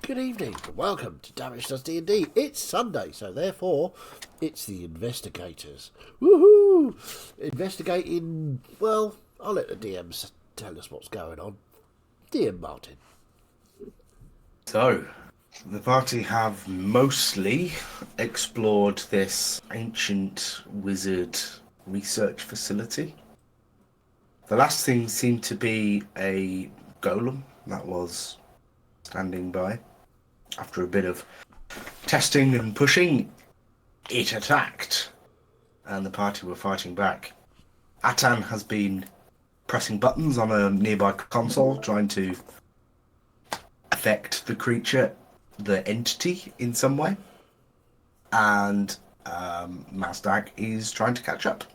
Good evening, and welcome to Damage Does D&D. It's Sunday, so therefore, it's the investigators. Woohoo! Investigating, well, I'll let the DMs tell us what's going on. DM Martin. So, the party have mostly explored this ancient wizard research facility. The last thing seemed to be a golem that was standing by. After a bit of testing and pushing, it attacked, and the party were fighting back. Atan has been pressing buttons on a nearby console, trying to affect the creature, the entity, in some way. And Mazdak is trying to catch up.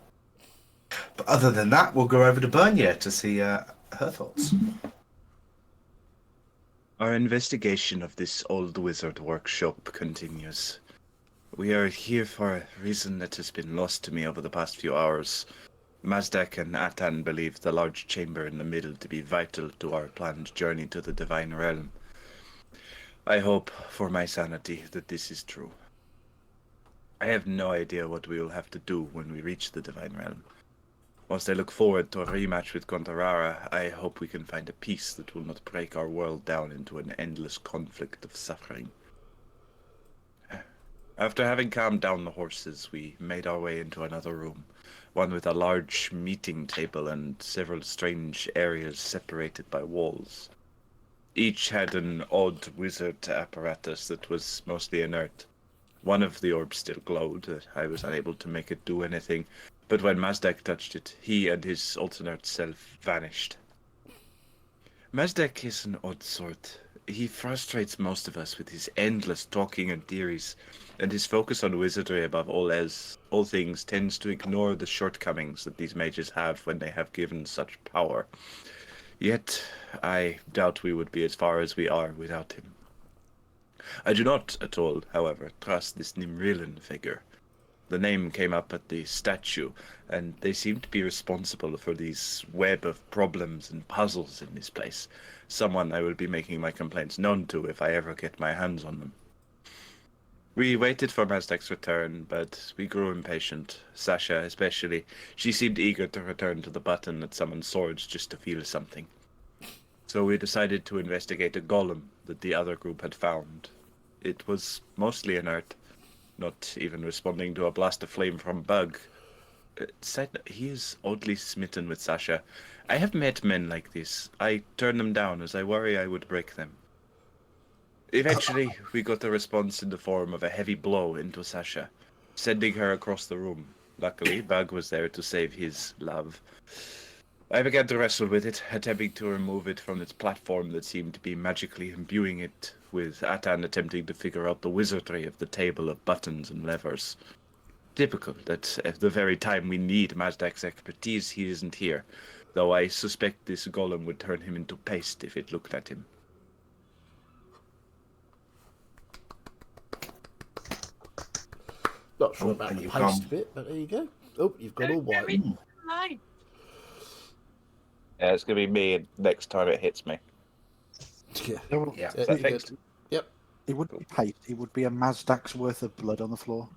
But other than that, we'll go over to Bernia to see her thoughts. Our investigation of this old wizard workshop continues. We are here for a reason that has been lost to me over the past few hours. Mazdak and Atan believe the large chamber in the middle to be vital to our planned journey to the Divine Realm. I hope, for my sanity, that this is true. I have no idea what we will have to do when we reach the Divine Realm. Whilst I look forward to a rematch with Gontarara, I hope we can find a peace that will not break our world down into an endless conflict of suffering. After having calmed down the horses, we made our way into another room, one with a large meeting table and several strange areas separated by walls. Each had an odd wizard apparatus that was mostly inert. One of the orbs still glowed. I was unable to make it do anything, but when Mazdak touched it, he and his alternate self vanished. Mazdak is an odd sort. He frustrates most of us with his endless talking and theories, and his focus on wizardry above all things tends to ignore the shortcomings that these mages have when they have given such power. Yet, I doubt we would be as far as we are without him. I do not at all, however, trust this Nimrilin figure. The name came up at the statue, and they seem to be responsible for these web of problems and puzzles in this place. Someone I will be making my complaints known to if I ever get my hands on them. We waited for Mazdak's return, but we grew impatient. Sasha especially. She seemed eager to return to the button that summoned swords just to feel something. So we decided to investigate a golem that the other group had found. It was mostly inert, not even responding to a blast of flame from Bug. He is oddly smitten with Sasha. I have met men like this. I turn them down as I worry I would break them. Eventually, we got a response in the form of a heavy blow into Sasha, sending her across the room. Luckily, Bug was there to save his love. I began to wrestle with it, attempting to remove it from its platform that seemed to be magically imbuing it, with Atan attempting to figure out the wizardry of the table of buttons and levers. Typical that at the very time we need Mazdak's expertise, he isn't here, though I suspect this golem would turn him into paste if it looked at him. Not sure about the paste bit, but there you go. Oh, you've got all white. Yeah, it's going to be me next time it hits me. Yeah. Yeah. Is that fixed? Yep. It wouldn't be paste, it would be a Mazdak's worth of blood on the floor.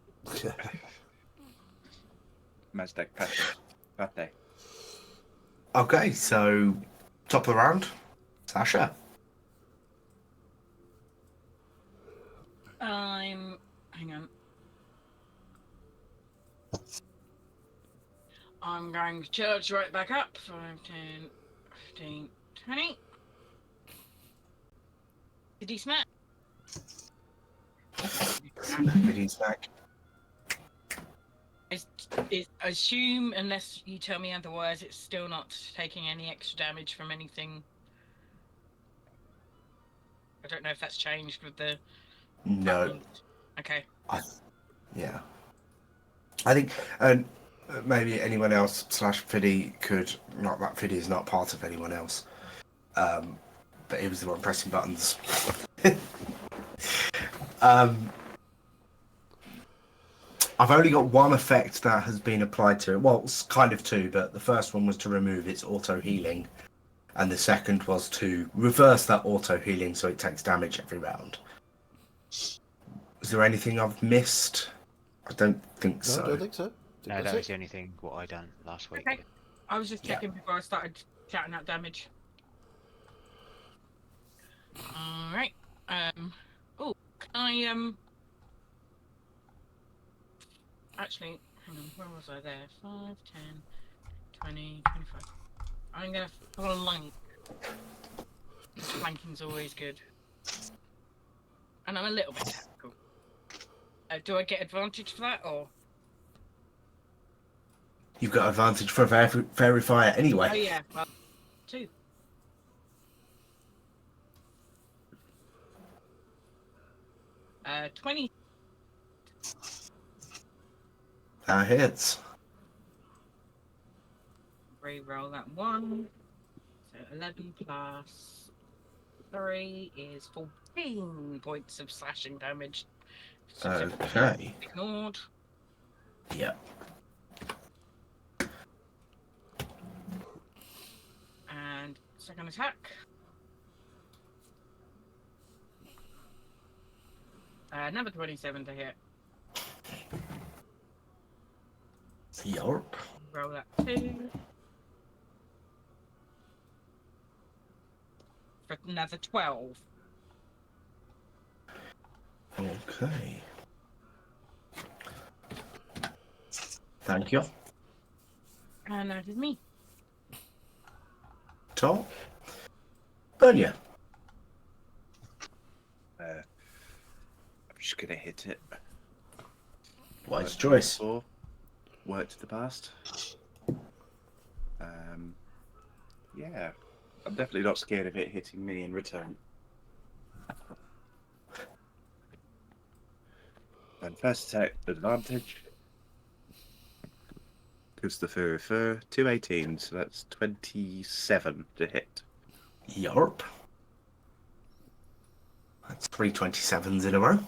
Mazdak Pate. Okay, so top of the round, Sasha. Hang on. I'm going to charge right back up. 5, 10, 15, 20. Did he smack? He's back. Assume, unless you tell me otherwise, it's still not taking any extra damage from anything. I don't know if that's changed with the... No. Okay. Yeah. I think maybe anyone else / Fiddy could... Not that Fiddy is not part of anyone else. But he was the one pressing buttons. I've only got one effect that has been applied to it. Well, it's kind of two, but the first one was to remove its auto-healing. And the second was to reverse that auto-healing so it takes damage every round. Is there anything I've missed? I don't think No, so. I don't think so. I think No, that's that was it. the only thing what I done last week. Okay. I was just Yeah. checking before I started shouting out damage. Alright. Oh, can I actually hang on, where was I there? 5, 10, 20, 25. I'm gonna flank. Flanking's always good. And I'm a little bit tactical. Do I get advantage for that or? You've got advantage for Fairy Fire anyway. Oh yeah, well, 2. Uh, 20. That hits. Re-roll that 1. So 11 plus 3 is 14 points of slashing damage. Okay. Ignored. Yep. And second attack. Number 27 to hit. Yarp. Roll that 2. For another 12. Okay. Thank you. And that is me. Tom. Bernia. I'm just gonna hit it. Wise choice. Worked in the past. Yeah, I'm definitely not scared of it hitting me in return. And first attack advantage. Because the fur 218, so that's 27 to hit. Yarp. That's 3 27s in a row.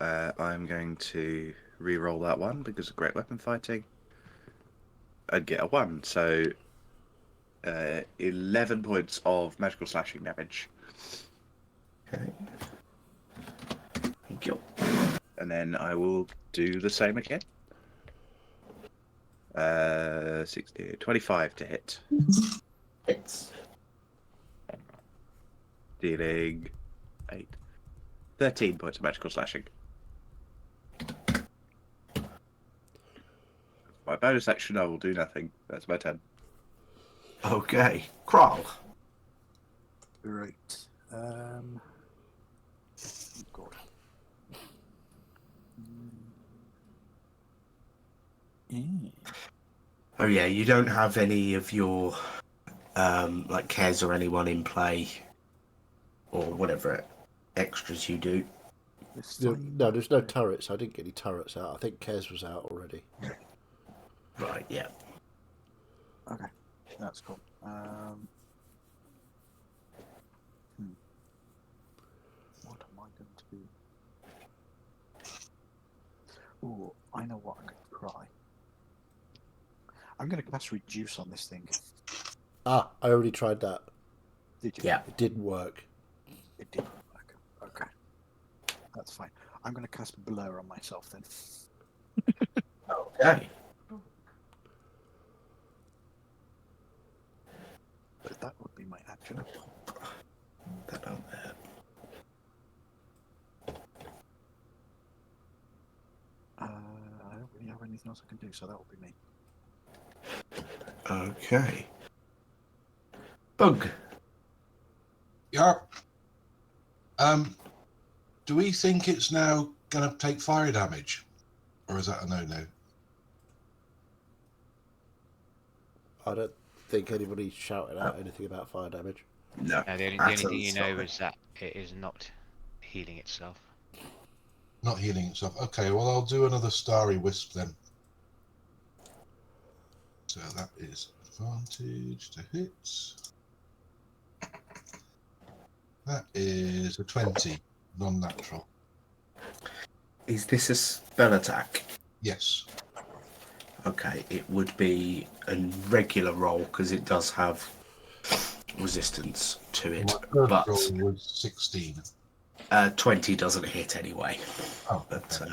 I'm going to re-roll that one because of great weapon fighting. I'd get a 1, so 11 points of magical slashing damage. Okay. Thank you. And then I will do the same again. 60, 25 to hit. Hits. Dealing 13 points of magical slashing. My bonus action, I will do nothing. That's my turn. Okay. Kral. Right. Oh God. Oh yeah, you don't have any of your like Kez or anyone in play or whatever extras you do. This No, time- no, there's no turrets. I didn't get any turrets out. I think Kez was out already. Right, yeah. Okay, that's cool. What am I going to do? Oh, I know what I'm going to try. I'm going to cast Reduce on this thing. Ah, I already tried that. Did you? Yeah. It didn't work. It didn't work. Okay. That's fine. I'm going to cast Blur on myself then. Okay. But that would be my action. That out there. I don't really have anything else I can do, so that will be me. Okay. Bug. Yeah. Do we think it's now going to take fire damage? Or is that a no-no? I don't think anybody shouted out anything about fire damage. No. No, the only that's thing you know unsolid. is that it is not healing itself. Not healing itself. Okay, well, I'll do another Starry Wisp then. So that is advantage to hits. That is a 20, non-natural. Is this a spell attack? Yes. Okay, it would be a regular roll because it does have resistance to it. My first But roll was 16. 20 doesn't hit anyway. Oh, But okay.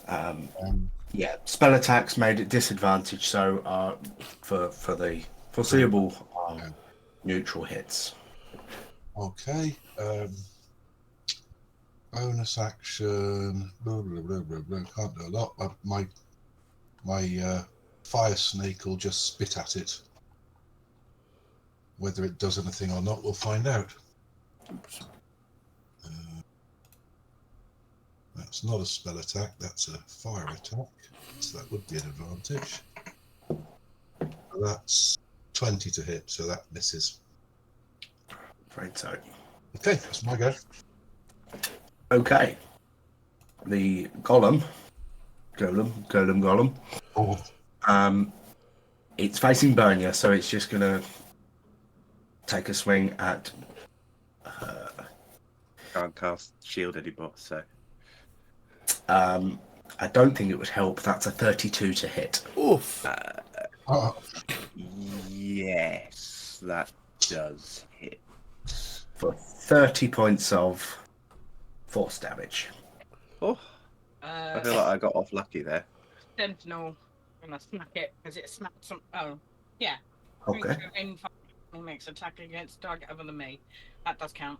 um, yeah, spell attacks made at disadvantage, so for the foreseeable Yeah. neutral hits. Okay. Bonus action. Blah, blah, blah, blah, blah. Can't do a lot. My fire snake will just spit at it. Whether it does anything or not, we'll find out. That's not a spell attack. That's a fire attack. So that would be an advantage. That's 20 to hit, so that misses. Afraid so. Okay, that's my go. Okay. The golem. Oh, It's facing Bernia, so it's just gonna take a swing at Can't cast shield anymore, so I don't think it would help. That's a 32 to hit. Oof. oh, yes, that does hit. For 30 points of force damage. Oh, I feel Uh, like I got off lucky there. Sentinel. I'm gonna smack it because it snapped some. Oh, yeah. Okay. Creature in fight makes attack against target other than me. That does count.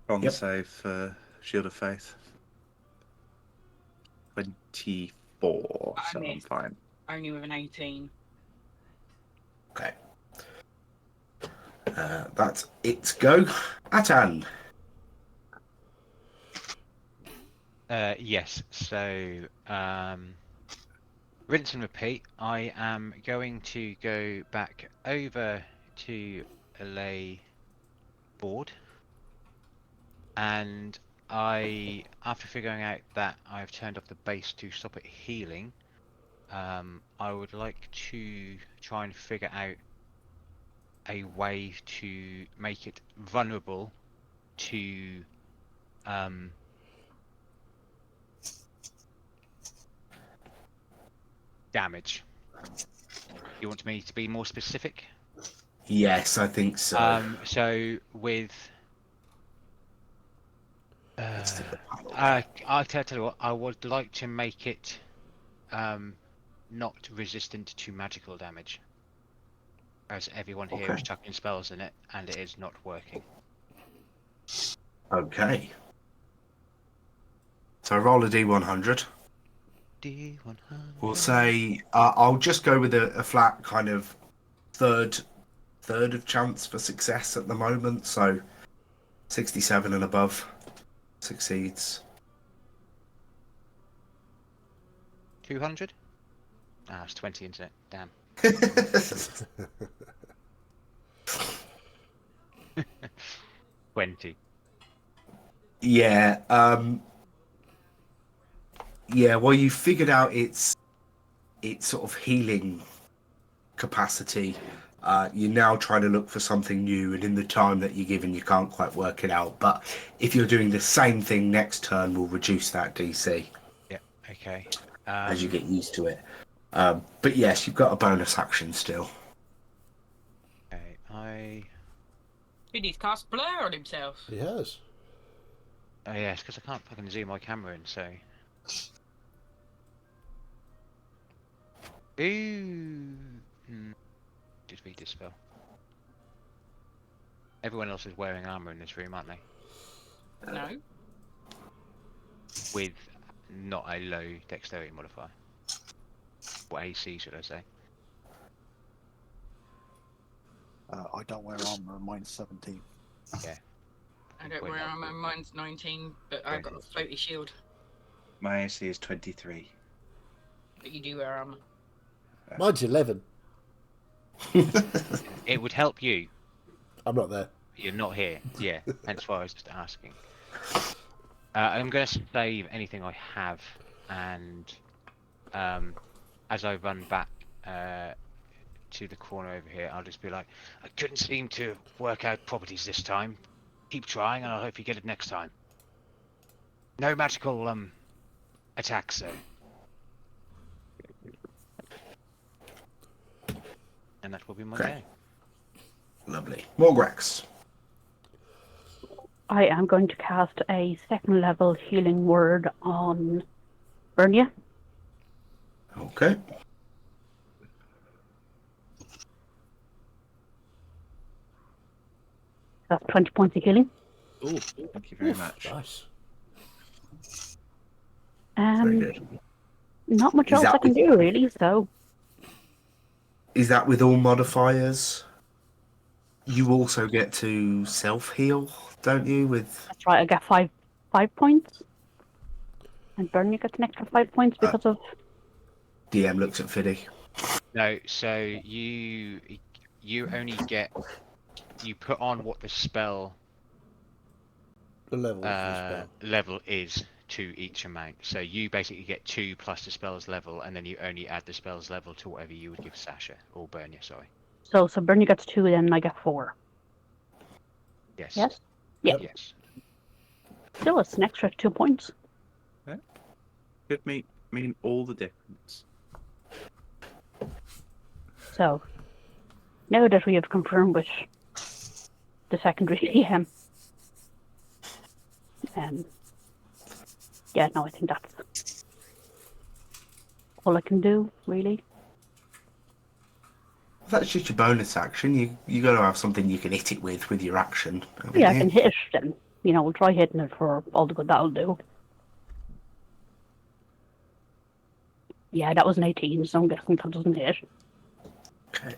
On Yep. save for Shield of Faith. 24, I so I'm missed. fine. Only with an 18. Okay. That's its go. Atan. Yes, so rinse and repeat. I am going to go back over to lay board, and after figuring out that I've turned off the base to stop it healing, I would like to try and figure out a way to make it vulnerable to damage. You want me to be more specific? Yes, I think so. So with Let's do the panel. I'll tell you what, I would like to make it not resistant to magical damage, as everyone here is Okay. chucking spells in it and it is not working. Okay. So roll a d100. D100. We'll say I'll just go with a flat kind of third of chance for success at the moment. So 67 and above succeeds. 200? Ah, it's 20, isn't it? Damn. 20. Yeah. Yeah. Well, you figured out its sort of healing capacity. You're now trying to look for something new, and in the time that you're given, you can't quite work it out. But if you're doing the same thing next turn, we'll reduce that DC Yeah, okay. as you get used to it. But yes, you've got a bonus action still. Okay, Did he cast blur on himself? He has. oh yes, because I can't fucking zoom my camera in, so. Ooh. Just read this spell. Everyone else is wearing armor in this room, aren't they? No. With not a low dexterity modifier. Or AC, should I say? I don't wear armor, and mine's 17. Yeah. I don't We're wear not armor. good. Mine's 19, but I've got a floaty shield. My AC is 23. But you do wear armor. Mine's 11. It would help you. I'm not there. You're not here. Yeah, hence why I was just asking. I'm going to save anything I have, and as I run back to the corner over here, I'll just be like, I couldn't seem to work out properties this time. Keep trying, and I hope you get it next time. No magical attacks, though. And that will be my Okay. day. Lovely. Morgrax. I am going to cast a second level healing word on Bernia. Okay. That's 20 points of healing. Oh, thank you very Oof, much. nice. Very good. Not much Is else I that can with- do, really, so... Is that with all modifiers? You also get to self-heal, don't you? With That's right, I get five points. And Bernie gets an extra 5 points because of... DM looks at Fiddy. No, so you only get, you put on what the spell The level of the spell. level is to each amount. So you basically get 2 plus the spell's level, and then you only add the spell's level to whatever you would give Sasha or Bernia. Sorry. So Bernie gets 2, then I get 4. Yes. Yes? Yeah. Yes. Still, it's an extra 2 points. Could mean all the difference. So, now that we have confirmed with the secondary DM, yeah, no, I think that's all I can do, really. That's just your bonus action. You got to have something you can hit it with your action. haven't Yeah, I you? can hit it, then, we'll try hitting it for all the good that'll do. Yeah, that was an 18, so I'm guessing that doesn't hit. Okay.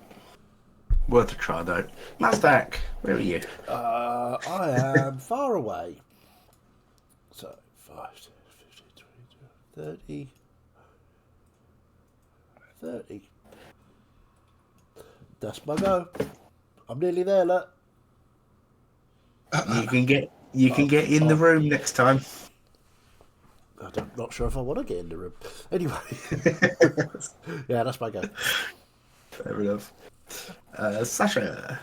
Worth a try though. Mazdak, where are you? I am far away. So, 5, 10, 15, 20, 30. 30. That's my go. I'm nearly there, look. You can get in the room next time. I'm not sure if I want to get in the room. Anyway. Yeah, that's my go. Fair enough. Sasha.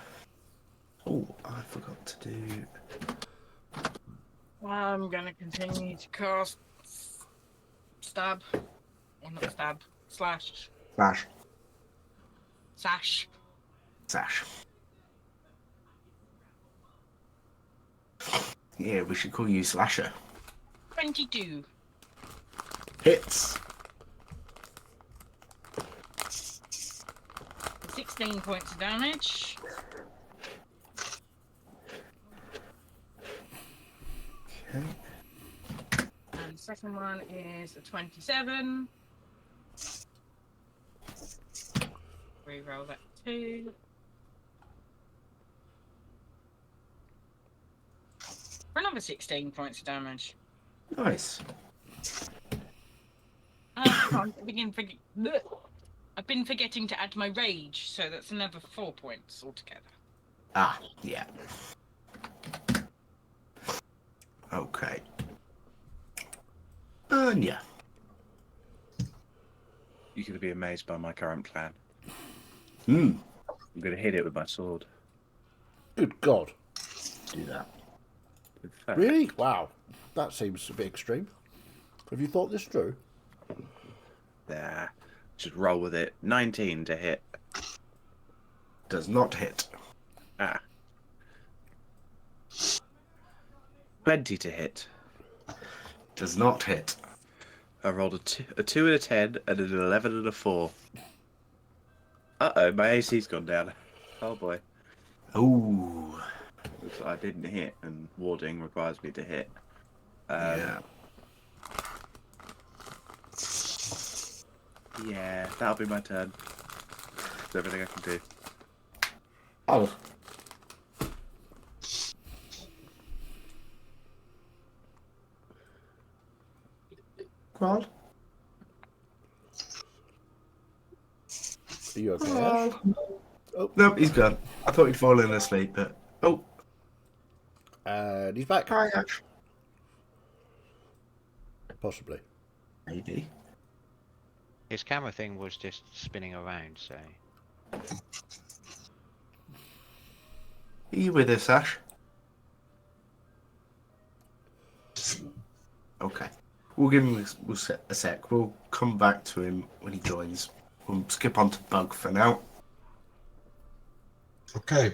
Oh, I forgot to do. I'm gonna continue to cast stab. Or not stab. Slash. Slash. Sash. Sash. Yeah, we should call you Slasher. 22. Hits. 16 points of damage. Okay. And the second one is a 27. Reroll that 2. For another 16 points of damage. Nice. I've been forgetting to add my rage, so that's another 4 points altogether. Ah, yeah. Okay. Yeah. You're going to be amazed by my current plan. Hmm. I'm going to hit it with my sword. Good God. Do that. In fact, Really? Wow. That seems a bit extreme. Have you thought this through? there. Just roll with it. 19 to hit. Does not hit. Ah. 20 to hit. Does not hit. I rolled a 2 and a 10 and an 11 and a 4. Uh-oh, my AC's gone down. Oh boy. Ooh. Looks like I didn't hit, and warding requires me to hit. Yeah. Yeah, that'll be my turn. That's everything I can do. Oh. Quad? Are you okay, Ash? Oh. Nope, he's gone. I thought he'd fallen asleep, but... Oh. And he's back. Hi, Ash. Possibly. Maybe. His camera thing was just spinning around, so. Are you with us, Ash? Okay. We'll give him a sec. We'll come back to him when he joins. We'll skip on to Bug for now. Okay.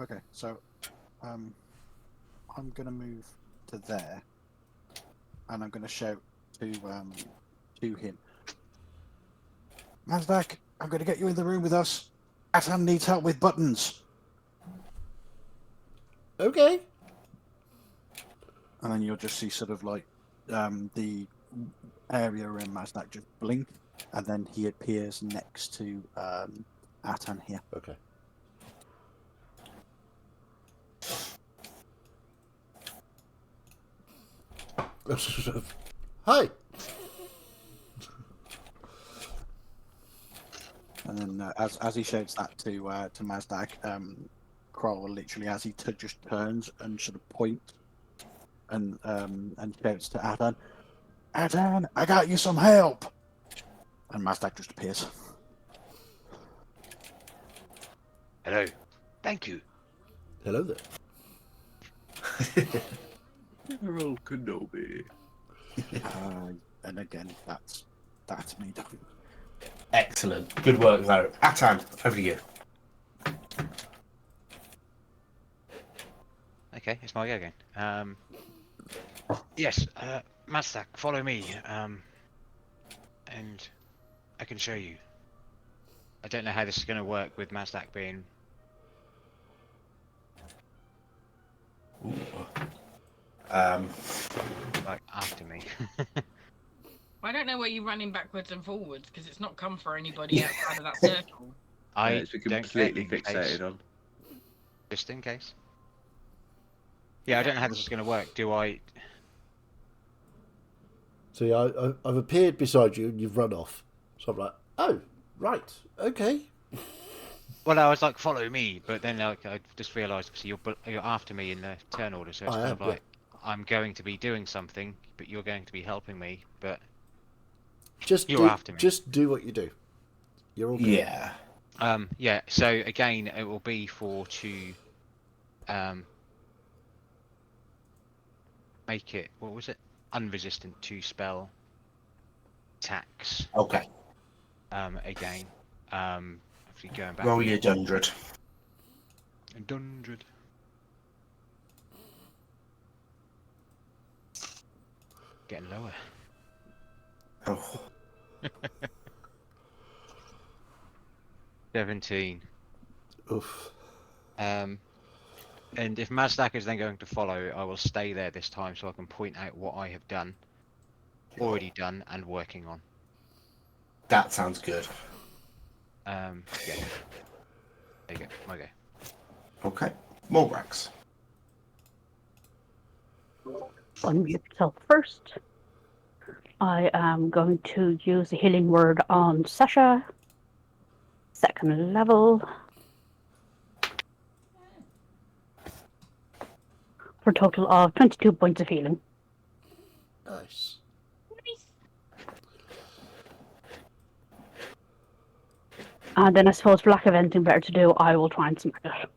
Okay, so I'm gonna move to there, and I'm gonna shout to him. Mazdak, I'm gonna get you in the room with us. Atan needs help with buttons. Okay. And then you'll just see sort of like the area in Mazdak just blink, and then he appears next to Atan here. Okay. Hi. And then as he shouts that to Mazdak, Kroll will literally, as he just turns and sort of points and shouts to Atan, Atan, I got you some help. And Mazdak just appears. Hello. Thank you. Hello there. General Kenobi. And again, that's me done. Excellent. Good work, though. Atan, over to you. Okay, it's my go again. Yes, Mazdak, follow me. And I can show you. I don't know how this is going to work with Mazdak being like after me. I don't know where you're running backwards and forwards because it's not come for anybody outside of that circle. I It's don't completely get in case. fixated on. Just in case. Yeah, I don't know how this is going to work. Do I? See, I've appeared beside you and you've run off. So I'm like, oh, right, okay. Well, I was like, follow me, but then like, I just realised you're after me in the turn order, so it's I kind am, of like I'm going to be doing something, but you're going to be helping me, but you're after me. Just do what you do. You're all good. Yeah. Yeah. So again, it will be to make it, what was it? Unresistant to spell attacks. Okay. Again. Actually going back. Roll your 100. 100. Getting lower. Oh. 17. Oof. And if Mazdak is then going to follow, I will stay there this time so I can point out what I have done, already done, and working on. That sounds good. Yeah. There you go. My go. Okay. Morgrax. Unmute yourself first. I am going to use the healing word on Sasha. Second level. For a total of 22 points of healing. Nice. And then I suppose for lack of anything better to do, I will try and smack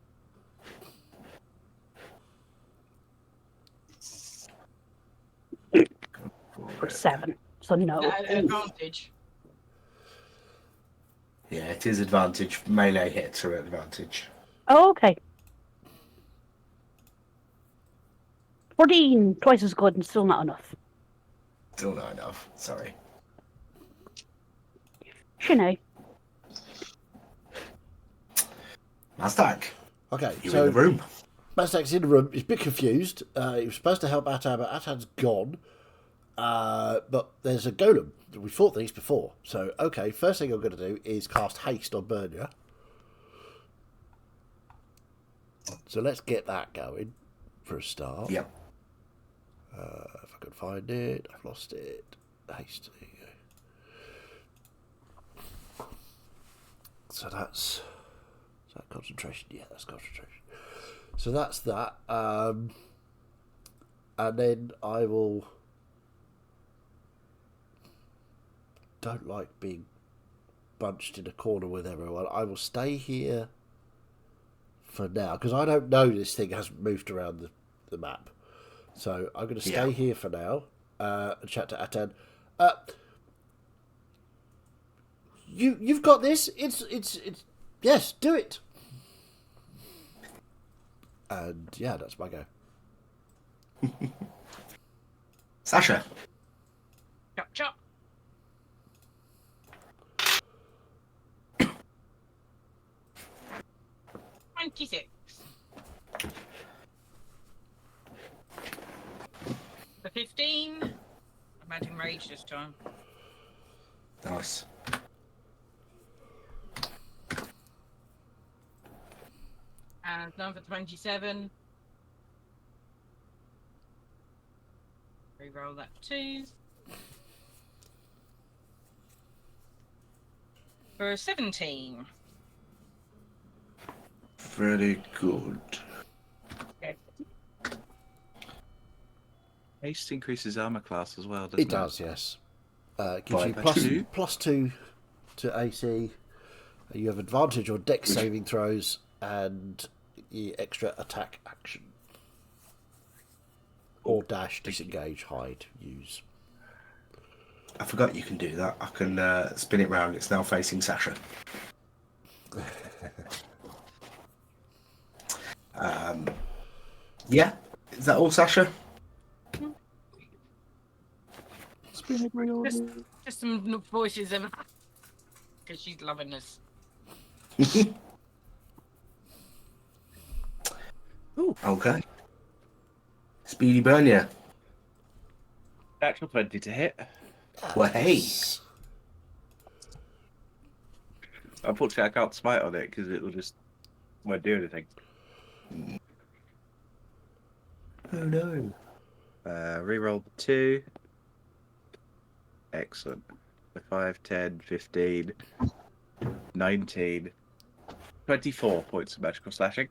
it. For 7. So no. At an advantage. Yeah, it is advantage. Melee hits are advantage. Oh, okay. 14, twice as good and still not enough. Still not enough. Sorry. Sinead. Mazdak, Okay, you're so in the room. Mazdak's in the room. He's a bit confused. He was supposed to help Atan, but Atan's gone. But there's a golem. We fought these before. So, okay, first thing I'm going to do is cast haste on Bernia. So let's get that going for a start. Yep. If I can find it. I've lost it. Haste. There you go. So that's... Is that concentration? Yeah, that's concentration. So that's that. And then I will... Don't like being bunched in a corner with everyone. I will stay here for now, because I don't know this thing hasn't moved around the map. So I'm going to stay here for now and chat to Atan. You've got this. It's yes, do it. And yeah, that's my go. Sasha. Chop chop. $26. For 15. Imagine rage this time. Nice. And none for 27. Reroll that for 2s. For 17. Very good. Okay. Haste increases armor class as well, doesn't it? It does, yes. Gives you By two. +2 to AC. You have advantage on dex saving throws and the extra attack action. Or dash, disengage, hide, use. I forgot you can do that. I can spin it round. It's now facing Sasha. Yeah. Is that all, Sasha? Spin it real. Just some voices of because she's loving this. Okay. Speedy burn, yeah. Natural 20 to hit. Well, hey. Unfortunately, I can't smite on it because it will just won't do anything. Oh no. Reroll 2. Excellent. 5, 10, 15, 19, 24 points of magical slashing.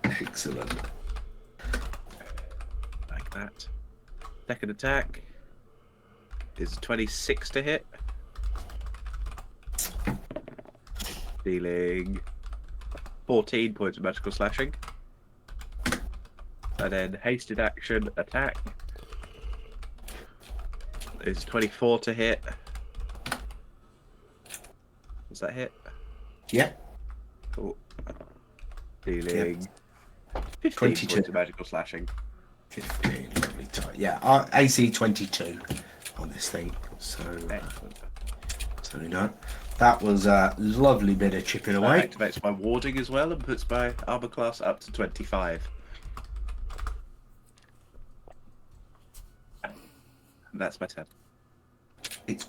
Excellent. Like that. Second attack is 26 to hit. Dealing 14 points of magical slashing. And then hasted action attack is 24 to hit. Does that hit? Yeah. Cool. Dealing 15 22. points of magical slashing. 15. Lovely tight. Yeah, AC 22 on this thing. So, Excellent. so you know. That was a lovely bit of chipping away. That activates my warding as well and puts my armor class up to 25. And that's my turn. It's.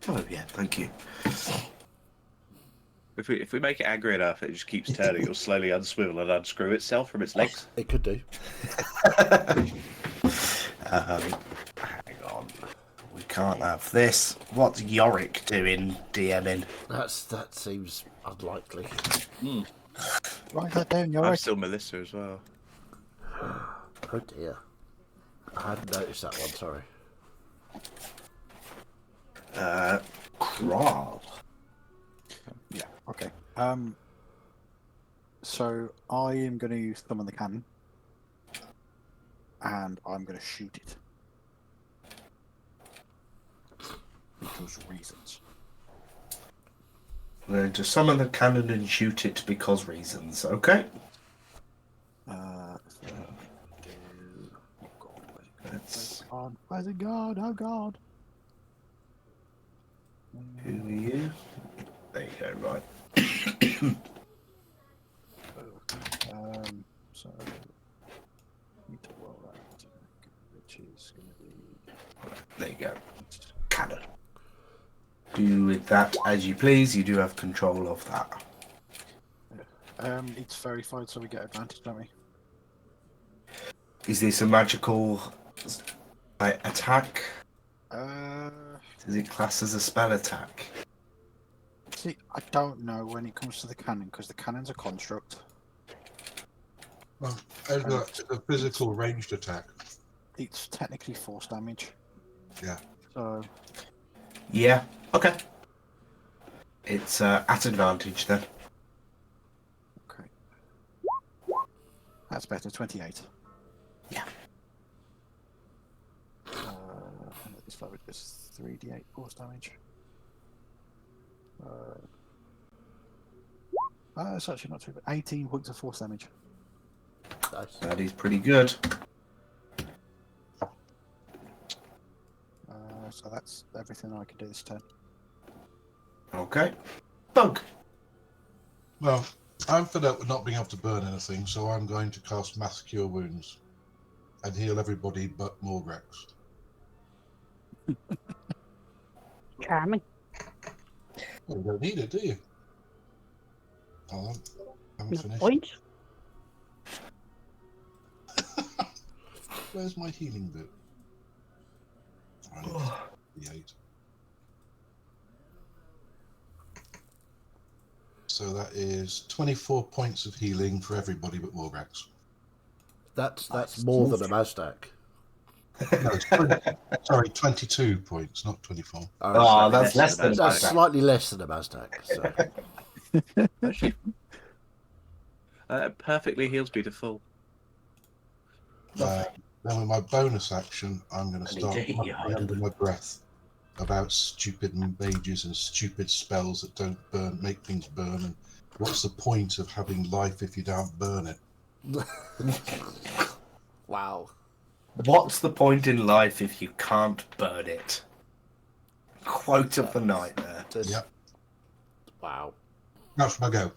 Oh yeah, thank you. If we make it angry enough, it just keeps turning. It'll slowly unswivel and unscrew itself from its legs. It could do. Hang on. We can't have this. What's Yorick doing, DMing? That seems unlikely. Write that down, you're I'm right. still Melissa as well. Oh dear. I hadn't noticed that one, sorry. Kral. Yeah, okay. So I am going to summon the cannon. And I'm going to shoot it. Because reasons. We're going to summon the cannon and shoot it because reasons. Okay. That's God, where's it God? Oh God. who are you? There you go. Right. So need to roll that, which is going to be. There you go. Cannon. Do with that as you please. You do have control of that. It's verified, so we get advantage, don't we? Is this a magical attack? Does it class as a spell attack? See, I don't know when it comes to the cannon because the cannon's a construct. Well, as a physical ranged attack. It's technically force damage. Yeah. So Yeah. Okay. It's at advantage then. okay, that's better. 28. Yeah. And this level is 3d8 force damage. It's actually not too bad. 18 points of force damage. Nice. That is pretty good. So that's everything I can do this turn. Okay. Bug. Well, I'm fed up with not being able to burn anything, so I'm going to cast Mass Cure Wounds and heal everybody but Morgrax. Charming. Well, you don't need it, do you? Hold on. I haven't No finished. point. Where's my healing bit? I need the 8. So that is 24 points of healing for everybody but Morgrax. That's more than a Mazdak. No, it's 20, sorry, 22 points, not 24. Oh, that's less than That's that. slightly less than a Mazdak. So. Actually, perfectly heals beautiful. Then with my bonus action, I'm going to I need start to hit you muttering harder. under my breath about stupid mages and stupid spells that don't burn, make things burn, and what's the point of having life if you don't burn it? Wow. What's the point in life if you can't burn it? Quote of the night there. Just- Yep. Wow. That's my go.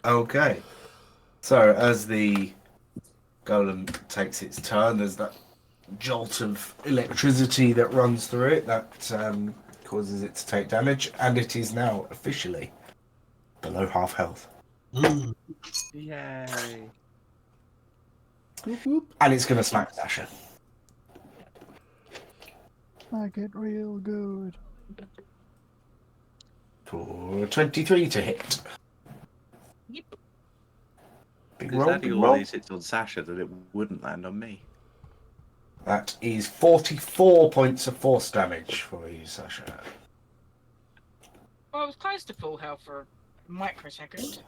Okay. So as the golem takes its turn, there's that jolt of electricity that runs through it that causes it to take damage, and it is now officially below half health. Ooh, Yay. And it's going to smack Sasha. Make it real good. For 23 to hit. Yep. Big Is roll, that big all roll. these hits on Sasha that it wouldn't land on me? That is 44 points of force damage for you, Sasha. Well, I was close to full health for a microsecond.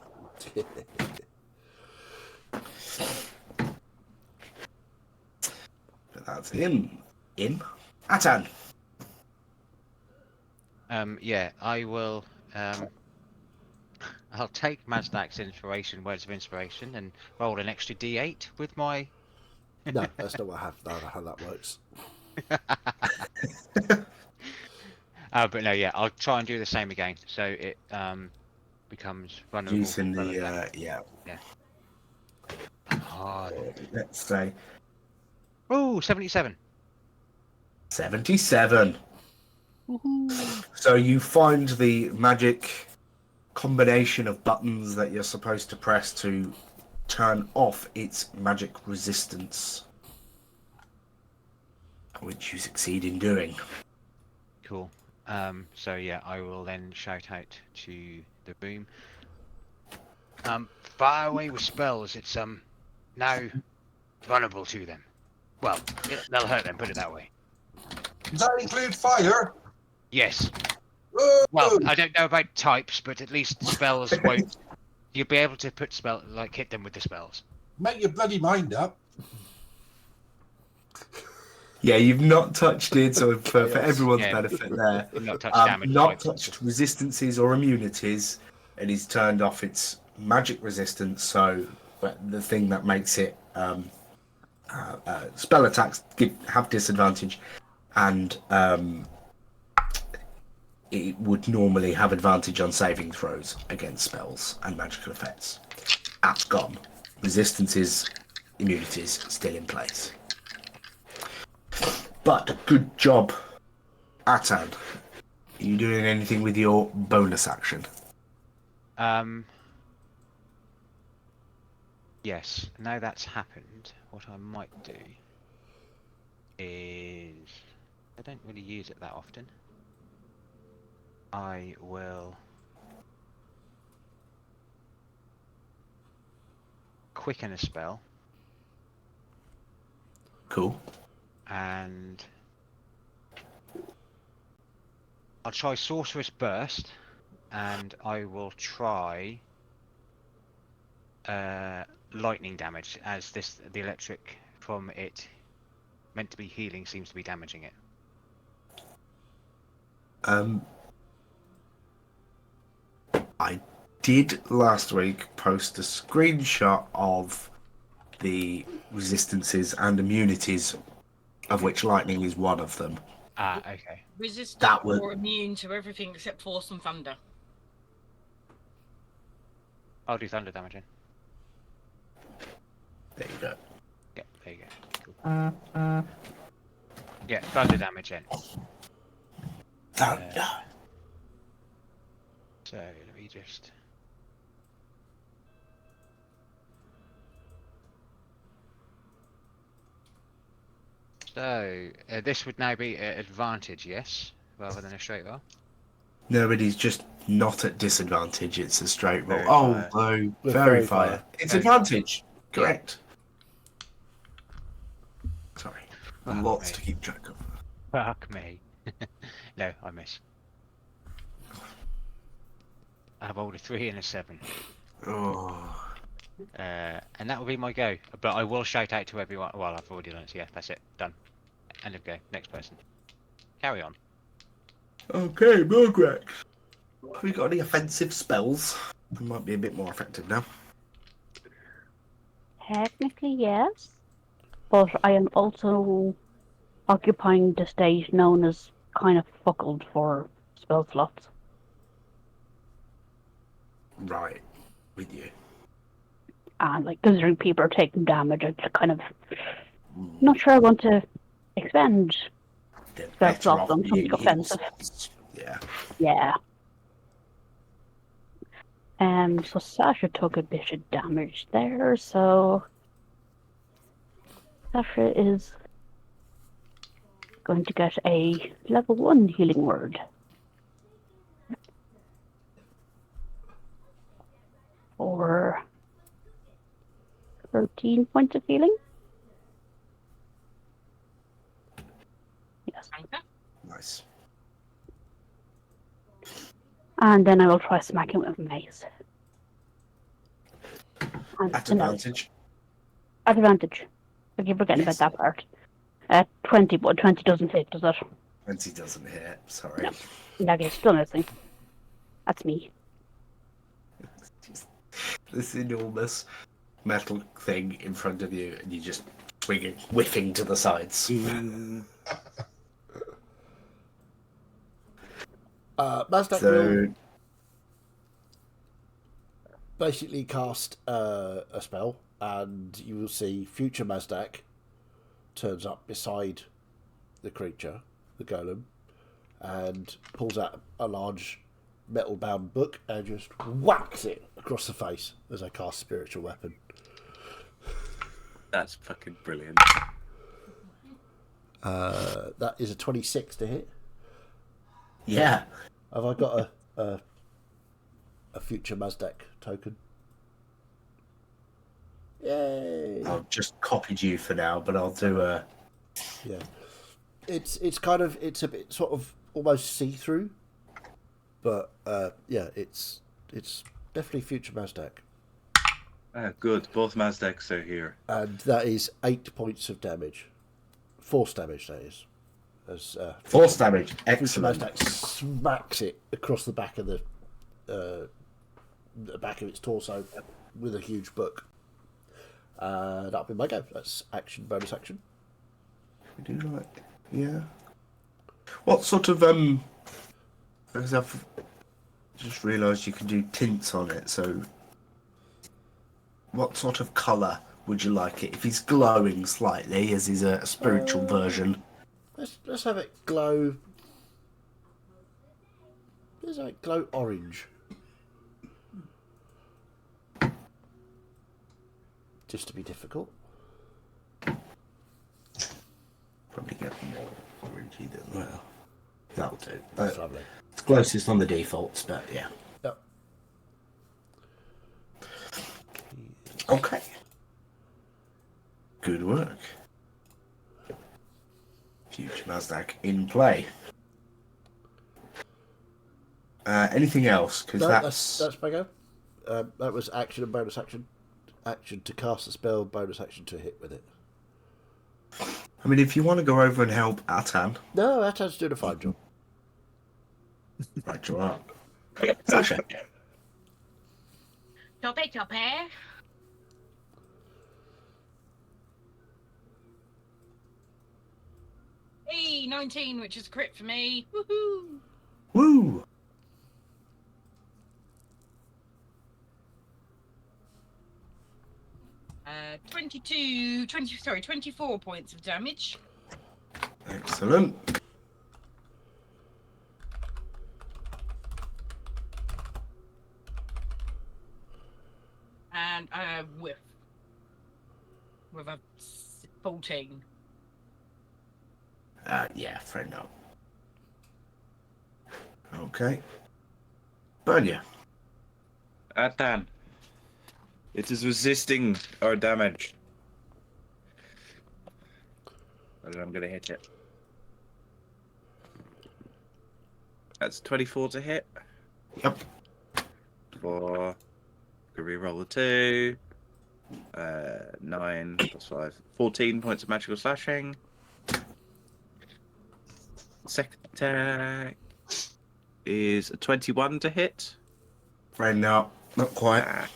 But that's him. Atan. Yeah, I will. I'll take Mazdak's inspiration, words of inspiration, and roll an extra D8 with my. No, that's not what happened. I don't know how that works. But no, yeah, I'll try and do the same again, so it becomes vulnerable. Using for the, attack. yeah. Oh, Let's say oh, 77. 77. So you find the magic combination of buttons that you're supposed to press to turn off its magic resistance, which you succeed in doing. Cool. So yeah, I will then shout out to the room. Fire away with spells. It's now vulnerable to them. Well, they'll hurt them. Put it that way. does that include fire? Yes. Whoa! Well, I don't know about types, but at least spells won't. You'll be able to put hit them with the spells. Make your bloody mind up. Yeah, you've not touched it, so for everyone's Yeah. benefit there. Not touch damage. Not types. touched resistances or immunities, and he's turned off its magic resistance, so the thing that makes it spell attacks have disadvantage, and it would normally have advantage on saving throws against spells and magical effects. That's gone. Resistances, immunities still in place. But good job, Atan. Are you doing anything with your bonus action? Yes. Now that's happened, what I might do is I don't really use it that often. I will quicken a spell Cool. and I'll try Sorcerous Burst and I will try lightning damage as the electric from it meant to be healing seems to be damaging it. I did last week post a screenshot of the resistances and immunities, of which lightning is one of them. Ah, okay. Resistant That would- or immune to everything except force and thunder. I'll do thunder damage then. There you go. Yeah, there you go. Cool. Yeah, thunder damage then. Thunder. So let me just. So this would now be an advantage, yes, rather than a straight roll. No, but he's just not at disadvantage. It's a straight roll. Fairy Oh, fire. no. With Fairy fairy fire. fire. It's Fairy advantage. Correct. Sorry. Fuck Lots me. to keep track of. Fuck me. No, I miss. I rolled a 3 and a 7. Oh. And that will be my go. But I will shout out to everyone. Well, I've already done it, so yeah, that's it. Done. End of go. Next person. Carry on. Okay, Murgrax. Have we got any offensive spells? They might be a bit more effective now. Technically, yes. But I am also occupying the stage known as kind of fuckled for spell slots. Right. With you. And like considering people are taking damage, I'm just kind of not sure I want to expend They're spell better slots off on something being offensive. healed. Yeah. Yeah. So Sasha took a bit of damage there, so Sasha is going to get a level 1 healing word. For 13 points of healing. Yes. Okay. Nice. And then I will try smacking with mace. And At another- advantage. At advantage. I keep forgetting Yes. about that part. 20, but 20 doesn't hit, does it? 20 doesn't hit. Sorry. No. That is still missing. That's me. This enormous metal thing in front of you, and you just swinging, whiffing to the sides. Mazdak So, will basically cast a spell, and you will see future Mazdak turns up beside the creature, the golem, and pulls out a large metal-bound book and just whacks it across the face as I cast spiritual weapon. That's fucking brilliant. That is a 26 to hit. yeah. Have I got a future Mazdak token? Yay! I've just copied you for now, but I'll do a. Yeah, it's a bit sort of almost see-through, but yeah, it's definitely future Mazdak, Ah, good. Both Mazdaks are here. and that is 8 points of damage, force damage. That is, as Force damage. future Excellent. Mazdak smacks it across the back of the back of its torso with a huge book. That'll be my go. That's action, bonus action. We do like. Yeah. What sort of. Because I've just realised you can do tints on it, so. What sort of colour would you like it? If he's glowing slightly, as he's a spiritual version. Let's have it glow. Let's have it glow orange. Just to be difficult. Probably get more orangey than well. That'll do. That's lovely. It's closest on the defaults, but yeah. Yep. Okay. Good work. Future Mazdak in play. Anything else? Because No, that's that's my go. That was action and bonus action. Action to cast a spell, bonus action to hit with it. I mean, if you want to go over and help Atan, No, Atan's doing a fine job. right, you are. Sasha. Tope, tope. Hey, 19, which is a crit for me. Woohoo! Woo! 24 points of damage. Excellent. And whiff. With a 14. Yeah, friend up. Okay. Bernia. Atan. It is resisting our damage. And I'm gonna hit it. That's 24 to hit. Yep. For reroll the 2. 9 plus 5. 14 points of magical slashing. Second attack is a 21 to hit. Friend up. Not quite.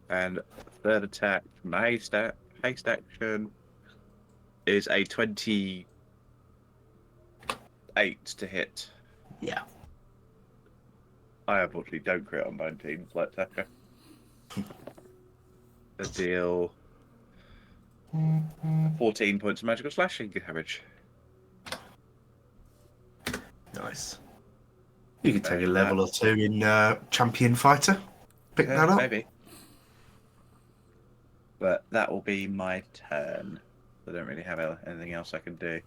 And third attack from the haste action is a 28 to hit. Yeah. I unfortunately don't crit on 19 flight attacker. The deal 14 points of magical slashing damage. Nice. You could take a level or 2 in Champion Fighter. Pick that up. Maybe. But that will be my turn. I don't really have anything else I can do.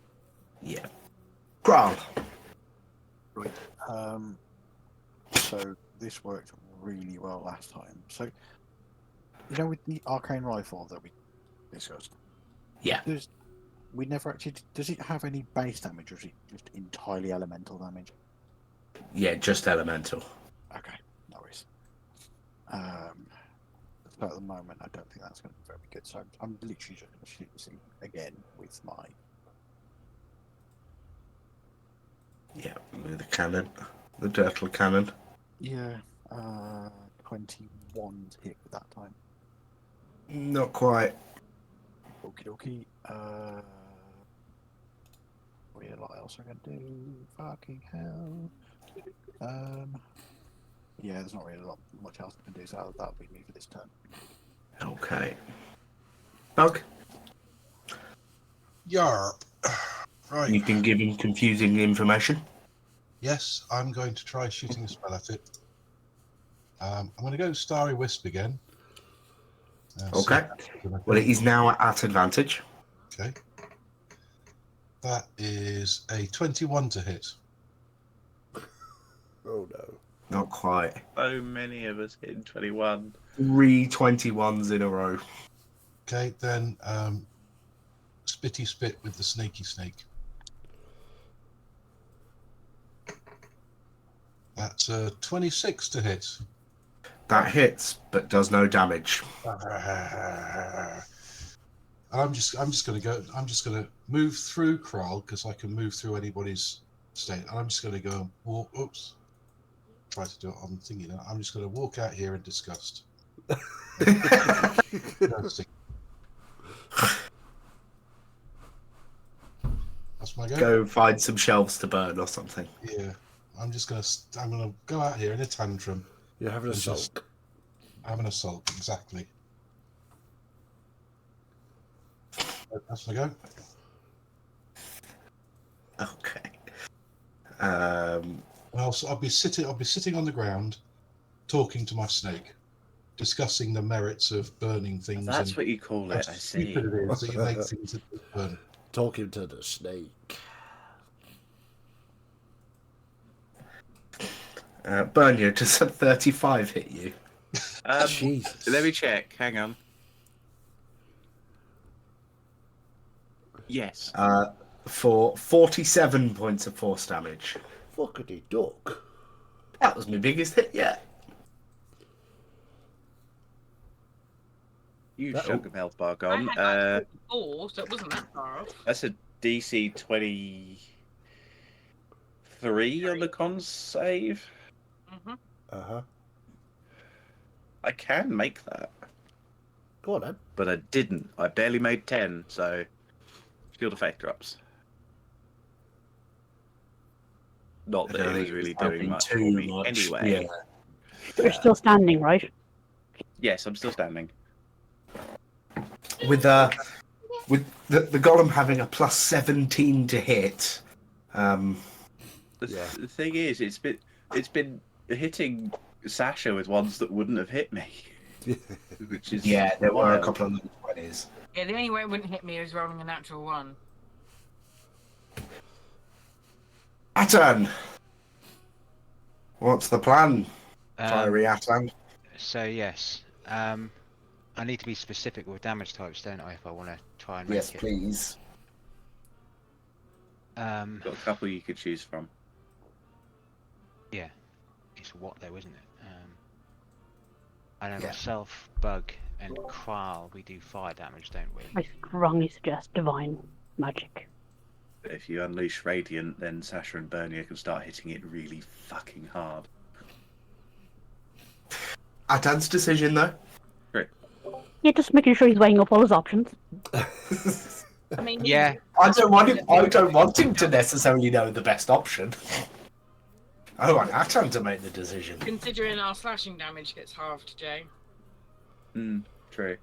Yeah. Graal. Right. So this worked really well last time. So, you know, with the arcane rifle that we discussed. Yeah. We never actually. Does it have any base damage, or is it just entirely elemental damage? Yeah, just elemental. Okay, no worries. So at the moment, I don't think that's going to be very good. So I'm literally just going to shoot this thing again with my. Yeah, with the cannon. The turtle cannon. Yeah, 21 to hit with that time. Not quite. Okie dokie. What else I can do? Fucking hell. Yeah, there's not really much else I can do, so that'll be me for this turn. Okay. Bug, Yarp. Right. you've been given confusing information. Yes, I'm going to try shooting a spell at it. I'm going to go Starry Wisp again. Okay. Well, it is now at advantage. Okay. That is a 21 to hit. Oh no. Not quite. So many of us hitting 21. 3 21s in a row. Okay, then Spitty Spit with the Snaky Snake. That's a 26 to hit. That hits, but does no damage. I'm just going to move through Kral because I can move through anybody's state. And I'm just going to go and walk. Oops. Try to do it on thingy now. I'm just going to walk out here in disgust. That's my go. Go find some shelves to burn or something. Yeah. I'm gonna go out here in a tantrum. You're having a And just- sulk. Having a sulk, exactly. That's my go. Okay. And I'll be sitting on the ground, talking to my snake, discussing the merits of burning things. That's and what you call how it, I see. stupid it is that you make things that burn. Talking to the snake. Bernia, does a 35 hit you? Jesus. Let me check. Hang on. Yes. For 47 points of force damage. Fuckity duck. That was my biggest hit yet. You that- chunk of health bar I gone. had like 4, so it wasn't that far off. That's a DC 23 on the con save. Mm-hmm. Uh-huh. I can make that, Go on, then. but I didn't. I barely made 10, so shield effect drops. Not that it was really doing much for me anyway. But you're still standing, right? Yes, I'm still standing. With the golem having a plus 17 to hit. The Yeah. the thing is, it's been hitting Sasha with ones that wouldn't have hit me. Which is Yeah, there were a wild. couple of little 20s. Yeah, the only way it wouldn't hit me is rolling a natural 1. Atan! What's the plan, Um, Fiery Atan? so yes, I need to be specific with damage types, don't I, if I want to try and make Yes, it. please. Um, Got a couple you could choose from. yeah, it's what though, isn't it? I know Yeah. myself, Bug, and Kral, we do fire damage, don't we? I strongly suggest divine magic. If you unleash Radiant, then Sasha and Bernier can start hitting it really fucking hard. Atan's decision, though. Yeah, just making sure he's weighing up all his options. I mean, Yeah, I don't want him to necessarily know the best option. I want Atan to make the decision. considering our slashing damage gets halved, Jay. True.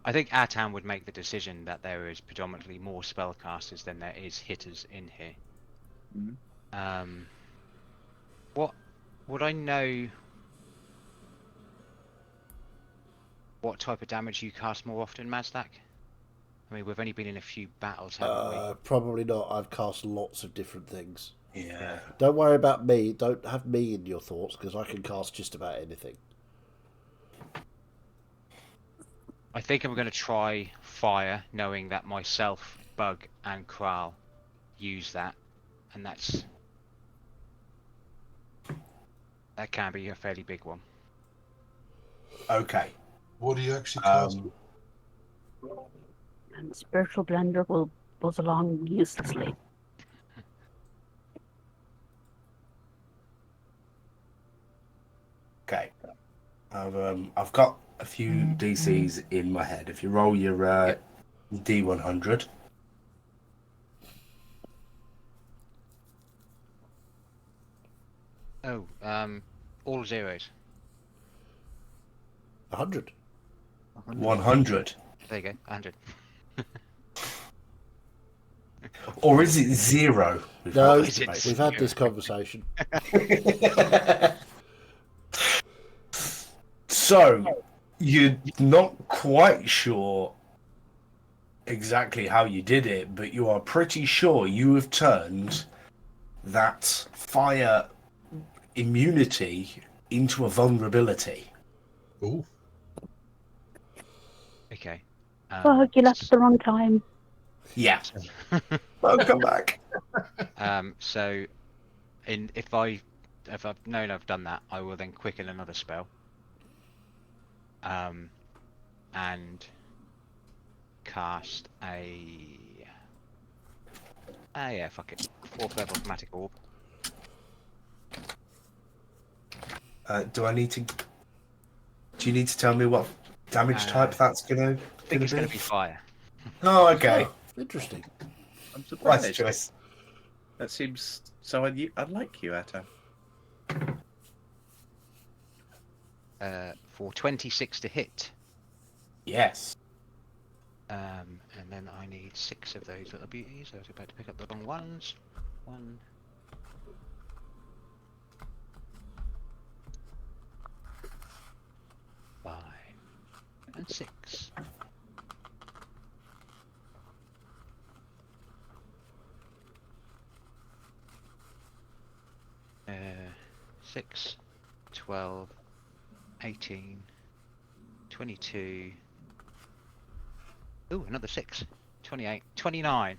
I think Atan would make the decision that there is predominantly more spellcasters than there is hitters in here. Mhm. What would I know? What type of damage you cast more often, Mazdak? I mean, we've only been in a few battles, haven't Probably not. I've cast lots of different things. Yeah. Don't worry about me. Don't have me in your thoughts, because I can cast just about anything. I think I'm going to try fire, knowing that myself, Bug, and Kral use that, and that can be a fairly big one. Okay. What do you actually cast? And Spiritual Blender will buzz along uselessly. Okay. I've got a few DCs in my head. If you roll your D100. Oh, all zeros. 100. 100. There you go, 100. Or is it 0? No, Is it we've had zero? this conversation. So, you're not quite sure exactly how you did it, but you are pretty sure you have turned that fire immunity into a vulnerability. Ooh. Okay. Bug, you left at the wrong time. Yeah. I'll come back. So, if I've known I've done that, I will then quicken another spell. And cast yeah, fuck it. 4th level chromatic orb. Do you need to tell me what damage type that's gonna I think it's going to be fire. Oh, okay. Interesting. I'm Nice surprised. choice. That seems so unlike you, Atan. For 26 to hit. Yes. And then I need 6 of those little beauties. I was about to pick up the wrong ones. 1. 5 and 6. Uh, 6, 12, 18, 22. Ooh, another 6. 28, 29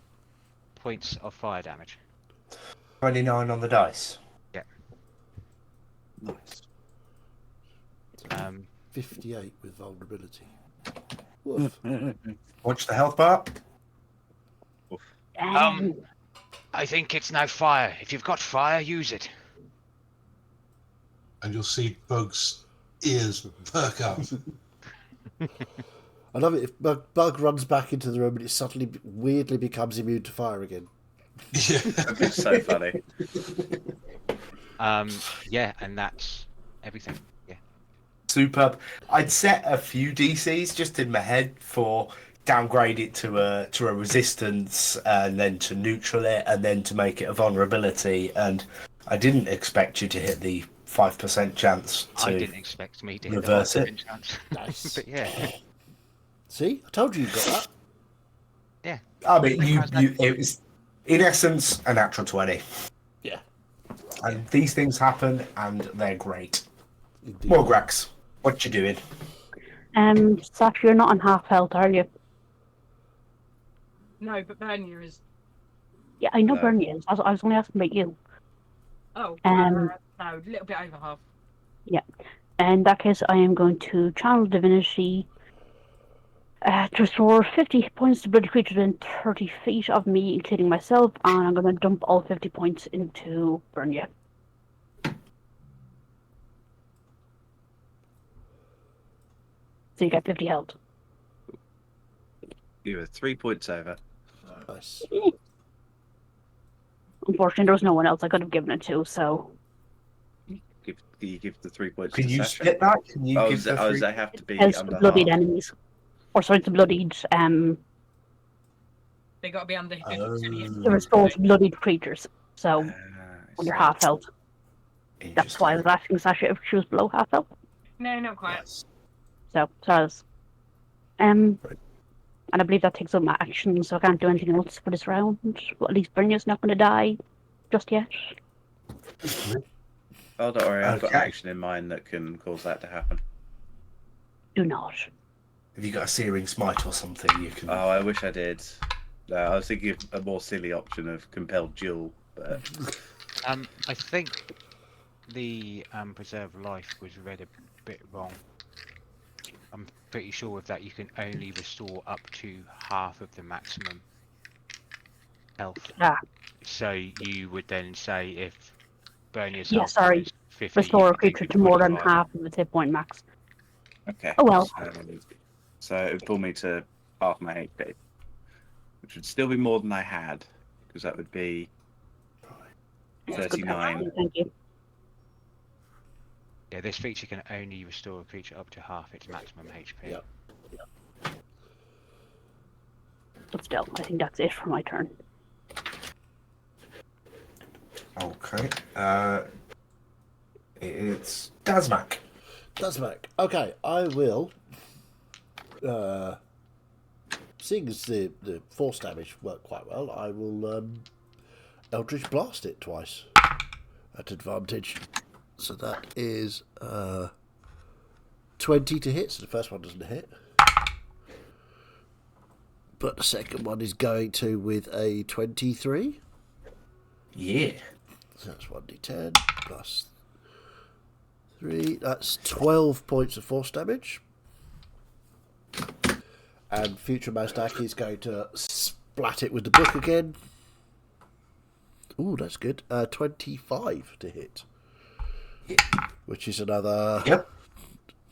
points of fire damage. 29 on the dice. Yeah. Nice. 58 with vulnerability. Woof. Watch the health bar. I think it's now fire. If you've got fire, use it. and you'll see Bug's ears perk up. I love it if Bug runs back into the room and it suddenly weirdly becomes immune to fire again. Yeah. That'd be so funny. Yeah, and that's everything. Yeah. Superb. I'd set a few DCs just in my head for downgrade it to a resistance, and then to neutral it, and then to make it a vulnerability. And I didn't expect you to hit the 5% chance to I didn't expect me to hit the reverse it. 5% chance. Nice. But yeah, See? I told you got that. yeah. I mean, How's that? it was in essence a natural 20. Yeah. And these things happen, and they're great. Indeed. Morgrax, what you doing? Sasha, you're not on half health, are you? No, but Bernier is. Yeah, I know No. Bernie is. I was only asking about you. Oh, Um, no, a little bit over half. In that case, I am going to channel divinity to restore 50 points to bloody creatures within 30 feet of me, including myself, and I'm going to dump all 50 points into Bernia. So you get 50 health. You were 3 points over. Nice. Unfortunately, there was no one else I could have given it to, so You give the 3 points Can to you Sasha? split that? Can you Oh, give the does three- that have to be it's under bloodied half? enemies. Or sorry, it's bloodied, They got to be under 50 it restores bloodied creatures. So I under see. half health. That's why I was asking Sasha if she was below half health. No, not quite. Yes. So I was. And I believe that takes up my action, so I can't do anything else for this round. Well, at least Bernia's not going to die just yet. Oh, don't worry, I've got Okay. action in mind that can cause that to happen. Do not. Have you got a searing smite or something you can? Oh, I wish I did. I was thinking of a more silly option of compelled duel, but I think the preserve life was read a bit wrong. I'm pretty sure with that you can only restore up to half of the maximum health. Ah. So you would then say if Bernia's Yeah, health sorry. is 50, Restore a you could creature take to more than 45. half of its hit point max. okay. Oh, well. So it would pull me to half my HP, which would still be more than I had, because that would be That's good 39. Thank you. Yeah, this feature can only restore a creature up to half its maximum HP. Yep. But still, I think that's it for my turn. Okay. It's Dazmak. Dazmak. Okay, I will. Seeing as the force damage worked quite well, I will Eldritch Blast it twice at advantage. So that is 20 to hit. So the first one doesn't hit, but the second one is going to with a 23. Yeah. So that's 1d10 plus 3. That's 12 points of force damage. And future Mazdak is going to splat it with the book again. Ooh, that's good. 25 to hit. Which is another Yep.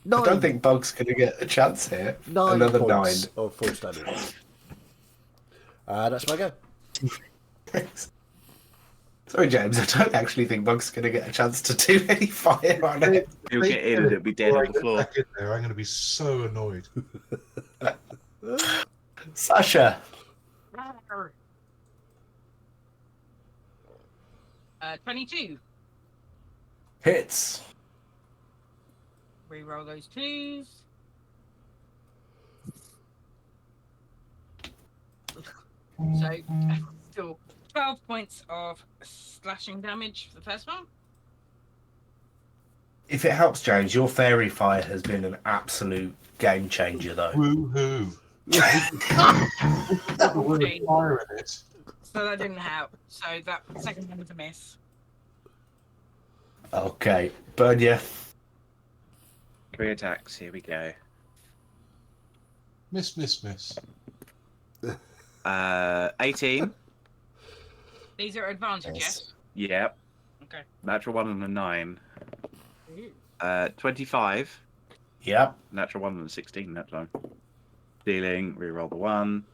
9, I don't think Bug's going to get a chance here. 9 Another points 9. of force damage. That's my go. Sorry, James. I don't actually think Bug's going to get a chance to do any fire on it. He'll get in and it'll be dead on the floor. Back in there, I'm going to be so annoyed. Sasha. 22. Hits. Reroll those twos. So, still 12 points of slashing damage for the first one. If it helps, James, your fairy fire has been an absolute game changer, though. Woo-hoo. Okay. Fire in it. So that didn't help. So that second one was a miss. Okay. Bernia. 3 attacks, here we go. Miss, miss, miss. 18. These are advantage, Yes. yes? Yep. Okay. Natural 1 and a 9. Ooh. 25. Yep. Natural 1 and a 16 that time. Dealing, reroll the 1.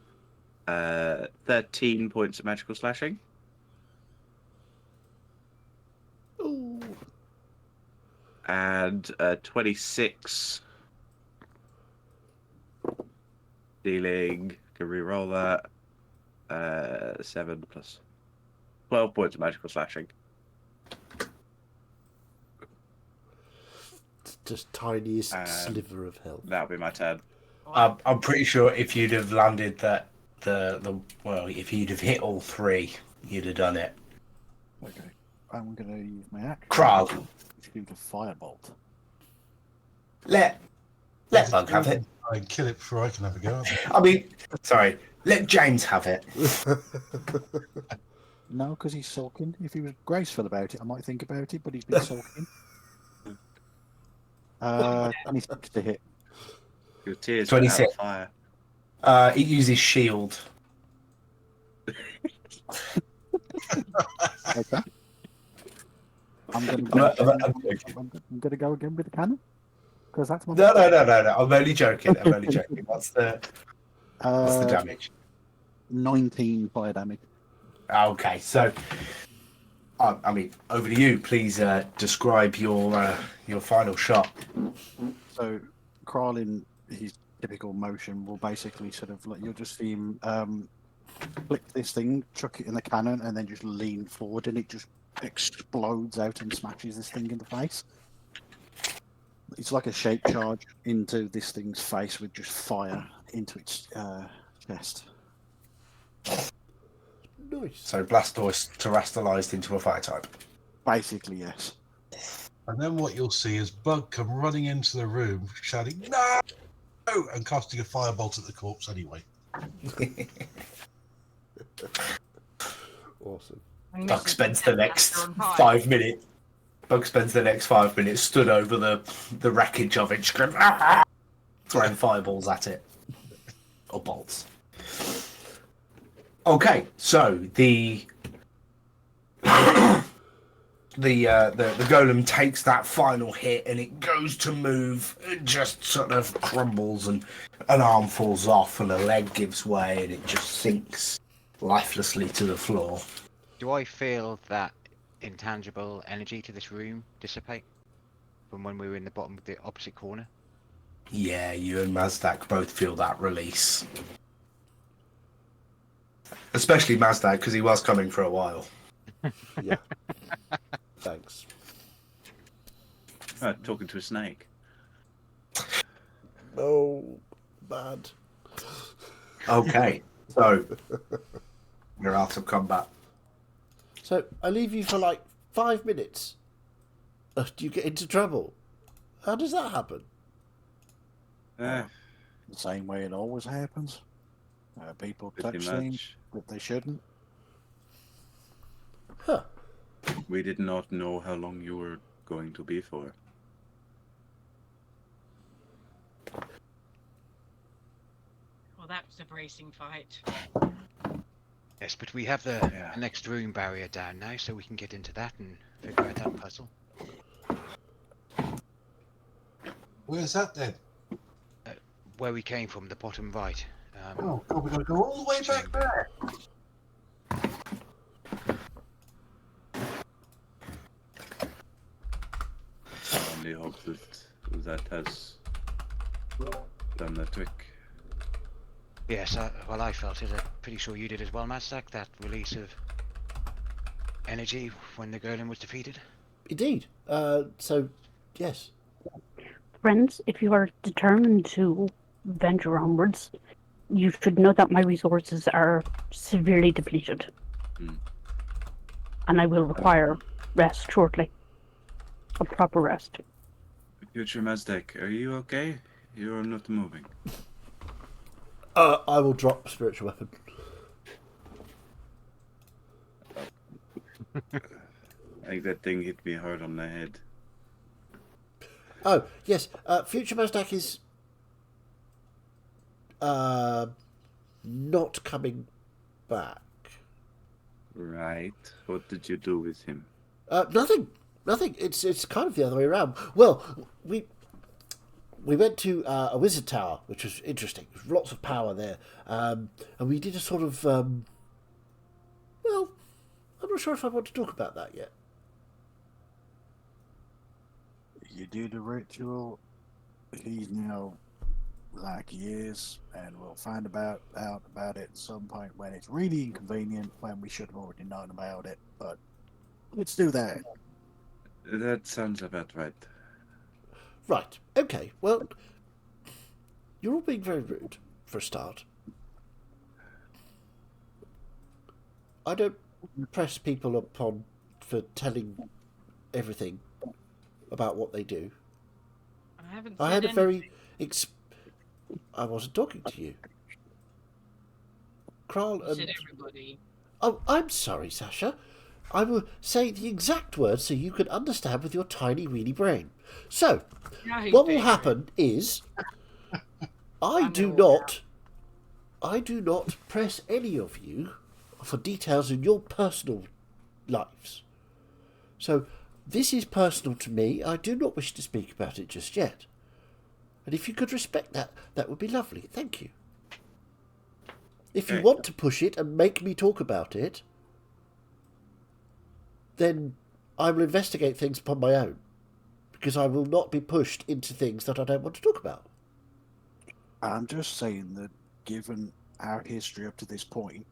13 points of magical slashing. Ooh. And 26. Dealing, can reroll that. 7 plus 12 points of magical slashing. Just tiniest Um, sliver of health. That'll be my turn. I'm pretty sure if you'd have landed that if you'd have hit all 3, you'd have done it. Okay. I'm going to use my action. Kral. Shoot a firebolt. Let Bug have it. I kill it before I can have a go. I mean, sorry. Let James have it. No, because he's sulking. If he was graceful about it, I might think about it, but he's been sulking. 26 to hit. Your tears 26. went out of fire. It uses shield. Okay. I'm going to go again with the cannon. Because that's my... No. I'm only joking. What's the damage? 19 fire damage. Okay, so I mean, over to you. Please describe your final shot. So, Kral in his typical motion will basically sort of like, you'll just see him flick this thing, chuck it in the cannon, and then just lean forward, and it just explodes out and smashes this thing in the face. It's like a shape charge into this thing's face with just fire into its chest. Nice. So Blastoise terrestrialized into a fire type. Basically, yes. And then what you'll see is Bug come running into the room, shouting, "No!" and casting a firebolt at the corpse anyway. Awesome. And Bug this is spends the next after on fire. 5 minutes. Bug spends the next 5 minutes stood over the wreckage of it, screaming, "Ah!" throwing fireballs at it or bolts. Okay, so the golem takes that final hit and it goes to move. It just sort of crumbles and an arm falls off and a leg gives way and it just sinks lifelessly to the floor. Do I feel that intangible energy to this room dissipate from when we were in the bottom of the opposite corner? Yeah, you and Mazdak both feel that release. Especially Mazdak, because he was coming for a while. Yeah. Thanks. Talking to a snake. Oh, bad. Okay, so you're out of combat. So I leave you for like 5 minutes. Do you get into trouble? How does that happen? The same way it always happens. People touch Pretty things much. that they shouldn't. Huh. We did not know how long you were going to be for. Well, that was a bracing fight. Yes, but we have the next room barrier down now, so we can get into that and figure out that puzzle. Where's that then? Where we came from, the bottom right. Oh, God, we've got to go all the way back there. I only hope that has done the trick. Yes, well, I felt it. I'm pretty sure you did as well, Mazdak, that release of energy when the golem was defeated. Indeed. So, yes. Friends, if you are determined to venture onwards, you should know that my resources are severely depleted. And I will require rest shortly. A proper rest. Future Mazdak, are you okay? You're not moving. I will drop spiritual weapon. I think that thing hit me hard on the head. Oh, yes. Future Mazdak is not coming back. Right. What did you do with him? Nothing. Nothing. It's kind of the other way around. Well, we went to a wizard tower, which was interesting. There was lots of power there, and we did a sort of. Well, I'm not sure if I want to talk about that yet. You do the ritual. He's now like he is, and we'll find out about it at some point when it's really inconvenient, when we should have already known about it. But let's do that. That sounds about right. Right. Okay. Well, you're all being very rude for a start. I don't press people upon for telling everything about what they do. I haven't. I said had a very anything. I wasn't talking to you. Kral You and... said everybody. Oh, I'm sorry, Sasha. I will say the exact words so you can understand with your tiny, weeny brain. So, Now he's what will being happen is... I know do what not press any of you for details in your personal lives. So, this is personal to me. I do not wish to speak about it just yet. And if you could respect that, that would be lovely. Thank you. If you Okay. want to push it and make me talk about it, then I will investigate things upon my own. Because I will not be pushed into things that I don't want to talk about. I'm just saying that given our history up to this point,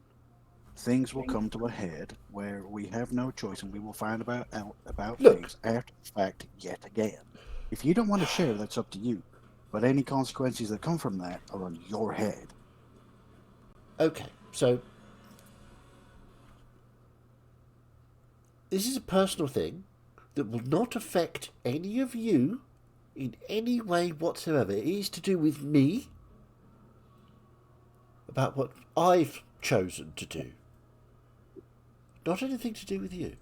things will come to a head where we have no choice and we will find out about Look. things after the fact yet again. If you don't want to share, that's up to you. But any consequences that come from that are on your head. Okay, so this is a personal thing that will not affect any of you in any way whatsoever. It is to do with me, about what I've chosen to do. Not anything to do with you.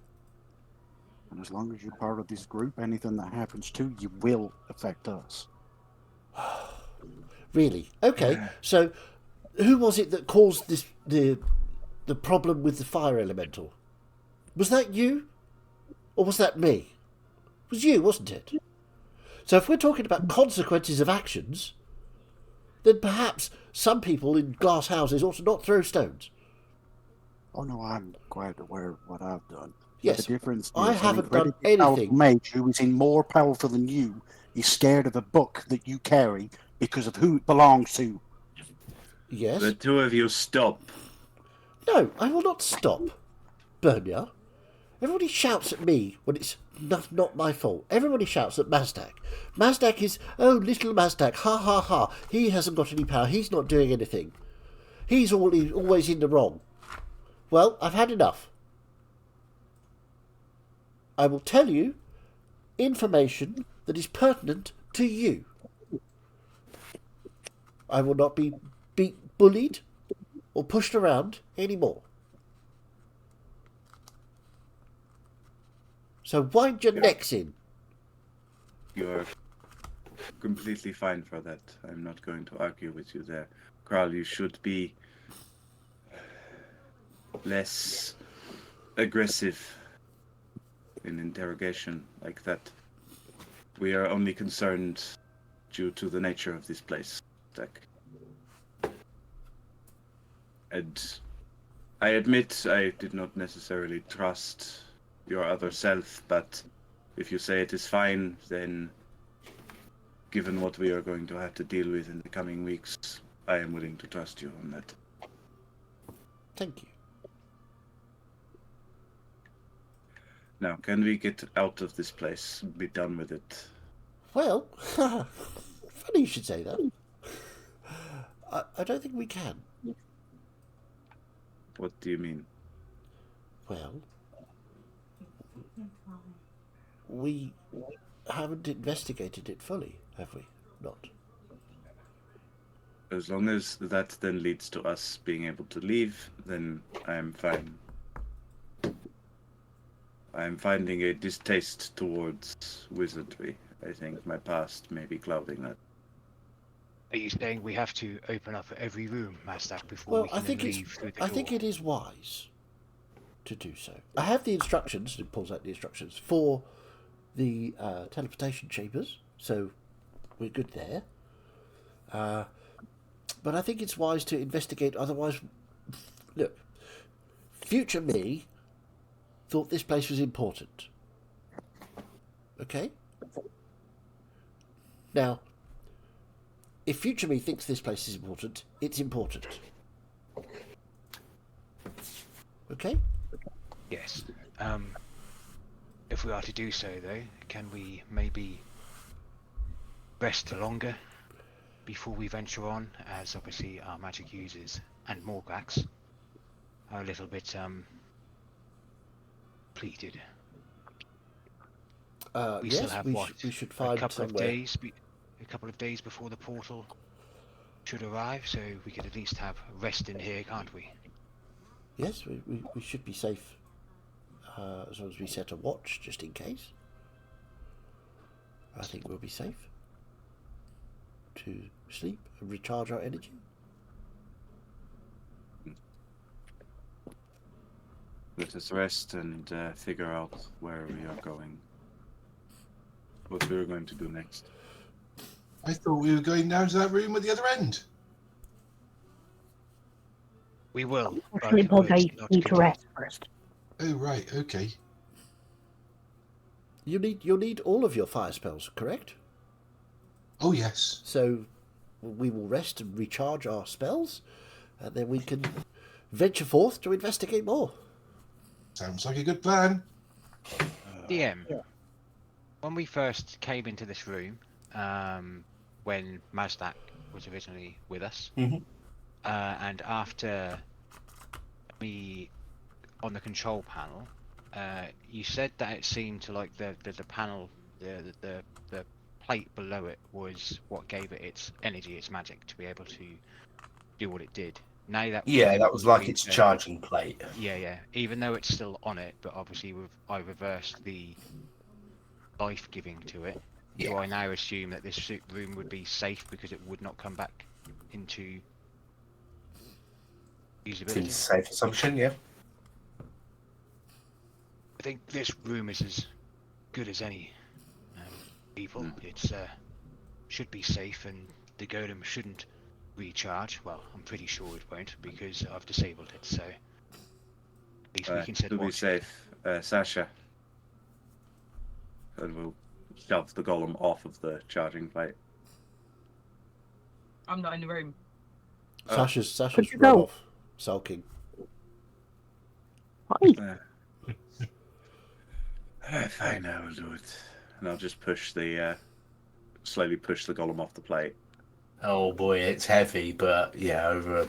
And as long as you're part of this group, anything that happens to you will affect us. Really? Okay, so who was it that caused this the problem with the fire elemental? Was that you? Or was that me? It was you, wasn't it? So if we're talking about consequences of actions, then perhaps some people in glass houses ought to not throw stones. Oh no, I'm quite aware of what I've done. Yes, The difference I is haven't an done incredibly powerful anything. mage who is more powerful than you is scared of a book that you carry because of who it belongs to. Yes? The two of you stop. No, I will not stop, Bernia. Everybody shouts at me when it's not my fault. Everybody shouts at Mazdak. Mazdak is, oh, little Mazdak, ha ha ha. He hasn't got any power. He's not doing anything. He's always in the wrong. Well, I've had enough. I will tell you information that is pertinent to you. I will not be bullied or pushed around anymore. So wind your necks in. You're completely fine for that. I'm not going to argue with you there. Kral, you should be less aggressive in interrogation like that. We are only concerned due to the nature of this place. And I admit I did not necessarily trust your other self, but if you say it is fine, then given what we are going to have to deal with in the coming weeks, I am willing to trust you on that. Thank you. Now, can we get out of this place? Be done with it. Well, funny you should say that. I don't think we can. What do you mean? Well, we haven't investigated it fully, have we? Not. As long as that then leads to us being able to leave, then I'm fine. I'm finding a distaste towards wizardry. I think my past may be clouding that. Are you saying we have to open up every room, Mazdak, before Well, we can I think leave through the I door? think it is wise to do so. I have the instructions, and it pulls out the instructions, for the teleportation chambers, so we're good there. But I think it's wise to investigate, otherwise... Look, future me thought this place was important. Okay? Now, if future me thinks this place is important, it's important. Okay? Yes. If we are to do so, though, can we maybe rest longer before we venture on? As obviously our magic users and Morgrax are a little bit depleted. We yes, still have we should find a couple somewhere. a couple of days before the portal should arrive, so we could at least have rest in here, can't we? Yes, we should be safe as long as we set a watch, just in case. I think we'll be safe to sleep and recharge our energy. Let us rest and figure out where we are going. What we are going to do next. I thought we were going down to that room at the other end. We will. Actually, but Bug, I it's not need to complete. rest first. Oh, right, okay. You'll need all of your fire spells, correct? Oh, yes. So we will rest and recharge our spells, and then we can venture forth to investigate more. Sounds like a good plan. DM, when we first came into this room, when Mazdak was originally with us, and after me on the control panel, you said that it seemed to like the panel, the plate below it was what gave it its energy, its magic, to be able to do what it did. Now that Yeah, that was like its charging plate. Yeah. Even though it's still on it, but obviously I reversed the life giving to it. Yeah. Do I now assume that this room would be safe because it would not come back into usability? Seems a safe assumption, yeah. I think this room is as good as any. Evil. It's should be safe, and the golem shouldn't recharge. Well, I'm pretty sure it won't because I've disabled it. So at least we can set To be watch. safe, Sasha. And we'll shove the golem off of the charging plate. I'm not in the room. Sasha's Could you run go? off, sulking. Why? Fine, I will do it. And I'll just slowly push the golem off the plate. Oh boy, it's heavy, but yeah, over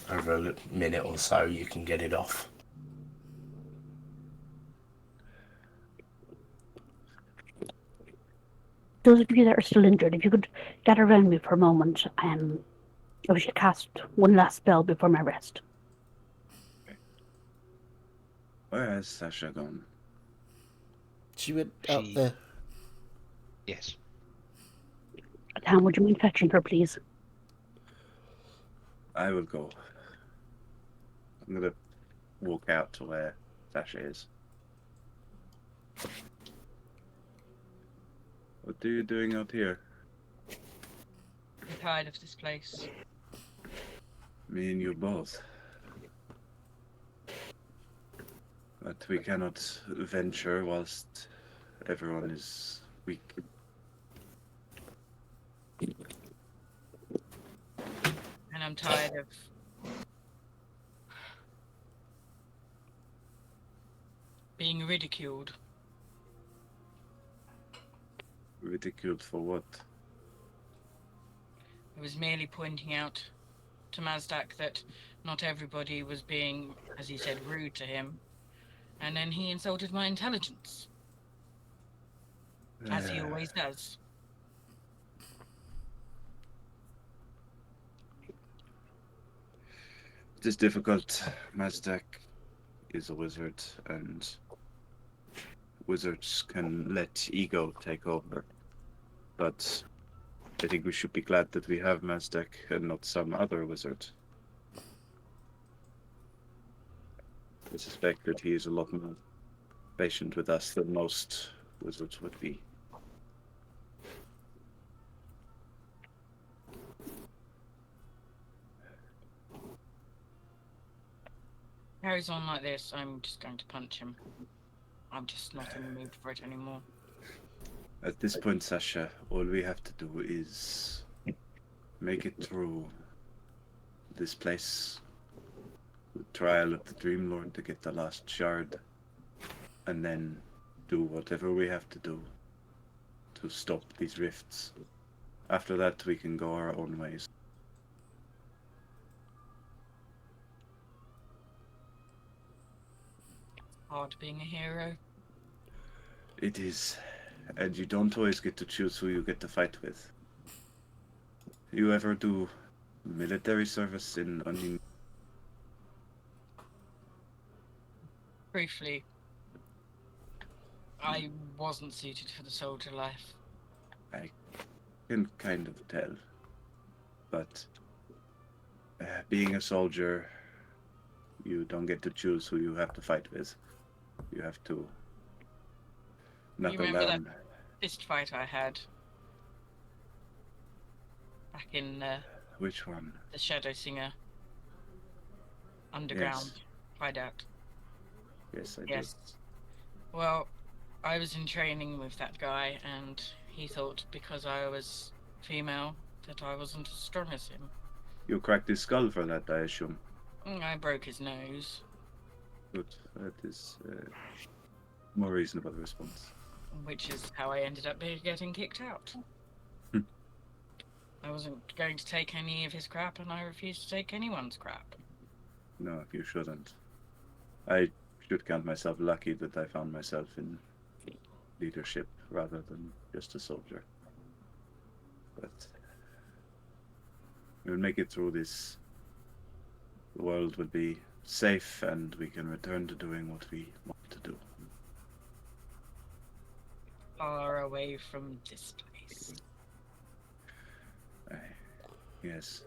a minute or so, you can get it off. Those of you that are still injured, if you could gather around me for a moment, I should cast one last spell before my rest. Where has Sasha gone? She went out She- there. Yes. Tam, would you mind fetching her, please? I will go. I'm gonna walk out to where Sasha is. What are you doing out here? I'm tired of this place. Me and you both. But we cannot venture whilst everyone is weak. And I'm tired of being ridiculed. Ridiculed for what? I was merely pointing out to Mazdak that not everybody was being, as he said, rude to him. And then he insulted my intelligence, as he always does. It is difficult. Mazdak is a wizard, and wizards can let ego take over. But I think we should be glad that we have Mazdak and not some other wizard. I suspect that he is a lot more patient with us than most wizards would be. Carries on like this, I'm just going to punch him. I'm just not in the mood for it anymore. At this point, Sasha, all we have to do is make it through this place, the trial of the Dream Lord to get the last shard, and then do whatever we have to do to stop these rifts. After that, we can go our own ways. Hard being a hero. It is, and you don't always get to choose who you get to fight with. You ever do military service in Undine? Briefly, I wasn't suited for the soldier life. I can kind of tell, but being a soldier, you don't get to choose who you have to fight with. You have to knuckle remember down. that fist fight I had back in Which one? the Shadow Singer underground hideout? Yes, I Yes. Well, I was in training with that guy, and he thought because I was female that I wasn't as strong as him. do. You cracked his skull for that, I assume. I broke his nose, Good. That is more reasonable response. which is how I ended up getting kicked out. Hmm. I wasn't going to take any of his crap, and I refused to take anyone's crap. No, you shouldn't. I should count myself lucky that I found myself in leadership rather than just a soldier. But we'll make it through this. The world will be safe and we can return to doing what we want to do. Far away from this place. Yes.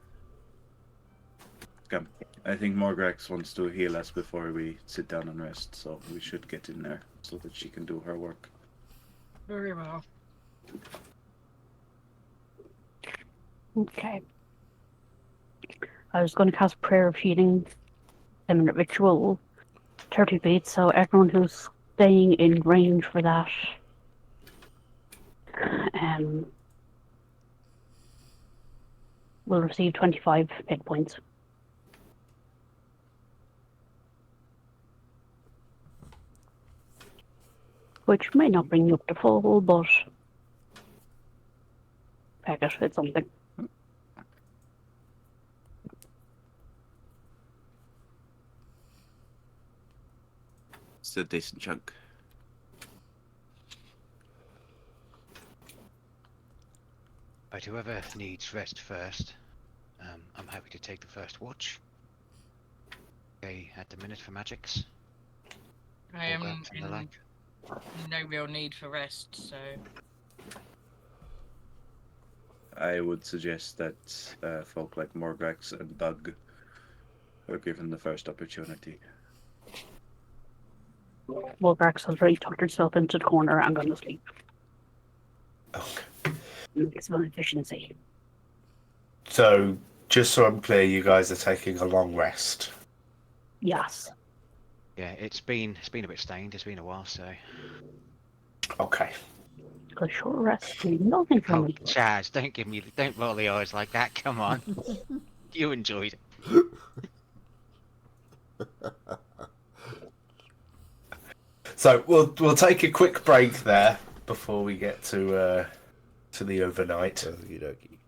Come. I think Morgrax wants to heal us before we sit down and rest, so we should get in there so that she can do her work. Very well. Okay. I was going to cast Prayer of Healing, 10-minute ritual, 30 feet, so everyone who's staying in range for that will receive 25 hit points. Which may not bring you up to full, but I guess it's something. It's a decent chunk. But whoever needs rest first, I'm happy to take the first watch. Okay, at the minute for magics. I am Morgrax and the in like. no real need for rest, so I would suggest that folk like Morgrax and Bug are given the first opportunity. Wolgrax has already tucked herself into the corner and gone to sleep. Okay. Maximum efficiency. So, just so I'm clear, you guys are taking a long rest. Yes. Yeah, it's been a bit stained. It's been a while, so. Okay. A short rest, nothing from Oh, me. Chaz, don't roll the eyes like that. Come on, you enjoyed it. So we'll take a quick break there before we get to the overnight. Okie dokie.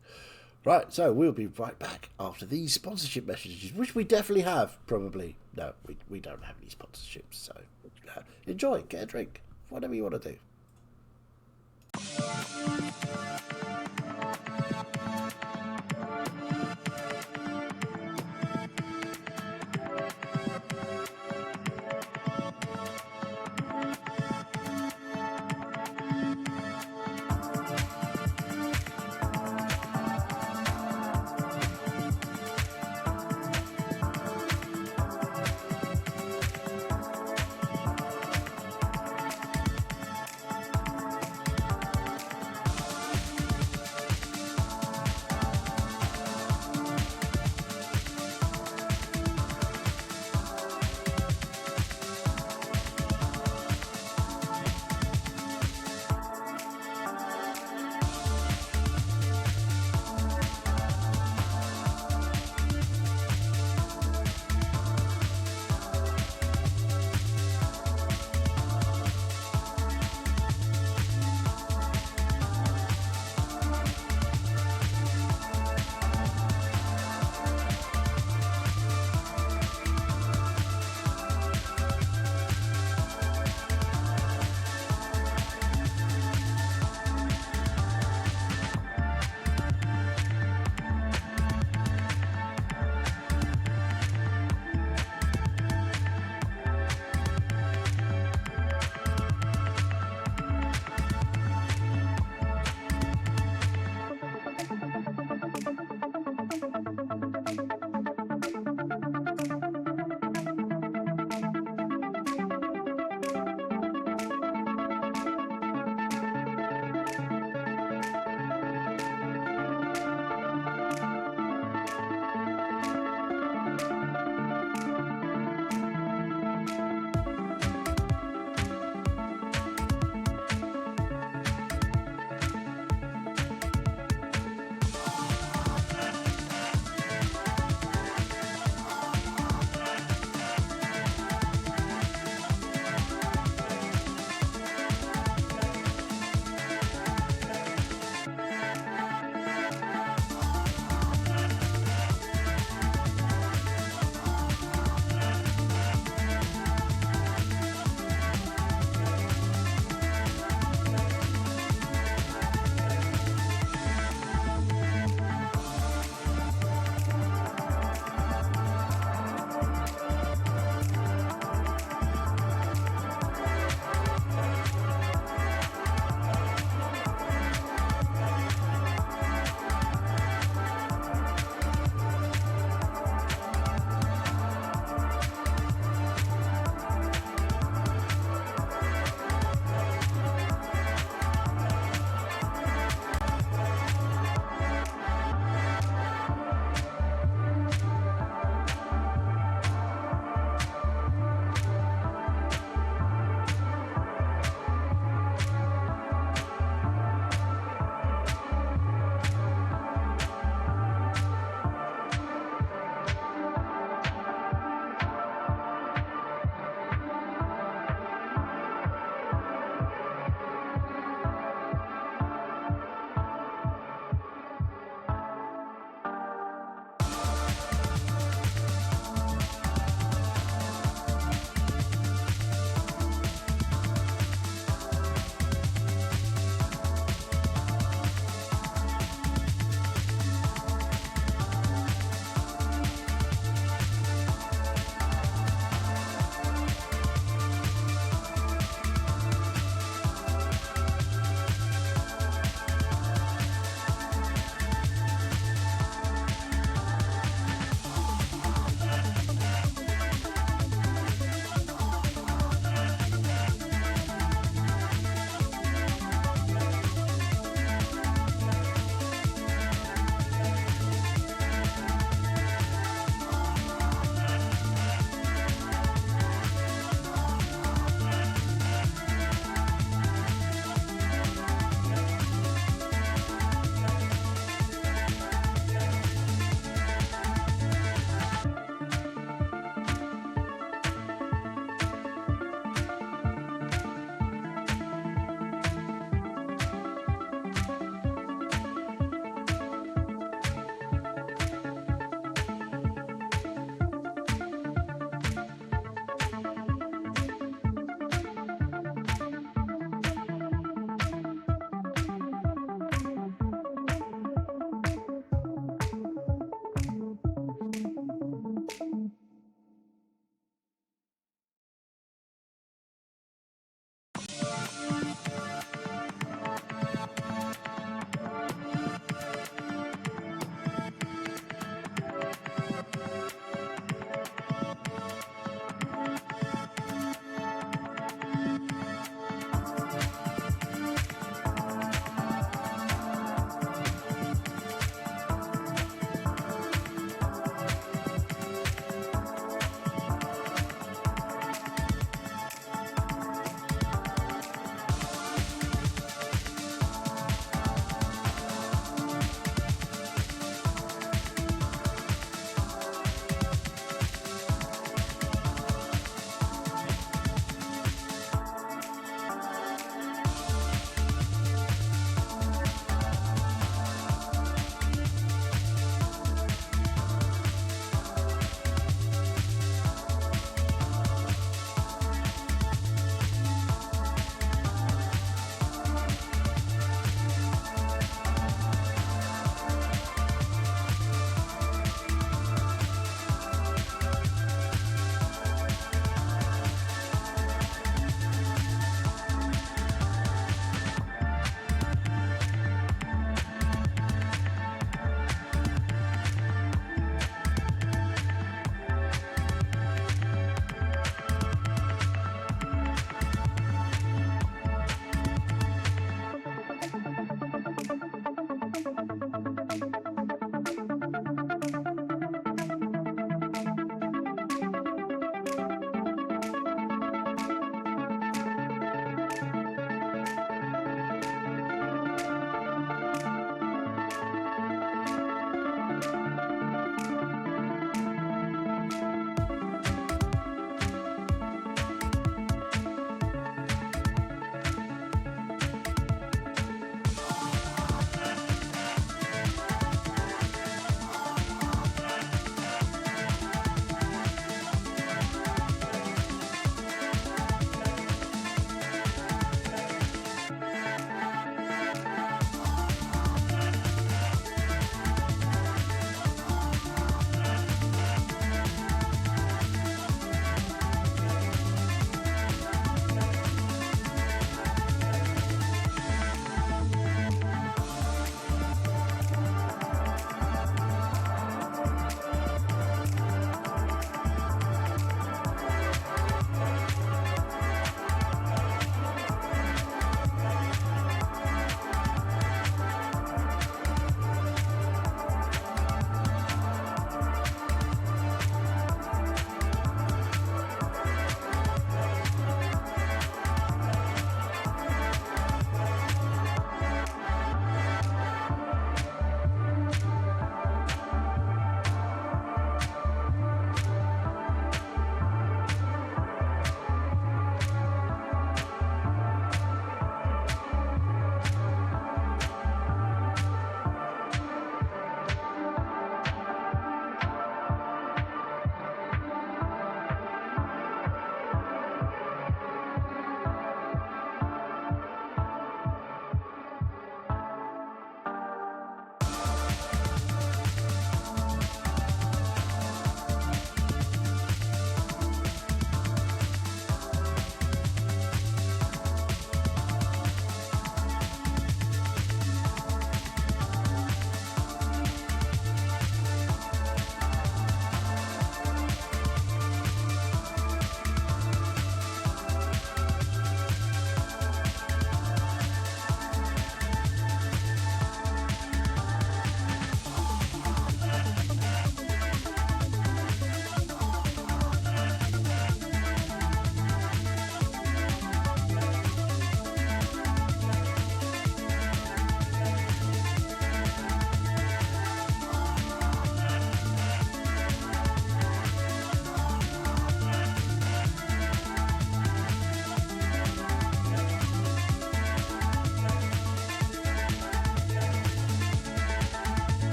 Right, so we'll be right back after these sponsorship messages, which we definitely have, probably. No, we don't have any sponsorships, so enjoy, get a drink, whatever you want to do.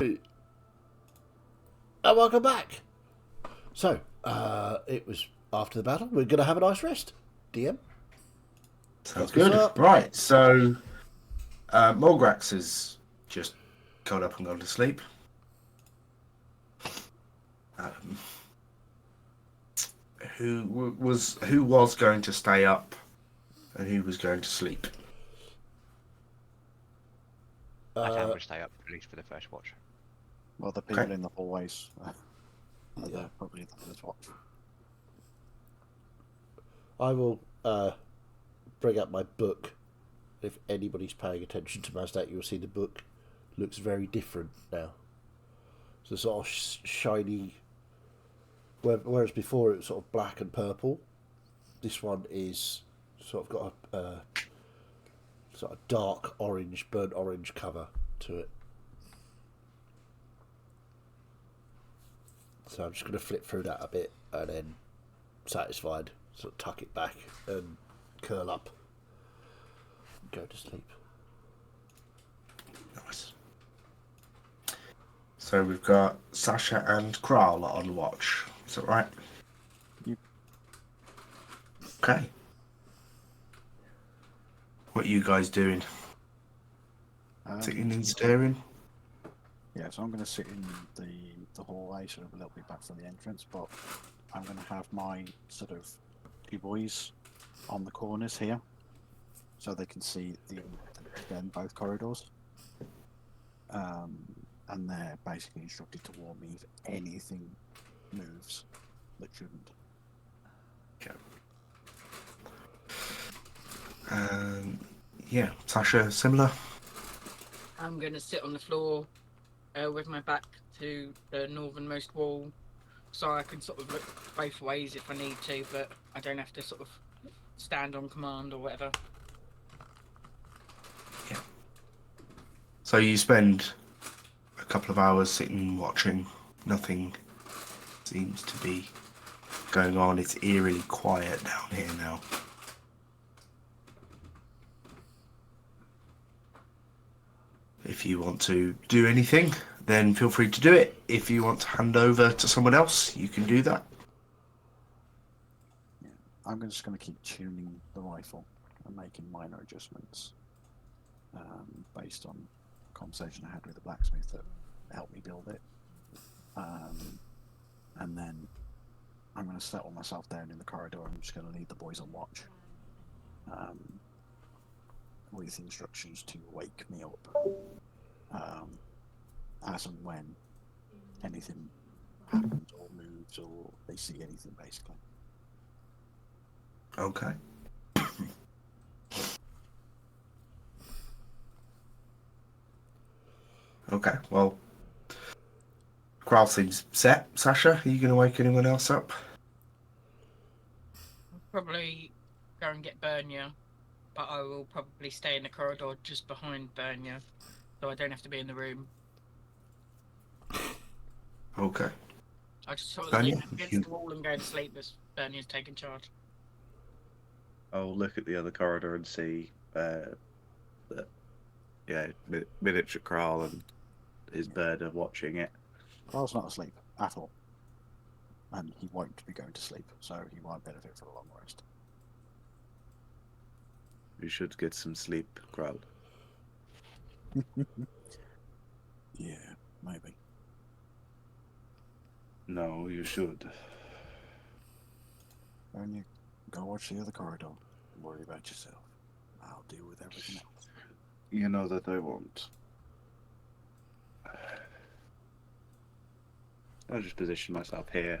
And welcome back. So, it was after the battle. We're going to have a nice rest. DM? Sounds What's good. up? Right, so Morgrax has just curled up and gone to sleep. Who was going to stay up and who was going to sleep? I think I'm going to stay up at least for the first watch. Well, the people Okay. in the hallways Yeah. are probably the first watch. I will bring up my book. If anybody's paying attention to Mazdak, you'll see the book looks very different now. So sort of shiny. Whereas before it was sort of black and purple, this one is sort of got a sort of dark orange, burnt orange cover to it. So I'm just going to flip through that a bit and then, satisfied, sort of tuck it back and curl up and go to sleep. Nice. So we've got Sasha and Kral on watch. Is that right? Yep. Okay. What are you guys doing? Sitting and staring? Yeah, so I'm going to sit in the hallway, sort of a little bit back from the entrance, but I'm going to have my sort of two boys on the corners here, so they can see both corridors. And they're basically instructed to warn me if anything moves that shouldn't. Okay. Yeah, Sasha, similar? I'm going to sit on the floor with my back to the northernmost wall, so I can sort of look both ways if I need to, but I don't have to sort of stand on command or whatever. Yeah. So you spend a couple of hours sitting watching. Nothing seems to be going on. It's eerily quiet down here now. If you want to do anything, then feel free to do it. If you want to hand over to someone else, you can do that. Yeah. I'm just going to keep tuning the rifle and making minor adjustments based on a conversation I had with the blacksmith that helped me build it. And then I'm going to settle myself down in the corridor. I'm just going to leave the boys on watch with instructions to wake me up as and when anything happens or moves or they see anything, basically. Okay. Okay, well, Kral seems set. Sasha, are you going to wake anyone else up? Probably go and get Bernia, but I will probably stay in the corridor just behind Bernia, so I don't have to be in the room. Okay. I just sort of Bernia, lean against you- the wall and go to sleep as Bernia's taking charge. I'll look at the other corridor and see miniature Kral and his bird are watching it. Carl's not asleep at all. And he won't be going to sleep, so he won't benefit from a long rest. You should get some sleep, Kral. Yeah, maybe. No, you should. And you go watch the other corridor. Worry about yourself. I'll deal with everything else. You know that I won't. I'll just position myself here,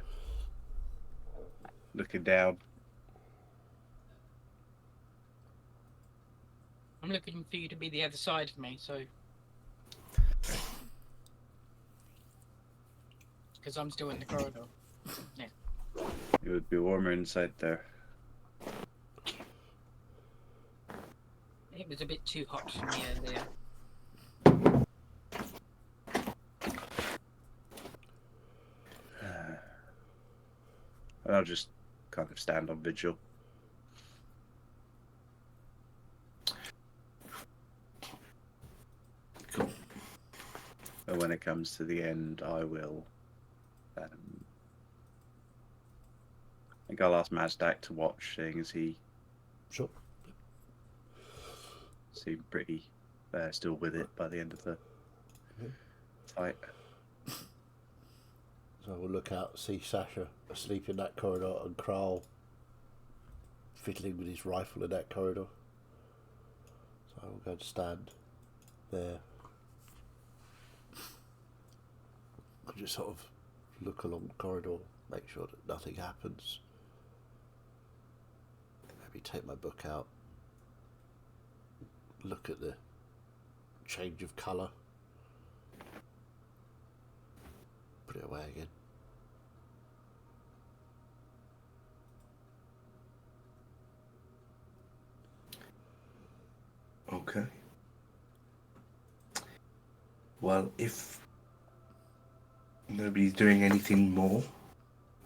looking down. I'm looking for you to be the other side of me, so. Because I'm still in the corridor. Yeah. It would be warmer inside there. It was a bit too hot for me earlier. And I'll just kind of stand on vigil. Cool. And when it comes to the end, I will. I think I'll ask Mazdak to watch, seeing as he Sure. seemed pretty still with it by the end of the fight. So we'll look out, see Sasha asleep in that corridor, and Kral fiddling with his rifle in that corridor. So we'll go and stand there. I'll just sort of look along the corridor, make sure that nothing happens. Maybe take my book out, look at the change of colour, put it away again. Okay. Well, if nobody's doing anything more,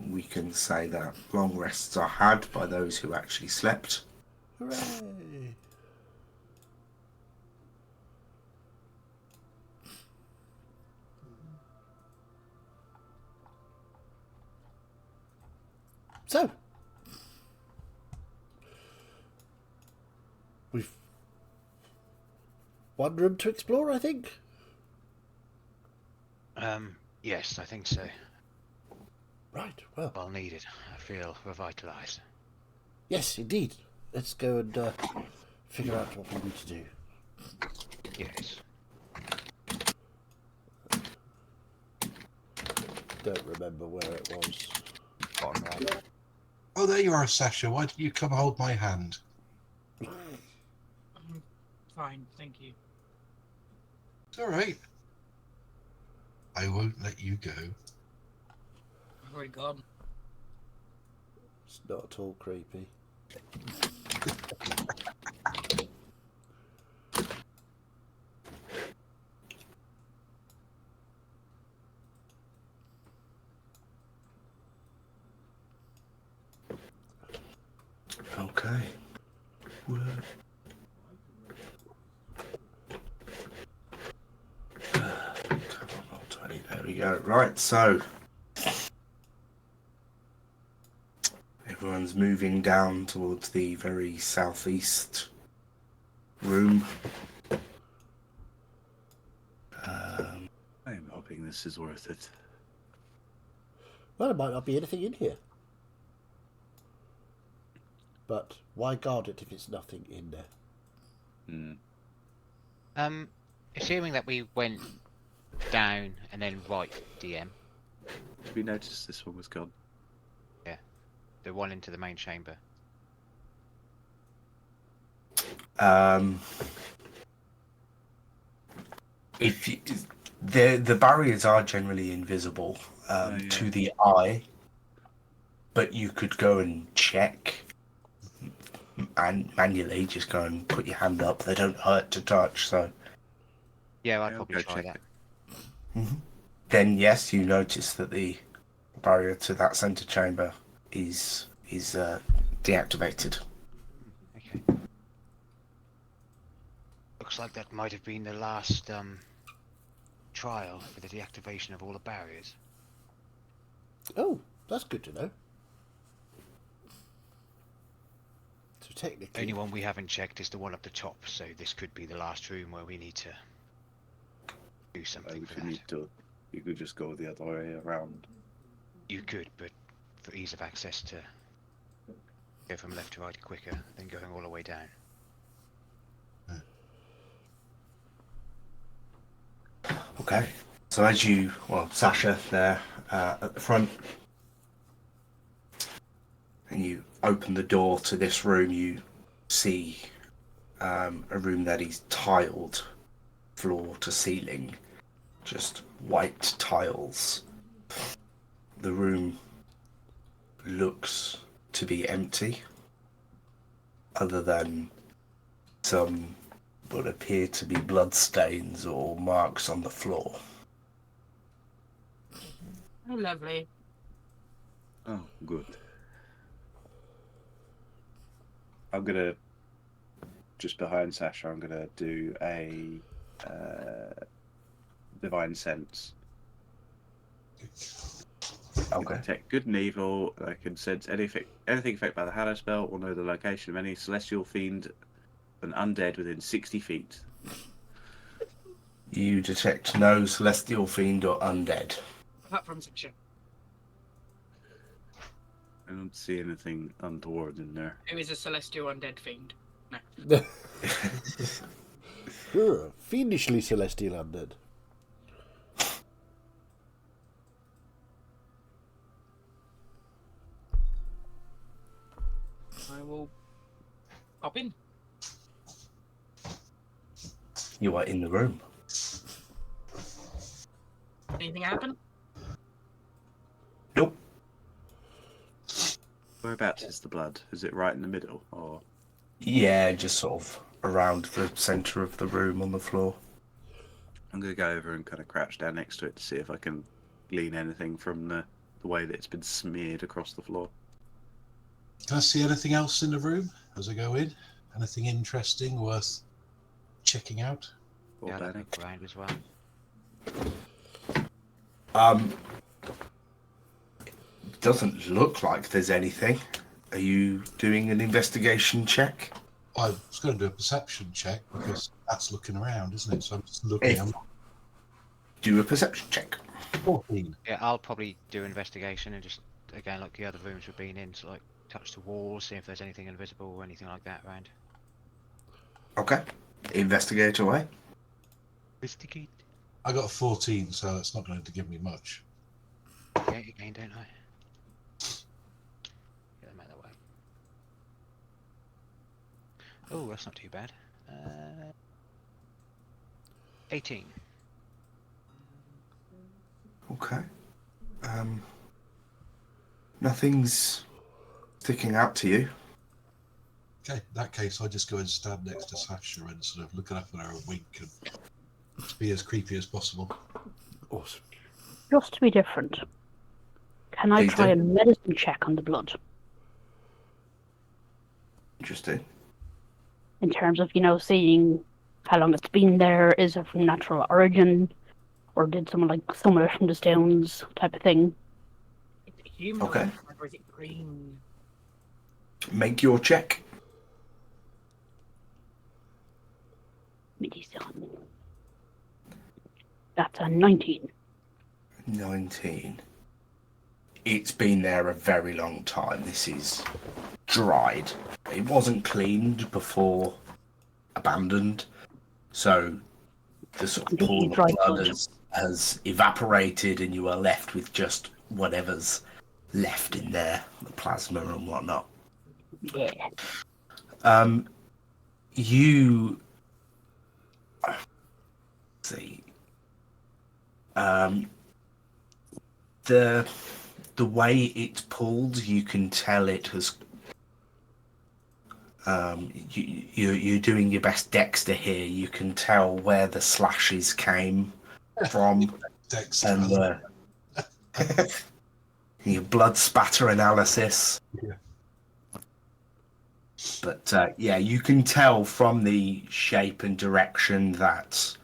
we can say that long rests are had by those who actually slept. Hooray! So, we've one room to explore, I think. Yes, I think so. Right, well, Well needed. I feel revitalized. yes, indeed. Let's go and figure out what we need to do. Yes. Don't remember where it was. Bottom right. Oh, there you are, Sasha. Why didn't you come hold my hand? Fine, thank you. It's all right. I won't let you go. I've already gone. It's not at all creepy. Okay. Well, come on, roll 20. There we go. Right, so everyone's moving down towards the very southeast room. I'm hoping this is worth it. Well, there might not be anything in here. But why guard it if it's nothing in there? Assuming that we went down and then right, DM, Did we notice this one was gone? the one into the main chamber. If you, the barriers are generally invisible to the eye, but you could go and check and manually just go and put your hand up. They don't hurt to touch, so Yeah, I'd Yeah, probably I'll go try check that. then yes, you notice that the barrier to that center chamber is deactivated. Okay. Looks like that might have been the last trial for the deactivation of all the barriers. Oh, that's good to know. So technically, Only one we haven't checked is the one up the top, so this could be the last room where we need to do something If for you that. need to, you could just go the other way around. You could, but for ease of access to go from left to right quicker than going all the way down. Okay. So as you, Sasha there at the front, and you open the door to this room, you see a room that is tiled floor to ceiling, just white tiles. The room looks to be empty, other than some what appear to be bloodstains or marks on the floor. Oh, lovely. Oh, good. I'm gonna just behind Sasha. I'm gonna do a divine sense. I Okay. detect good and evil. I can sense anything affected by the Hallow spell, or know the location of any celestial fiend and undead within 60 feet. You detect no celestial fiend or undead. Apart from section. I don't see anything untoward in there. Who is a celestial undead fiend? Fiendishly celestial undead. I will pop in. You are in the room. Anything happen? Nope. Whereabouts is the blood? Is it right in the middle, or? Yeah, just sort of around the centre of the room on the floor. I'm gonna go over and kind of crouch down next to it to see if I can glean anything from the way that it's been smeared across the floor. Can I see anything else in the room as I go in? Anything interesting worth checking out? Or Yeah, I'll Danny? look around as well. Doesn't look like there's anything. Are you doing an investigation check? I was going to do a perception check because that's looking around, isn't it? So I'm just looking. If- I'm Do a perception check. 14. Yeah, I'll probably do investigation and just, again, like the other rooms we've been in, so like touch the walls, see if there's anything invisible or anything like that around. Okay. Investigate away. Investigate. I got a 14, so it's not going to give me much. Yeah, again, don't I? Get them out of the way. Oh, that's not too bad. 18. Okay. Nothing's sticking out to you. Okay, in that case, I just go and stand next to Sasha and sort of look up at her and wink and be as creepy as possible. Awesome. Just to be different, can I Please try do. a medicine check on the blood? Interesting. In terms of, seeing how long it's been there, is it from natural origin, or did someone like summon it from the stones type of thing? Is it human Okay. or is it green? Make your check. Medicine. That's a 19. 19. It's been there a very long time. This is dried. It wasn't cleaned before abandoned. So the sort of Completely pool of dried blood blood. has evaporated and you are left with just whatever's left in there, the plasma and whatnot. Yeah. You see the way it's pulled, you can tell it has you're doing your best Dexter here. You can tell where the slashes came from Dexter. and your blood spatter analysis. Yeah. But yeah, you can tell from the shape and direction that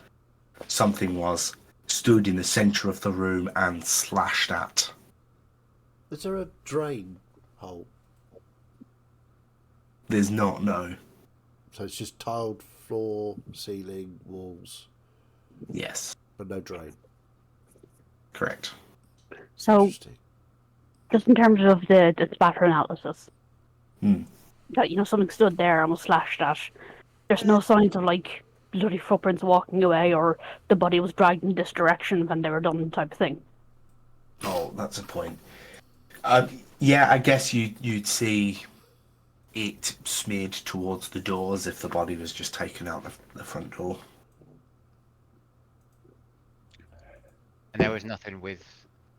something was stood in the centre of the room and slashed at. Is there a drain hole? There's not, no. So it's just tiled floor, ceiling, walls, Yes, but no drain. correct. So, Interesting. just in terms of the spatter analysis, Hmm. that something stood there and was slashed at. There's no signs of like bloody footprints walking away, or the body was dragged in this direction when they were done, type of thing. Oh, that's a point. Yeah, I guess you'd see it smeared towards the doors if the body was just taken out the front door. And there was nothing with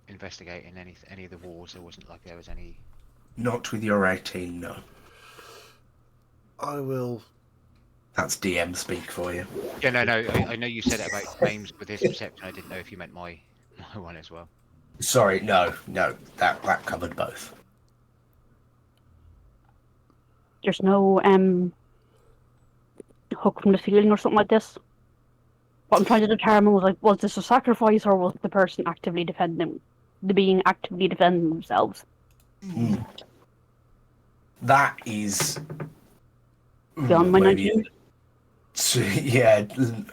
investigating any of the walls. There wasn't like there was any. Not with your 18, no. I will. That's DM speak for you. Yeah, no. I know you said it about James with his perception. I didn't know if you meant my one as well. Sorry, no, that covered both. There's no hook from the ceiling or something like this, What I'm trying to determine was this a sacrifice or was the person actively defending, the being actively defending themselves? That is Beyond my maybe 19.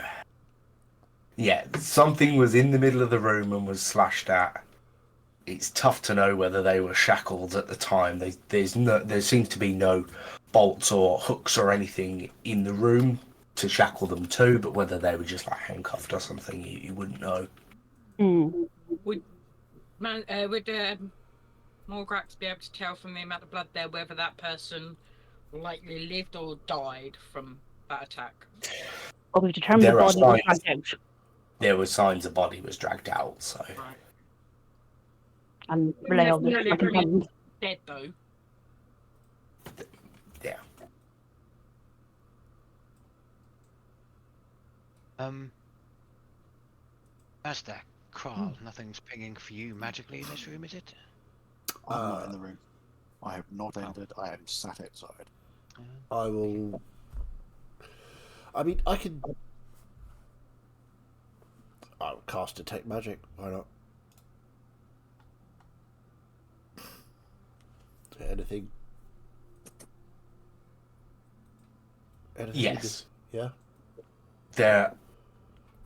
yeah. Something was in the middle of the room and was slashed at. It's tough to know whether they were shackled at the time. There seems to be no bolts or hooks or anything in the room to shackle them to, but whether they were just like handcuffed or something, you wouldn't know. Would Morgrax be able to tell from the amount of blood there whether that person likely lived or died from that attack? Well, we've determined the There are body was signs. dragged out. There were signs the body was dragged out, so Right. And relay all this. Definitely I can really find- dead though. yeah. Mazdak, Kral, nothing's pinging for you magically in this room, is it? I'm not in the room. I have not entered. I am sat outside. I will. I mean, I can. I'll cast Detect Magic. Why not? Anything? Anything? Yes. Yeah.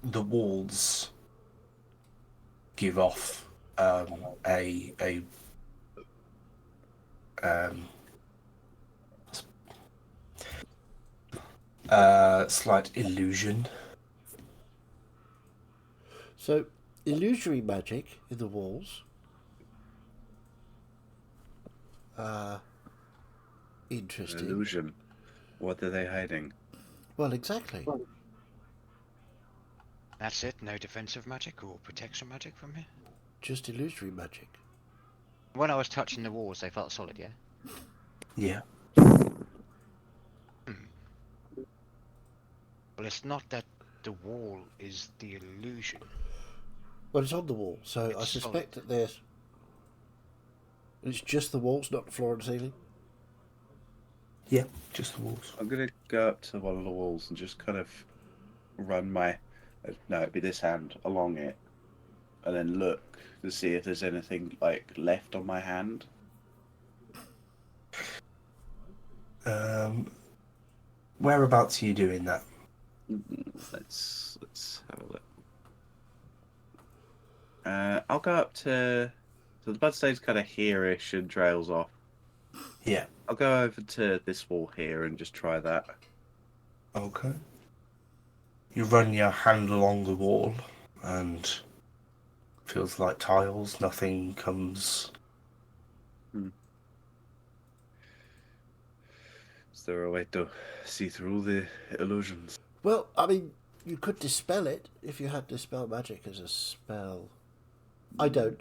The walls give off a slight illusion. So, illusory magic in the walls. Interesting. Illusion. What are they hiding? Well, exactly. That's it? No defensive magic or protection magic from here? Just illusory magic. When I was touching the walls, they felt solid, yeah? Yeah. Well, it's not that the wall is the illusion. Well, it's on the wall, so I It's suspect that there's. It's just the walls, not the floor and ceiling. Yeah, just the walls. I'm gonna go up to one of the walls and just kind of run my, no, it'd be this hand along it, and then look to see if there's anything like left on my hand. Whereabouts are you doing that? Let's have a look. I'll go up to, so the blood stains kind of here-ish and trails off. Yeah. I'll go over to this wall here and just try that. Okay. You run your hand along the wall and feels like tiles. Nothing comes. Is there a way to see through the illusions? Well, I mean, you could dispel it if you had dispel magic as a spell. I don't,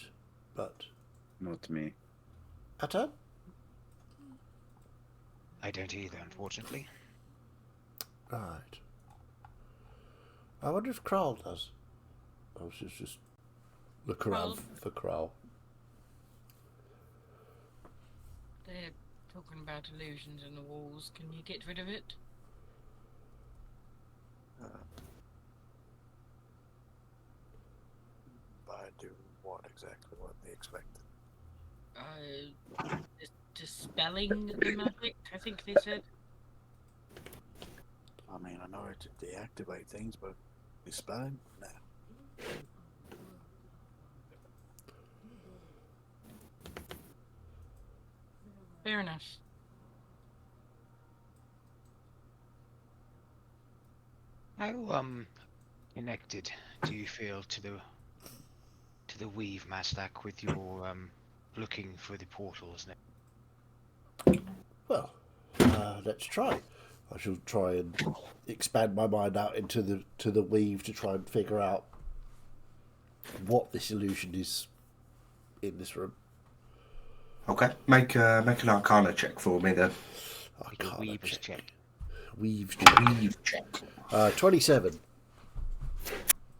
but Not me. Atan? I don't either, unfortunately. Right. I wonder if Kral does. I was just look around for Kral. They're talking about illusions in the walls. Can you get rid of it? I do what exactly? What they expected? Dispelling the magic, I think they said. I mean, I know how to deactivate things, but dispelling? Nah. Fair enough. How connected do you feel to the weave, Mazdak, with your looking for the portals? Well, let's try. I shall try and expand my mind out into the weave to try and figure out what this illusion is in this room. Okay. Make an Arcana check for me then. I The can't weaver's check. Weave. Weave check. 27.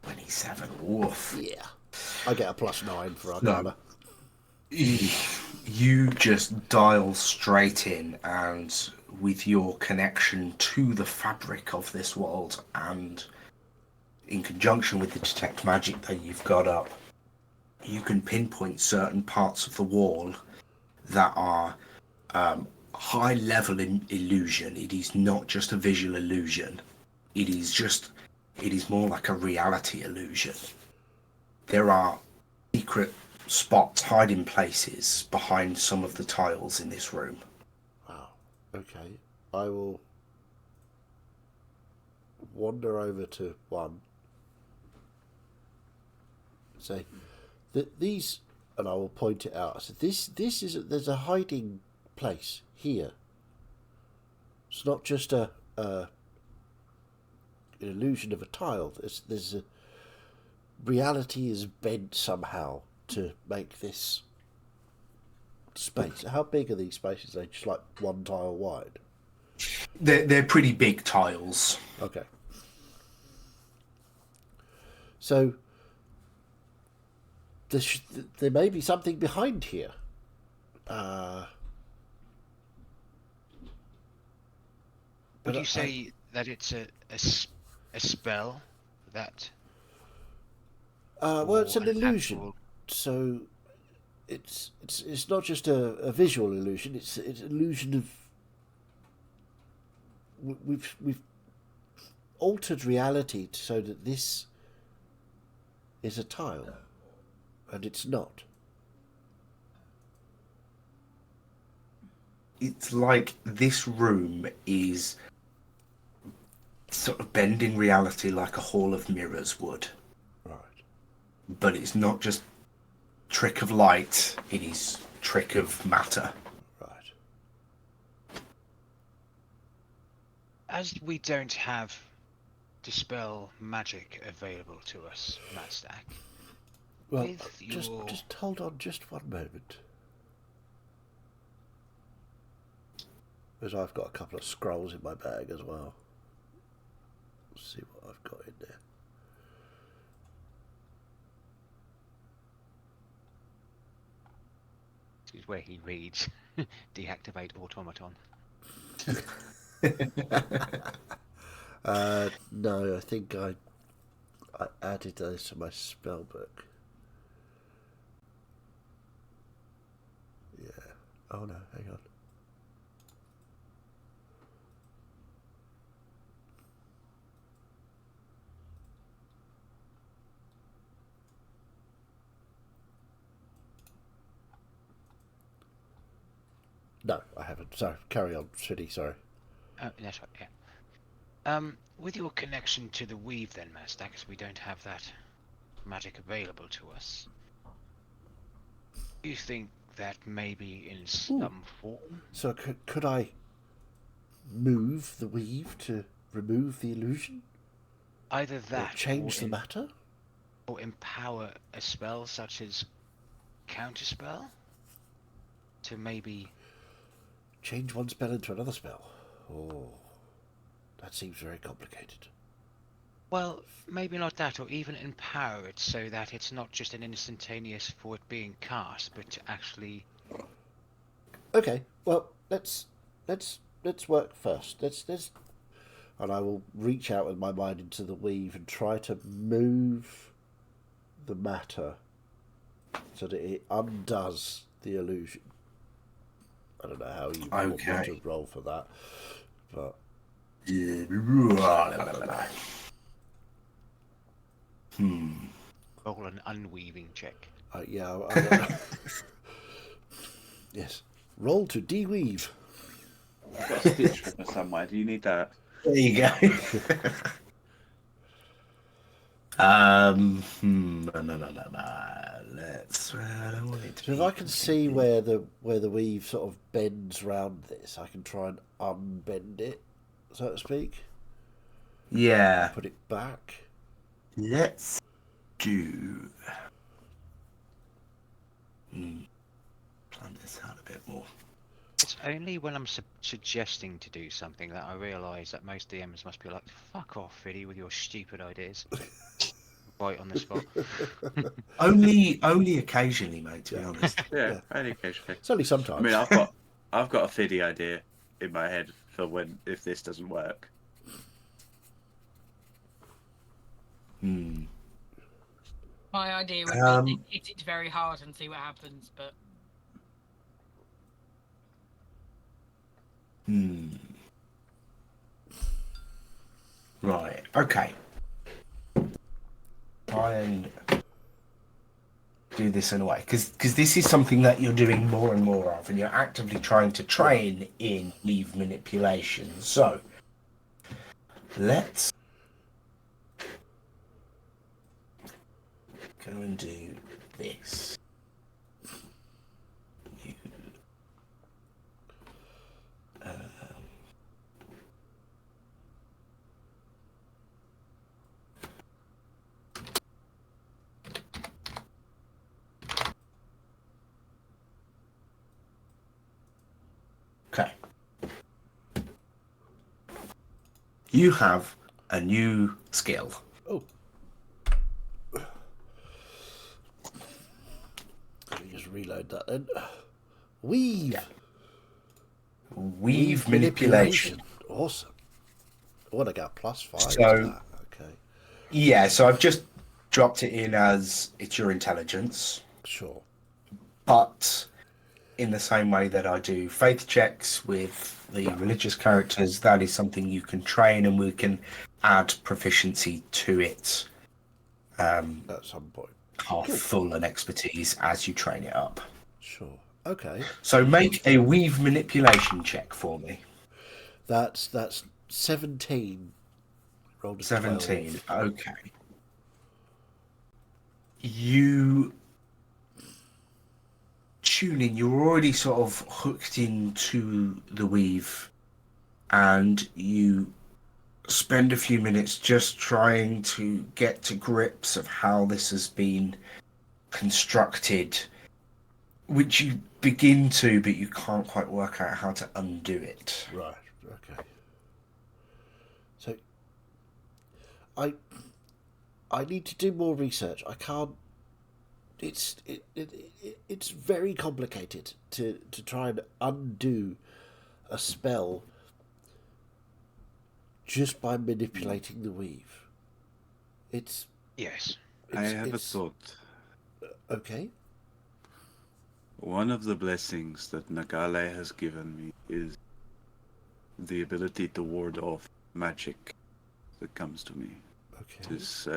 27. Woof. Yeah. I get a +9 for Arcana. You just dial straight in, and with your connection to the fabric of this world and in conjunction with the detect magic that you've got up, you can pinpoint certain parts of the wall that are high level illusion. It is not just a visual illusion. It is more like a reality illusion. There are secret spots, hiding places behind some of the tiles in this room. Wow. Okay. I will wander over to one. Say that these, and I will point it out. So this is there's a hiding place here. It's not just an illusion of a tile. There's a reality is bent somehow to make this space. How big are these spaces? Are they just like one tile wide? They're pretty big tiles. Okay. So there may be something behind here. Would you say that it's a spell that? Well, it's an or illusion. actual- So it's not just a visual illusion. It's an illusion of we've altered reality so that this is a tile, and it's not. It's like this room is sort of bending reality like a hall of mirrors would. Right. But it's not just trick of light, it is trick of matter. Right. As we don't have dispel magic available to us, Mazdak. Well, With just your- hold on just one moment. Because I've got a couple of scrolls in my bag as well. Let's see what I've got in there. This is where he reads, deactivate automaton. No, I think I added those to my spell book. Yeah. Oh no, hang on. No, I haven't. Sorry, carry on, Shitty, sorry. Oh, that's right, yeah. With your connection to the weave then, Mazdak, as we don't have that magic available to us, do you think that maybe in some form? So could I move the weave to remove the illusion? Either Or that change or the matter? or empower a spell such as counterspell to maybe Change one spell into another spell? Oh, that seems very complicated. well, maybe not that, or even empower it so that it's not just an instantaneous for it being cast, but to actually. Okay, well, let's work first. Let's and I will reach out with my mind into the weave and try to move the matter so that it undoes the illusion. I don't know how you want to roll for that, but Roll an unweaving check. yeah. Yes, roll to de-weave. I've got a stitch from somewhere. Do you need that? There you go. No. Let's. I don't want it to So if be I can see where the weave sort of bends round this, I can try and unbend it, so to speak. Yeah. Put it back. Let's do. Plan this out a bit more. It's only when I'm suggesting to do something that I realise that most DMs must be like, fuck off, Fiddy, with your stupid ideas. Right on the spot. Only occasionally, mate. To be honest. Yeah, only occasionally. It's only sometimes. I mean, I've got a Fiddy idea in my head for if this doesn't work. Hmm. My idea would be to hit it very hard and see what happens, but Right. Okay. Try and do this in a way, because this is something that you're doing more and more of, and you're actively trying to train in weave manipulation. So let's go and do this. Okay. You have a new skill. Oh. Let me just reload that then. Weave. Weave manipulation. Awesome. I want to go +5 So- to that. Okay. Yeah, so I've just dropped it in as it's your intelligence, Sure. but in the same way that I do faith checks with the religious characters, that is something you can train, and we can add proficiency to it, At some point. half full and expertise as you train it up. Sure. Okay. So make a weave manipulation check for me. That's 17. Rolled a 17. 12. Okay. You tune in, you're already sort of hooked into the weave, and you spend a few minutes just trying to get to grips of how this has been constructed, which you begin to, but you can't quite work out how to undo it. Right. Okay. So I need to do more research. I can't. It's very complicated to try and undo a spell just by manipulating the weave. It's Yes. I have a it's- thought. okay. One of the blessings that Nagale has given me is the ability to ward off magic that comes to me. It Okay. is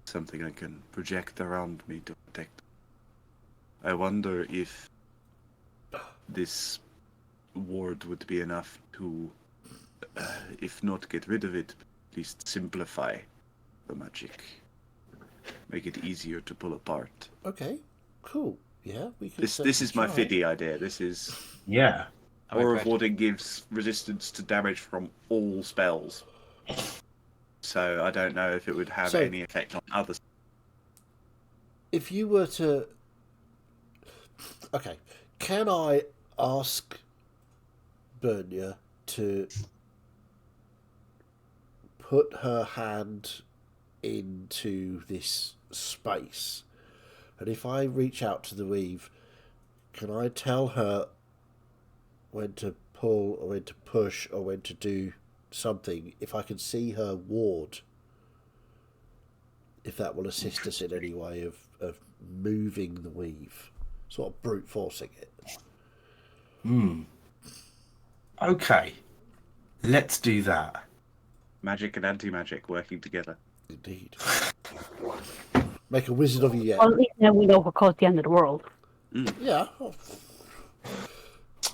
something I can project around me to protect. I wonder if this ward would be enough to, if not get rid of it, at least simplify the magic. Make it easier to pull apart. Okay. Cool. Yeah, we can. This is my try. fiddy idea. This is Yeah. I'm Aura of impressed. Warding gives resistance to damage from all spells. So I don't know if it would have So- any effect on others. If you were to, okay, can I ask Bernia to put her hand into this space, and if I reach out to the weave, can I tell her when to pull or when to push or when to do something, if I can see her ward, if that will assist us in any way of moving the weave, sort of brute forcing it? Okay. Let's do that. Magic and anti-magic working together. Indeed. Make a wizard of you yet. Well, at least now we know what caused the end of the world. Yeah.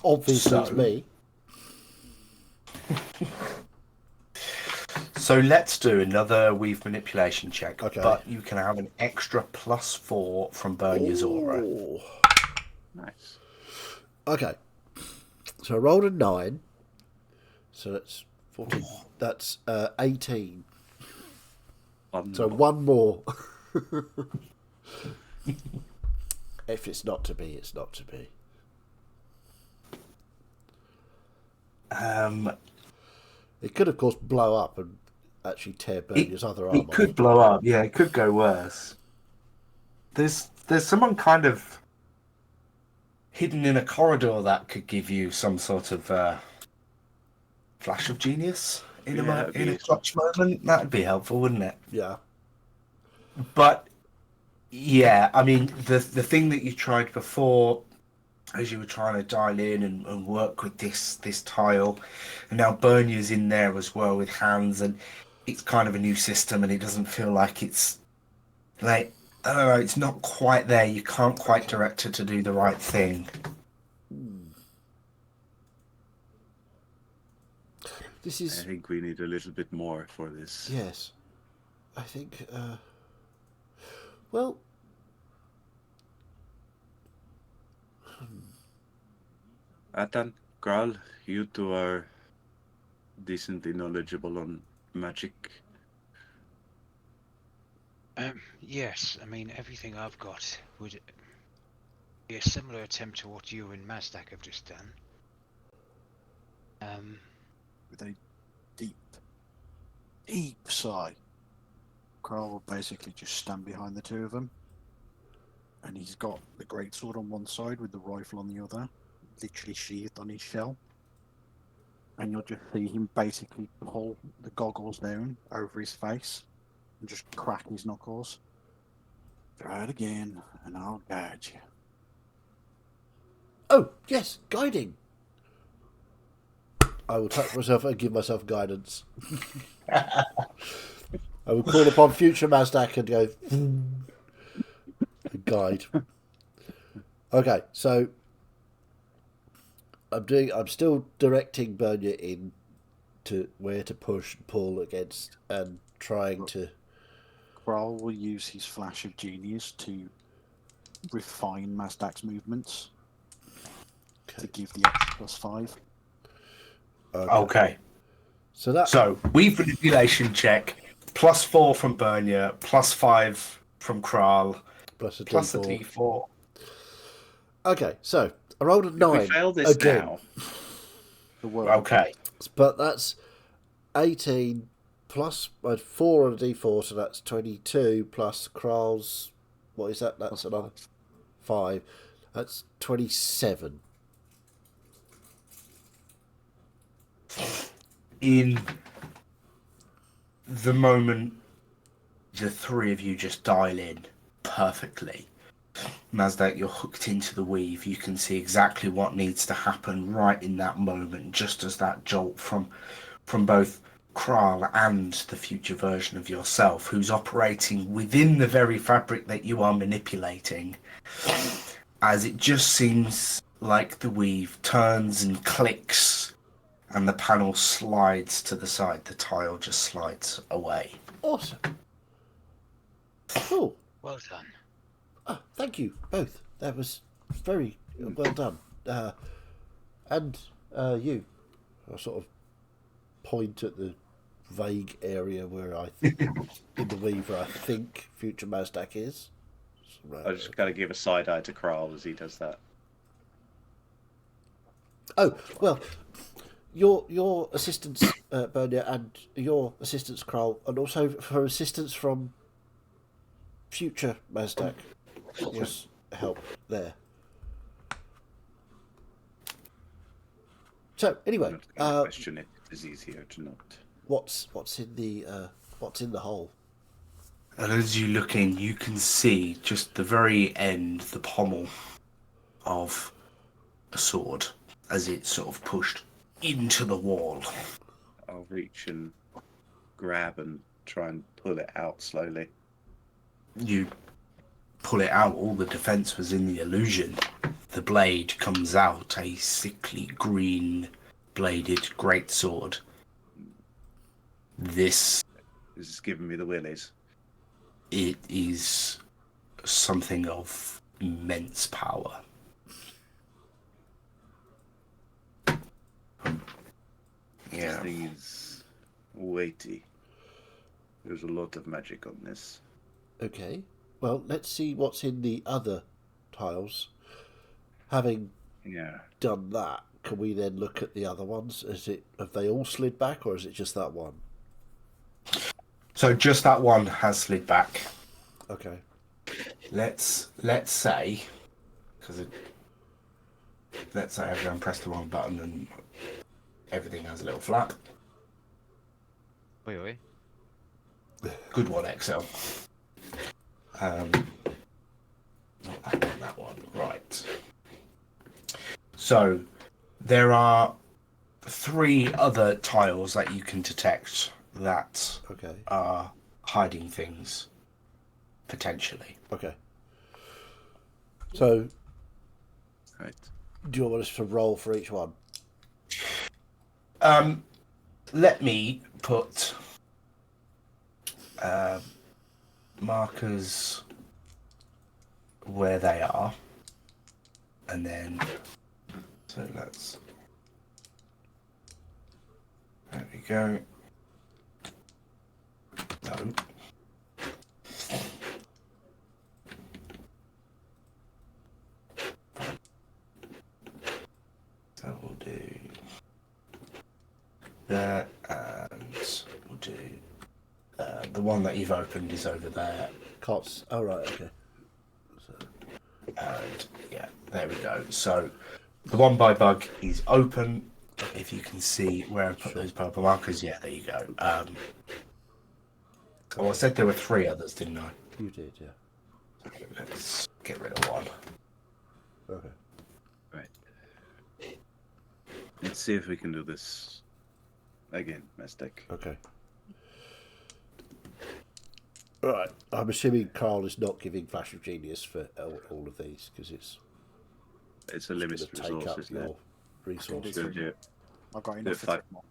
Obviously, it's So- me. So let's do another weave manipulation check, Okay. but you can have an extra +4 from Bernia's aura. Ooh. Nice. Okay. So I rolled a 9. So that's 14. That's 18. So one more. If it's not to be, it's not to be. It could, of course, blow up and actually tear Bernia's other arm It off. could blow up. Yeah, it could go worse. There's someone kind of hidden in a corridor that could give you some sort of flash of genius in Yeah, a that'd in a be- clutch moment. That'd be helpful, wouldn't it? Yeah. But yeah, I mean, the thing that you tried before, as you were trying to dial in and work with this tile, and now Bernier's in there as well with hands, and it's kind of a new system, and it doesn't feel like it's like, I don't know, it's not quite there. You can't quite direct her to do the right thing. This I is think we need a little bit more for this. yes. I think. Well. Atan, Kral, you two are decently knowledgeable on magic. Yes, I mean, everything I've got would be a similar attempt to what you and Mazdak have just done. With a deep, deep sigh, Carl will basically just stand behind the two of them. And he's got the greatsword on one side with the rifle on the other, literally sheathed on his shell. And you'll just see him basically pull the goggles down over his face and just crack his knuckles. Try it again, and I'll guide you. Oh yes, guiding. I will touch myself and give myself guidance. I will call upon future Mazdak and go and guide. Okay, so I'm still directing Bernier in to where to push and pull against and trying to. Kral will use his flash of genius to refine Mazdak's movements to give the extra +5. Okay. So weave manipulation check, +4 from Bernier, +5 from Kral, plus a plus a D4. D4. Okay, so I rolled a If 9 we fail this again, now, The word. Okay. but that's 18 plus 4 on a D4, so that's 22 plus Kral's. What is that? That's another 5. That's 27. In the moment the three of you just dial in perfectly, Mazdak, you're hooked into the weave. You can see exactly what needs to happen right in that moment, just as that jolt from both Kral and the future version of yourself, who's operating within the very fabric that you are manipulating, as it just seems like the weave turns and clicks and the panel slides to the side. The tile just slides away. Awesome. Cool. Well done. Thank you both. That was very well done. And you, I sort of point at the vague area where in the weaver I think future Mazdak is. I just gotta give a side eye to Kral as he does that. Oh well, your assistance, Bernier, and your assistance, Kral, and also for assistance from future Mazdak was help there. So anyway, I'm not gonna question it. It's easier to not. what's in the hole? And as you look in, you can see just the very end, the pommel of a sword as it's sort of pushed into the wall. I'll reach and grab and try and pull it out slowly. You pull it out, all the defense was in the illusion. The blade comes out, a sickly green bladed greatsword. This, This is giving me the willies. it is something of immense power. This Yeah. thing is weighty. There's a lot of magic on this. Okay. Well, let's see what's in the other tiles. Having Yeah. done that, can we then look at the other ones? Have they all slid back, or is it just that one? So just that one has slid back. Okay. Let's say, let's say everyone pressed the wrong button and everything has a little flap. Oi, oi. Good one, Excel. Not that one. Right. So there are 3 other tiles that you can detect that Okay. are hiding things potentially. Okay. So, Right. do you want us to roll for each one? Let me put markers where they are, and then so let's. There we go. No. So we'll do that, and we'll do the one that you've opened is over there, Cots. Oh, right, okay. So, and yeah, there we go. So the one by bug is open. If you can see where I put those purple markers, yeah, there you go. Oh, I said there were 3 others, didn't I? you did, yeah. Let's get rid of one. Okay. Right. Let's see if we can do this again, Mestek. Okay. Right. I'm assuming Carl is not giving Flash of Genius for all of these because it's It's a going limited to take resource, up isn't your it? resources. Go do it. I've got Do enough it for 5 more.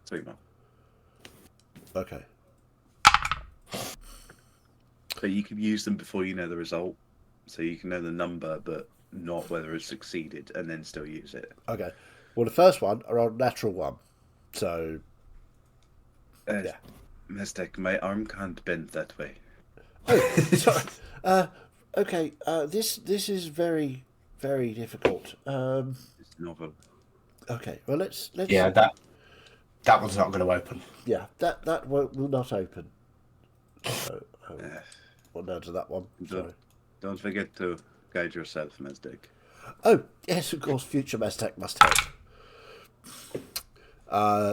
3 more. Okay. But you can use them before you know the result, so you can know the number, but not whether it's succeeded, and then still use it. Okay. Well, the first one are on natural 1. So, yeah. Mestek, my arm can't bend that way. Oh, sorry. Okay. This is very, very difficult. It's novel. Okay. Well, let's. Yeah, that one's not going to open. Yeah. That will not open. So, Uh, well, down to that one. Sorry. Don't forget to guide yourself, Mestek. Oh, yes, of course, future Mestec must help.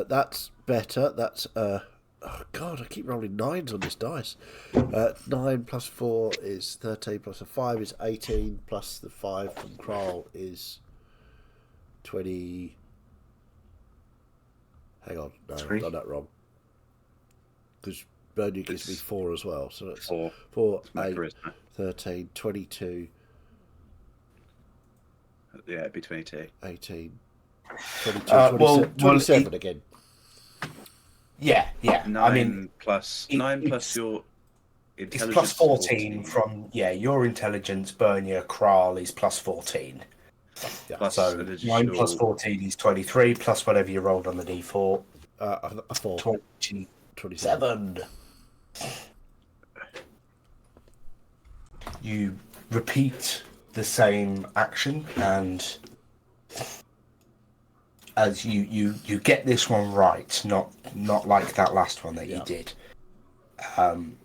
That's better. That's, oh God, I keep rolling 9s on this dice. 9 plus 4 is 13, plus a 5 is 18, plus the 5 from Kral is 20. Hang on, no, I've 3. done that wrong. Because Bernie gives me 4 as well, so that's 4. 4, My 8, charisma. 13, 22. Yeah, it'd be 22. 18, 22, Well, 27, 27 it- again. Yeah. 9 I mean, plus it- 9 plus it's- your it's intelligence. plus 14 from your intelligence. Bernia Kral is plus 14. Yeah. Plus So an 9 additional- plus 14 is 23, plus whatever you rolled on the D4. A 4. 27. 27. You repeat the same action, and as you get this one right, not like that last one that you Yeah. did, and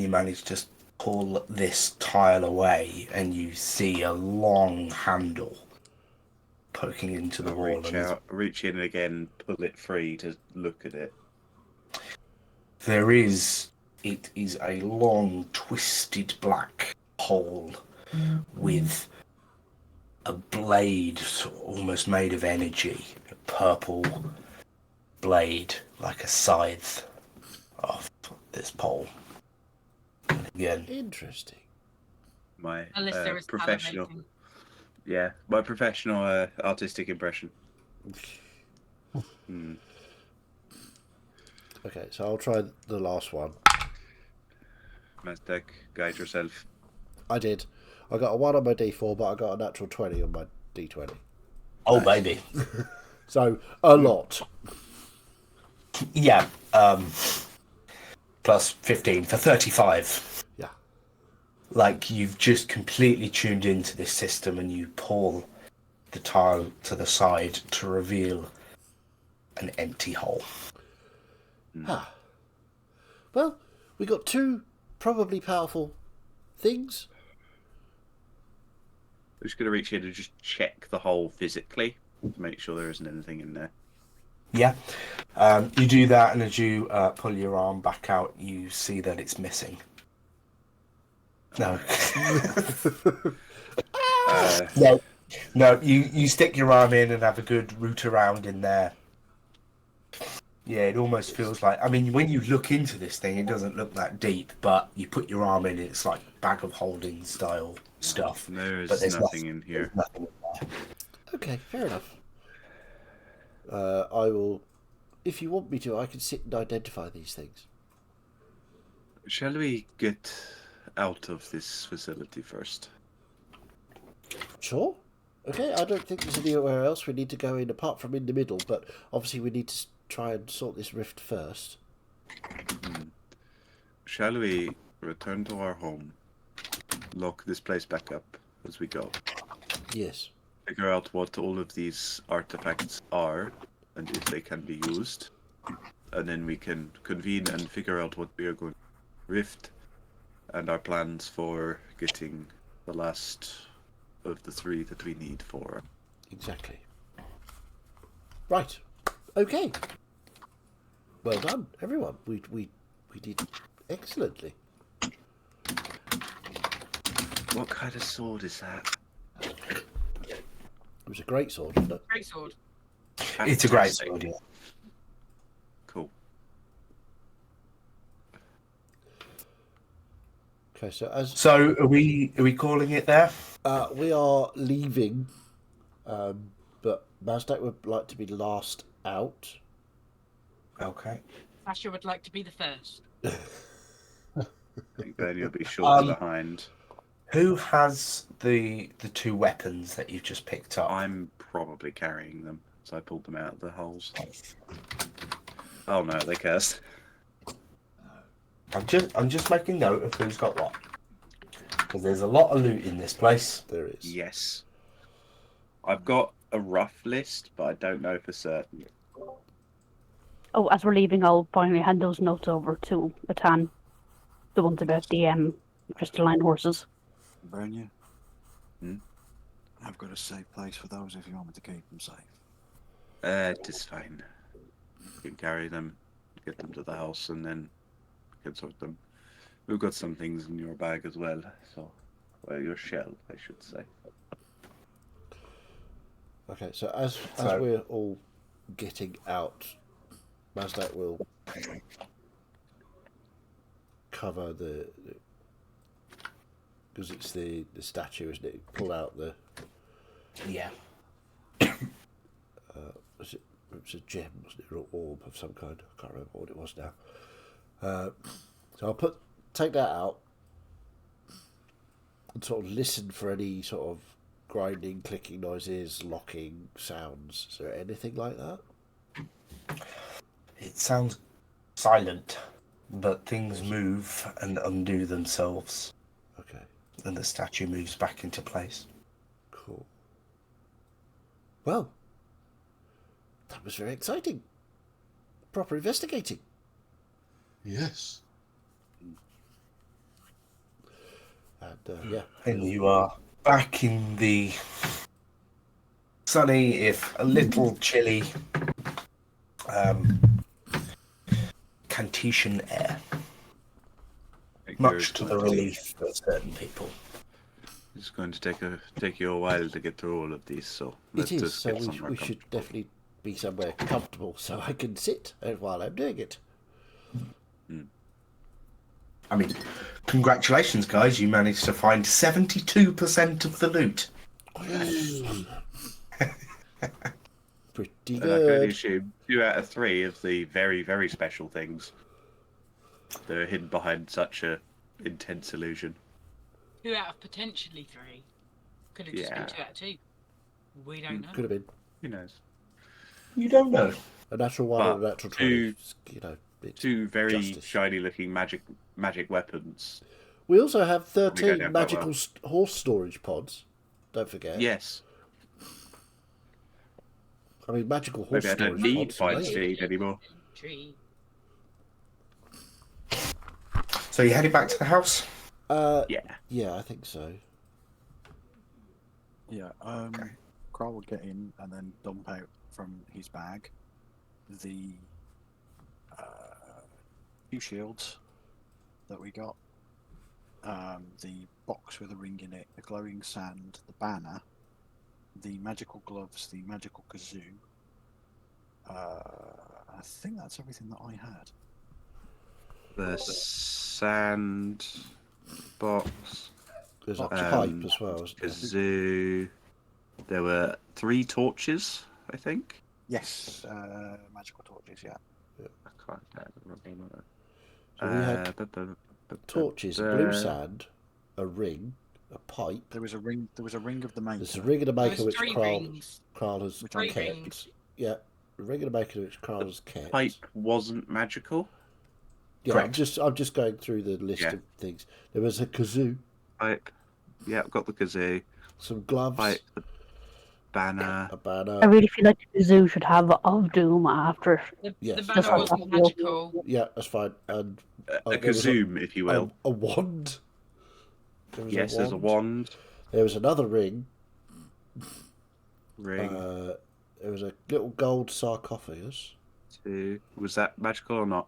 you manage to pull this tile away, and you see a long handle poking into the wall. Reach And out, reach in again, pull it free to look at it. it is a long, twisted black hole with a blade almost made of energy, a purple blade like a scythe of this pole. And again, Interesting. My Unless there is professional, salivating. yeah, my professional artistic impression. Okay, so I'll try the last one. Mestek, guide yourself. I did. I got a 1 on my D4, but I got a natural 20 on my D20. oh baby, So, a lot. yeah, plus 15 for 35. Yeah. Like you've just completely tuned into this system, and you pull the tile to the side to reveal an empty hole. Ah. Well, we got 2 probably powerful things. I'm just going to reach in and just check the hole physically to make sure there isn't anything in there. Yeah, you do that, and as you pull your arm back out, you see that it's missing. No. Uh, No. No, you stick your arm in and have a good root around in there. Yeah, it almost feels like, I mean, when you look into this thing, it doesn't look that deep, but you put your arm in, it's like bag of holding style stuff. there But is there's nothing in here. There's nothing in there. Okay, fair enough. I will, if you want me to, I can sit and identify these things. Shall we get out of this facility first? Sure. Okay, I don't think there's anywhere else we need to go in apart from in the middle, but obviously we need to try and sort this rift first. Shall we return to our home, lock this place back up as we go, Yes. figure out what all of these artifacts are and if they can be used, and then we can convene and figure out what we are going to rift and our plans for getting the last of the 3 that we need for. Exactly. Right. Okay. Well done, everyone. We did excellently. What kind of sword is that? It was a great sword, wasn't it? Great sword. It's a great Fantastic. sword, yeah. Cool. Okay, so as So are we calling it there? we are leaving, but Mazdak would like to be last out. Okay. Asher would like to be the first. I think then you'll be short Um, behind. Who has the 2 weapons that you've just picked up? I'm probably carrying them, so I pulled them out of the holes. Oh no, they cursed. I'm just making note of who's got what. Because there's a lot of loot in this place. There is. Yes. I've got a rough list, but I don't know for certain. Oh, as we're leaving, I'll finally hand those notes over to Atan. The ones about the crystalline horses. Bernia. Hmm? I've got a safe place for those if you want me to keep them safe. It is fine. You can carry them, get them to the house, and then we can sort them. We've got some things in your bag as well, so... Well, your shell, I should say. Okay, so as So- we're all getting out, Mazdak will cover the because it's the statue, isn't it? Pull out the Yeah. it was a gem, wasn't it, or an orb of some kind? I can't remember what it was now. So I'll take that out and sort of listen for any sort of grinding, clicking noises, locking sounds. Is there anything like that? It sounds silent, but things move and undo themselves, Okay, and the statue moves back into place. cool. Well, that was very exciting. Proper investigating. Yes. And yeah, And you are back in the sunny, if a little chilly, Cantetian air. Much to the relief of certain people. It's going to take you a while to get through all of these, so let's it is. just So get somewhere we should comfortable. definitely be somewhere comfortable so I can sit while I'm doing it. I mean, congratulations, guys. You managed to find 72% of the loot. Pretty And I can only good. assume 2 out of 3 of the very, very special things that are hidden behind such a intense illusion. 2 out of potentially 3. Could have just Yeah. been 2 out of 2. We don't know. Could have been Who knows? You don't know. a natural one and a But natural 20. two- You know, it's 2 very justice. shiny-looking magic weapons. We also have Probably go 13 down quite magical well. Horse storage pods. Don't forget. Yes. I mean, magical horse Maybe I don't storage need pods. fine amazing. speed anymore. Tree. So you headed back to the house? Yeah. Yeah, I think so. Yeah, Carl will get in and then dump out from his bag the few shields that we got, the box with a ring in it, the glowing sand, the banner, the magical gloves, the magical kazoo. I think that's everything that I had. The sand box, There's a Um, pipe as well, isn't there? kazoo. There were 3 torches, I think. Yes, magical torches. Yeah. I can't remember. So we had torches, blue sand, a ring, a pipe. There was a ring. There was a ring of the maker. There's a ring of the maker There's which 3 Kral rings. has Which I Three kept. rings. Yeah, the ring of the maker which Kral has kept. Pipe wasn't magical. Yeah, Correct. I'm just going through the list Yeah. of things. There was a kazoo, Pipe. Yeah, got the kazoo. some gloves, Pipe. The banner. a banner. I really feel like the zoo should have of doom after. Yes. The Just banner like wasn't that. magical. Yeah, that's fine. And A there was kazoom, if you will. a wand. There was Yes, there's a wand. There was another ring. Ring. There was a little gold sarcophagus. 2. Was that magical or not?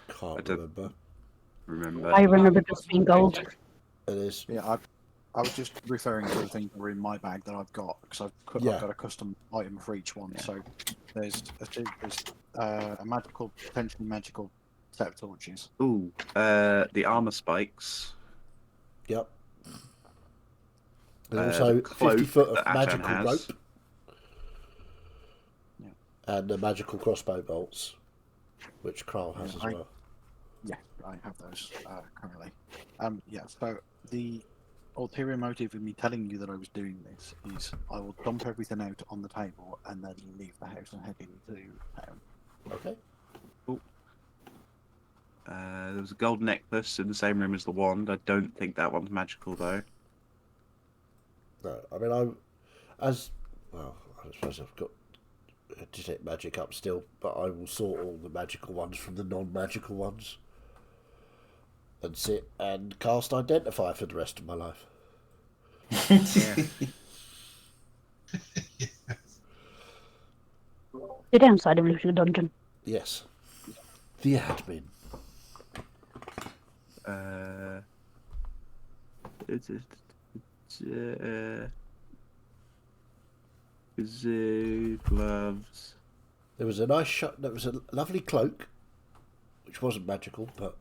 Can't don't- remember. Remember. I remember just being gold. And there's Yeah, I was just referring to the things that were in my bag that I've got because I've Yeah. got a custom item for each one. Yeah. So there's a magical, potentially magical set of torches. Ooh. The armor spikes. yep. There's also The cloak 50 foot of that Atan magical has. rope. Yeah. And the magical crossbow bolts, which Kral has Yeah, as well. Yeah, I have those currently. Yeah, so the ulterior motive of me telling you that I was doing this is I will dump everything out on the table and then leave the house and head into town. Okay. There was a gold necklace in the same room as the wand. I don't think that one's magical though. No, I mean, I suppose I've got detect magic up still, but I will sort all the magical ones from the non-magical ones and sit and cast Identify for the rest of my life. Yeah. The downside of looting a dungeon. Yes. The admin. Kazoo, gloves. There was a nice shot. There was a lovely cloak, which wasn't magical, but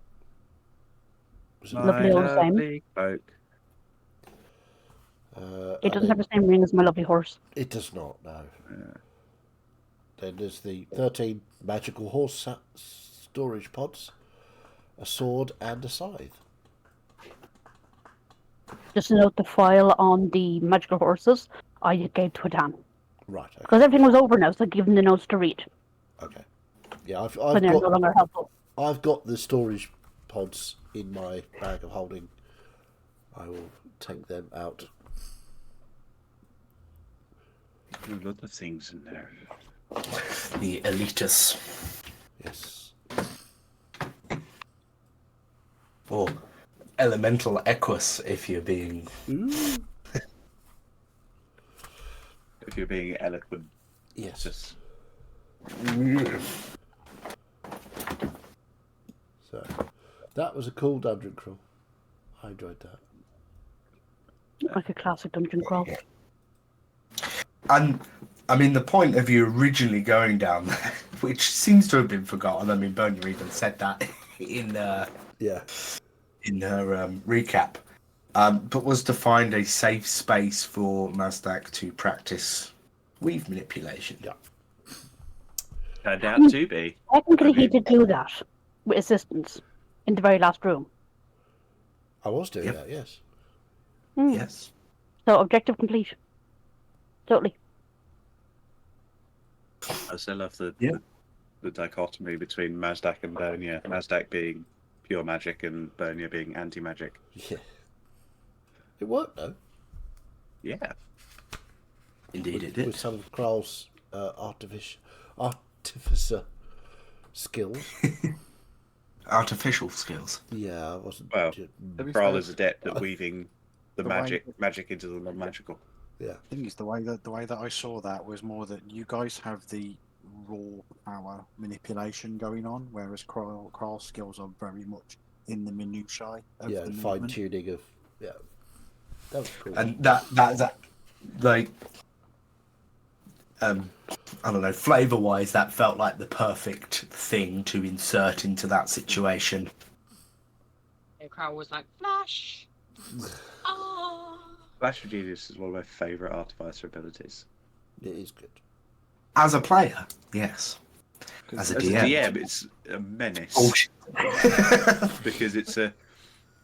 was Lovely all the same. lovely cloak. It doesn't have the same ring as my lovely horse. It does not. No. Yeah. Then there's the 13 magical horse storage pods, a sword, and a scythe. Just note the file on the magical horses I gave to Atan. Right. Okay. Because everything was over now, so I give him the notes to read. Okay. Yeah, But I've they're no got longer helpful. I've got the storage pods in my bag of holding. I will take them out. A lot of things in there. The Elitus. Yes. Or Elemental Equus, if you're being. Ooh. If you're being eloquent, Yes. just So that was a cool dungeon crawl. I enjoyed that. Like a classic dungeon crawl. And I mean, the point of you originally going down there, which seems to have been forgotten. I mean, Bernia even said that in Yeah. her recap, but was to find a safe space for Mazdak to practice weave manipulation. Yeah. turned out to be. Technically, he mean- did do that with assistance in the very last room. I was doing Yep. that, yes. Hmm. Yes. So, objective complete. Totally. I still love the Yeah. the dichotomy between Mazdak and Bernia. Mazdak being pure magic and Bernia being anti-magic. Yeah. It worked, though. Yeah. Indeed, it With did. some of Kral's artificer skills. Artificial skills. Yeah, I wasn't. Well, To be Kral fair, is adept at weaving the the way- magic into the non-magical. Yeah. thing is, the way that I saw that was more that you guys have the raw power manipulation going on, whereas Kral's skills are very much in the minutiae of Yeah, the fine movement. tuning of that was cool. And that like I don't know, flavor wise, that felt like the perfect thing to insert into that situation. And Carl was like, Flash! Oh! Flash of Genius is one of my favourite Artificer abilities. It is good. As a player, yes. As a As a DM, DM, it's a menace. bullshit. Because it's a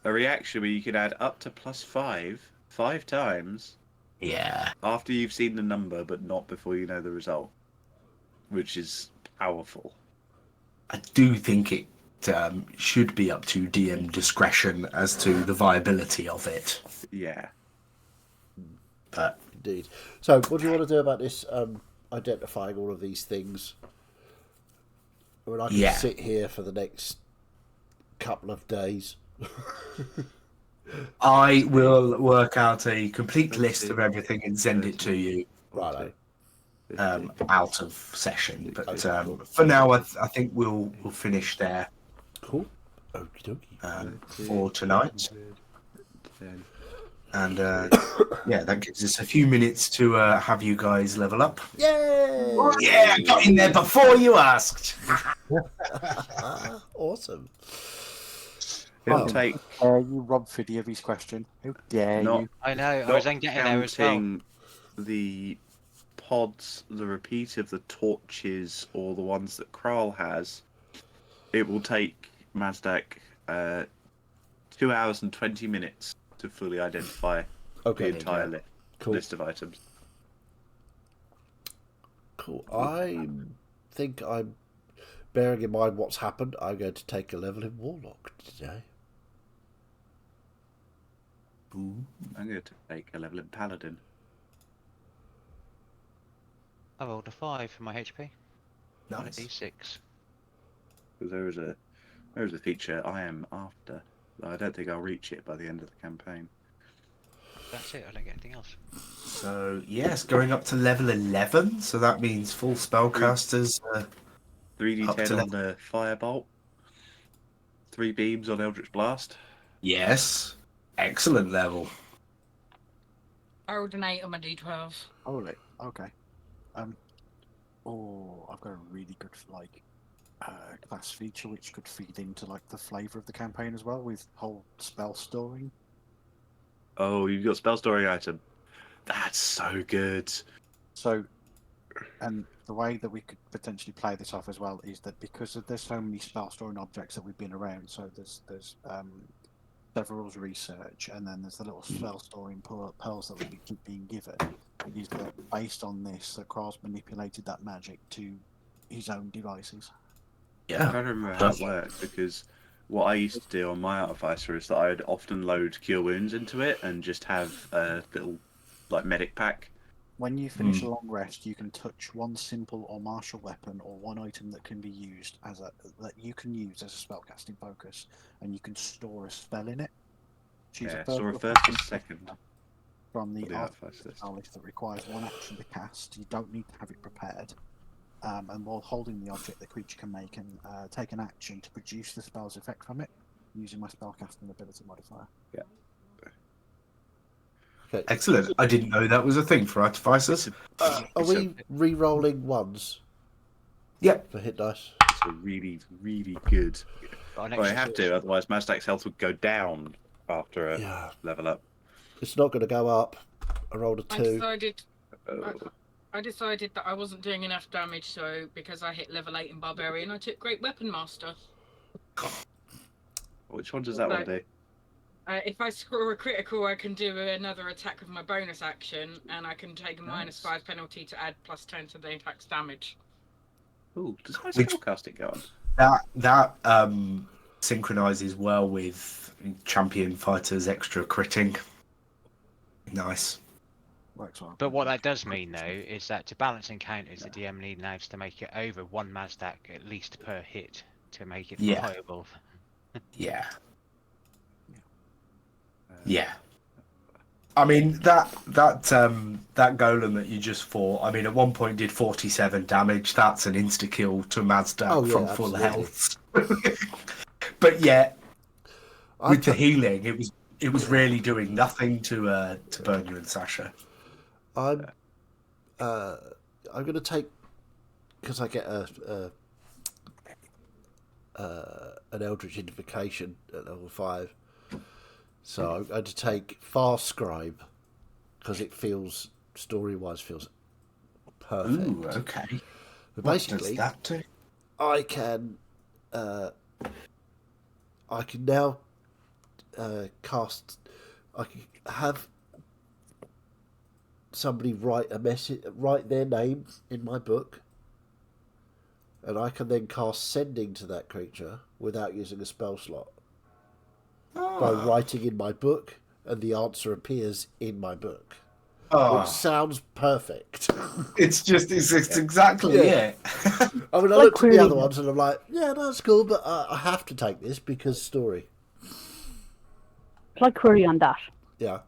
reaction where you can add up to +5 times Yeah. after you've seen the number, but not before you know the result, which is powerful. I do think it should be up to DM discretion as to the viability of it. Yeah. But Indeed. So, what do you want to do about this? Identifying all of these things. I mean, I can Yeah. sit here for the next couple of days. I will work out a complete list of everything and send it to you Righto. out of session. But for now, I think we'll finish there Cool. Okie dokie. for tonight. Then And yeah, that gives us a few minutes to have you guys level up. Yay! Yeah, I got in there before you asked. Awesome. it'll Oh. take Dare you, Rob Fidiovi's question? How dare not you? I know. I not was then getting there as well. counting the pods, the repeat of the torches, or the ones that Kral has. It will take Mazdak 2 hours and 20 minutes to fully identify Okay. the entire Cool. list of items. Cool. I think I'm bearing in mind what's happened. I'm going to take a level in Warlock today. I'm going to take a level in Paladin. I rolled a 5 for my HP. On a Nice. D6. Because there is a feature I am after. I don't think I'll reach it by the end of the campaign. That's it. I don't get anything else. So yes, going up to level 11. So that means full spellcasters. 3d10 Up to on the Firebolt. 3 beams on Eldritch Blast. Yes, excellent level. I rolled an 8 on my D12. Holy. Okay. Oh, I've got a really good class feature which could feed into like the flavour of the campaign as well with whole spell storing. Oh, you've got spell storing item. That's so good. So, and the way that we could potentially play this off as well is that because there's so many spell storing objects that we've been around, so there's Several's research, and then there's the little spell storing pearls that we keep being given. It is that based on this, that Kral's manipulated that magic to his own devices. I Yeah. can't remember how it worked because what I used to do on my Artificer is that I'd often load Cure Wounds into it and just have a little like medic pack. When you finish a long rest, you can touch one simple or martial weapon or one item that can be used that you can use as a spellcasting focus, and you can store a spell in it. Choose Yeah, further store a or first or second second from the for the Artificer Artificer list. spell list that requires one action to cast. You don't need to have it prepared. And while holding the object, the creature can make and take an action to produce the spell's effect from it, using my spellcasting ability modifier. Okay. Excellent. I didn't know that was a thing for artificers. Are It's we re-rolling ones Yep. for hit dice? It's a really, really good. Got an Well, I extra have to, otherwise Mazdak's health would go down after a Yeah. level up. It's not going to go up. I rolled a I 2. decided Oh, I decided that I wasn't doing enough damage, so because I hit level 8 in Barbarian, I took Great Weapon Master. which one does that one do? If I score a critical, I can do another attack with my bonus action, and I can take a -5 penalty to add +10 to the attack's damage. Ooh, does my Which- spellcasting go on? That synchronizes well with champion fighters extra critting. Nice. Works well. But what that does mean, though, is that to balance encounters, the DM needs to make it over 1 Mazdak at least per hit to make it Yeah. viable. Yeah. Yeah. I mean that golem that you just fought, I mean at one point did 47 damage. That's an insta kill to Mazda Oh, yeah, from full absolutely. health. But yeah, with the healing, it was really doing nothing to burn you and Sasha. I'm going to take, because I get an Eldritch Invocation at level 5. So I'm going to take Fast Scribe because it feels, story-wise, feels perfect. Ooh, okay. But What does basically, that do? I can now cast. I can have somebody write their name in my book, and I can then cast Sending to that creature without using a spell slot by writing in my book, and the answer appears in my book. Which sounds perfect. It's exactly it. I mean, I looked at the other ones and I'm like, yeah, that's cool, but I have to take this because story. Like query on that. Yeah.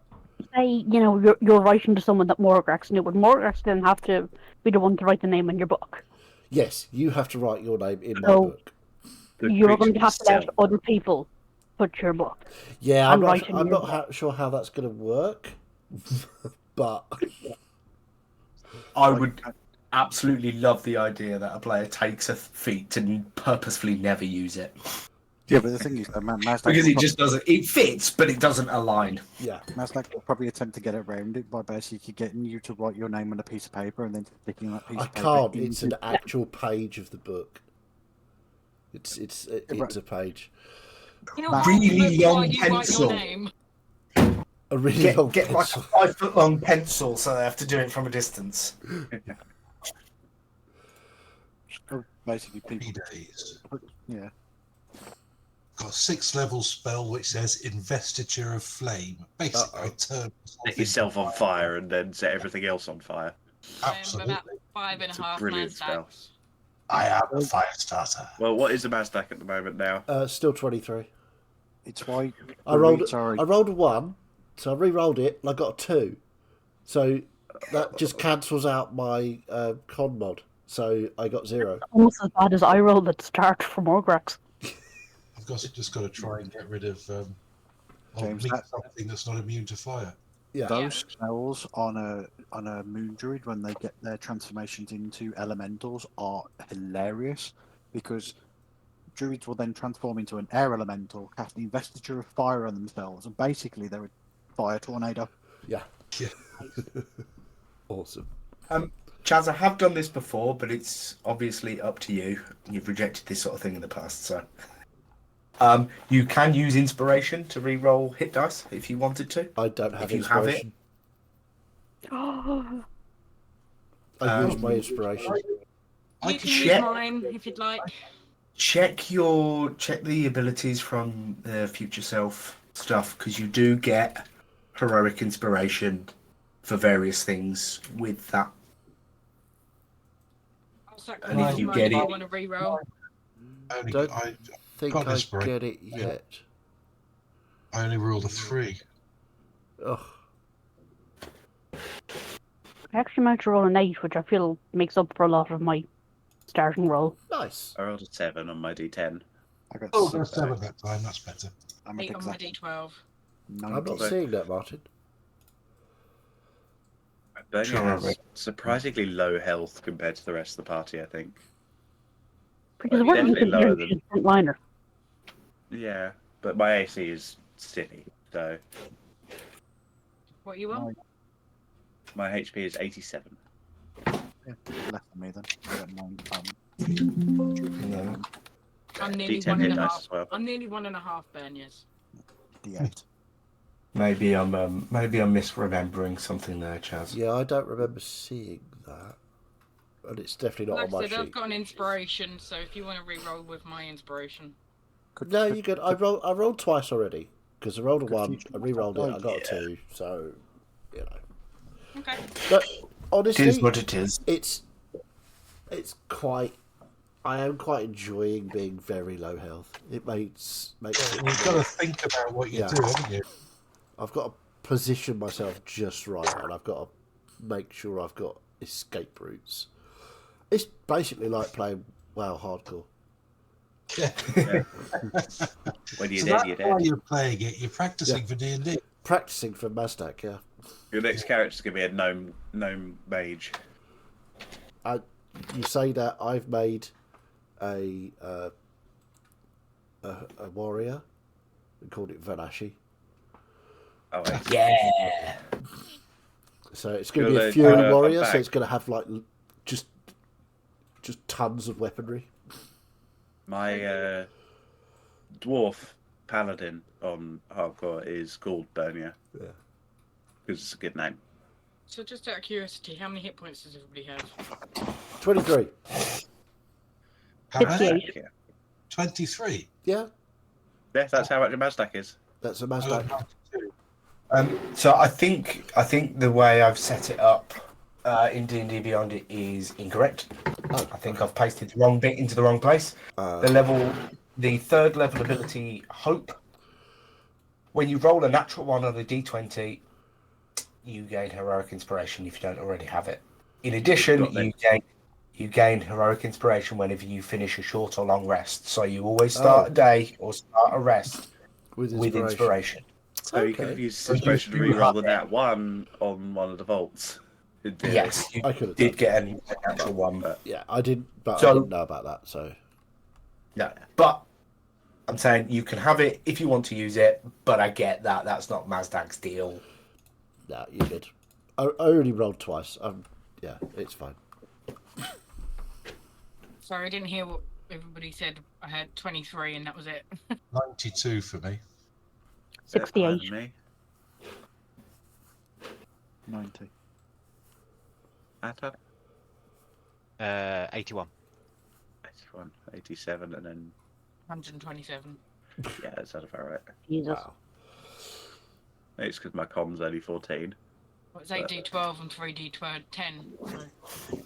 Say, you're writing to someone that Morgrax knew, but Morgrax didn't have to be the one to write the name in your book. Yes, you have to write your name in my So, book. you're going to have to let other people put your book. Yeah, I'm write in not your book. sure how that's going to work, but I would absolutely love the idea that a player takes a feat and purposefully never use it. Yeah, but the thing is, Mazdak Because will it just doesn't. It fits, but it doesn't align. yeah. Mazdak will probably attempt to get around it by basically getting you to write your name on a piece of paper and then sticking that piece I of paper can't. It's an into... actual page of the book. It's a page. You know, Really why long you write your pencil. name. A really long Get like a pencil. 5-foot long pencil, so they have to do it from a distance. Basically, 3 people... days. Yeah. Got a 6th level spell which says Investiture of Flame. Basically, I turn Set yourself on fire and then set everything else on fire. Absolutely. About 5.5 It's a brilliant spell. Mazdacs. I am a fire starter. Well, what is the Mazdak at the moment now? Still 23. It's why... I rolled Sorry. a 1, so I re-rolled it and I got a 2. So that just cancels out my con mod. So I got 0. Almost as bad as I rolled at the start for Morgrax. I've just got to try and get rid of James, meat that- something that's not immune to fire. Yeah. Those spells on a moon druid when they get their transformations into elementals are hilarious because druids will then transform into an air elemental, cast the investiture of fire on themselves, and basically they're a fire tornado. Yeah. Yeah. Awesome. Chaz, I have done this before, but it's obviously up to you. You've rejected this sort of thing in the past, so. You can use inspiration to re-roll hit dice if you wanted to. I don't have If you have it. inspiration. I used my inspiration. I You can can use check. mine if you'd like. Check the abilities from the future self stuff because you do get heroic inspiration for various things with that. I'll sack And if one you mine get if it- you want to re-roll. Don't I think got I inspiration. get it yet. I only rolled a 3. Ugh. I actually managed to roll an 8, which I feel makes up for a lot of my starting roll. Nice. I rolled a 7 on my D10. I got Oh, 6. that's 7 that time. That's better. I'm 8 at on my exactly D12. I'm not 90. seeing that, Martin. Bernie Sure, has Robert. surprisingly low health compared to the rest of the party, I think. Because Well, we're not definitely lower considered frontliner. Yeah, but my AC is silly, so What you want? my HP is 87. Yeah, less than me then. I got 9. I'm nearly D10 hit dice as well. I'm nearly 1.5 Berniers. D8. Maybe I'm misremembering something there, Chaz. Yeah, I don't remember seeing that. And it's definitely not Like on my I said, I've sheet. got an inspiration, so if you want to re-roll with my inspiration. No, you good. I rolled twice already. Because I rolled a Could 1, future I re-rolled it, I myself got a 2, so, you know. Okay. But, It honestly, is what it is. it's quite... I am quite enjoying being very low health. It makes it... You've got to think about what you Yeah. do, haven't you? I've got to position myself just right, and I've got to make sure I've got escape routes. It's basically like playing WoW Hardcore. Yeah. When you're So dead, that's you're why dead. you're playing it. You're practicing for D&D. Practicing for Mazdak, yeah. Your next character's gonna be a gnome mage. You say that I've made a warrior. We called it Vanashi. Oh, wait. Yeah. So it's going to be You'll, a Fury I'm warrior. back. So it's going to have like just tons of weaponry. My dwarf paladin on hardcore is called Bernia. Yeah. Because it's a good name. So just out of curiosity, how many hit points does everybody have? 23. How much? 58. Yeah. 23. Yeah, Yeah, that's how much a Mazdak is. that's a I got Mazdak. 92. So I think the way I've set it up in D&D Beyond it is incorrect. Oh, I think I've pasted the wrong bit into the wrong place. The third level ability, Hope. When you roll a natural one on a D20, you gain heroic inspiration if you don't already have it. In addition, Got that. you gain heroic inspiration whenever you finish a short or long rest. So you always start a day or start a rest with with inspiration. So you could Okay. have used So you inspiration to do reroll have the it. nat 1 on one of the vaults. in theory. Yes, you I could have did done. get a natural one. Yeah, I did, but I So- didn't know about that. So No, but I'm saying you can have it if you want to use it. But I get that that's not Mazdak's deal. no, you did. I only rolled twice. Yeah, it's fine. Sorry, I didn't hear what everybody said. I had 23 and that was it. 92 for me. That's fine 68. with me. 90. Atta? 81. 81, 87, and then 127. yeah, that's out of about right. Jesus. Wow. Maybe it's because my com's only 14. Well, it's 8d12 and 3d10. So.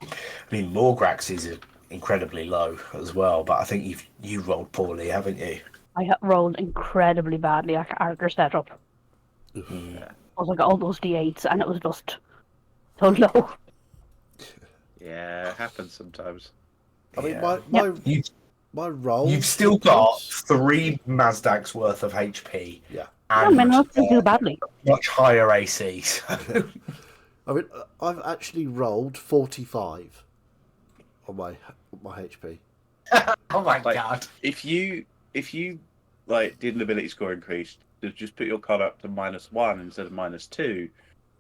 I mean, Morgrax is incredibly low as well. But I think you rolled poorly, haven't you? I rolled incredibly badly at character setup. I was like all those d8s and it was just so low. Yeah, it happens sometimes. I mean, Yeah. my my roll. You've still got 3 Mazdak's worth of HP. Yeah. I And mean, I didn't do badly. much higher AC. So. I mean, I've actually rolled 45 on my HP. Oh my Like- god. If you like did an ability score increase, just put your con up to -1 instead of -2,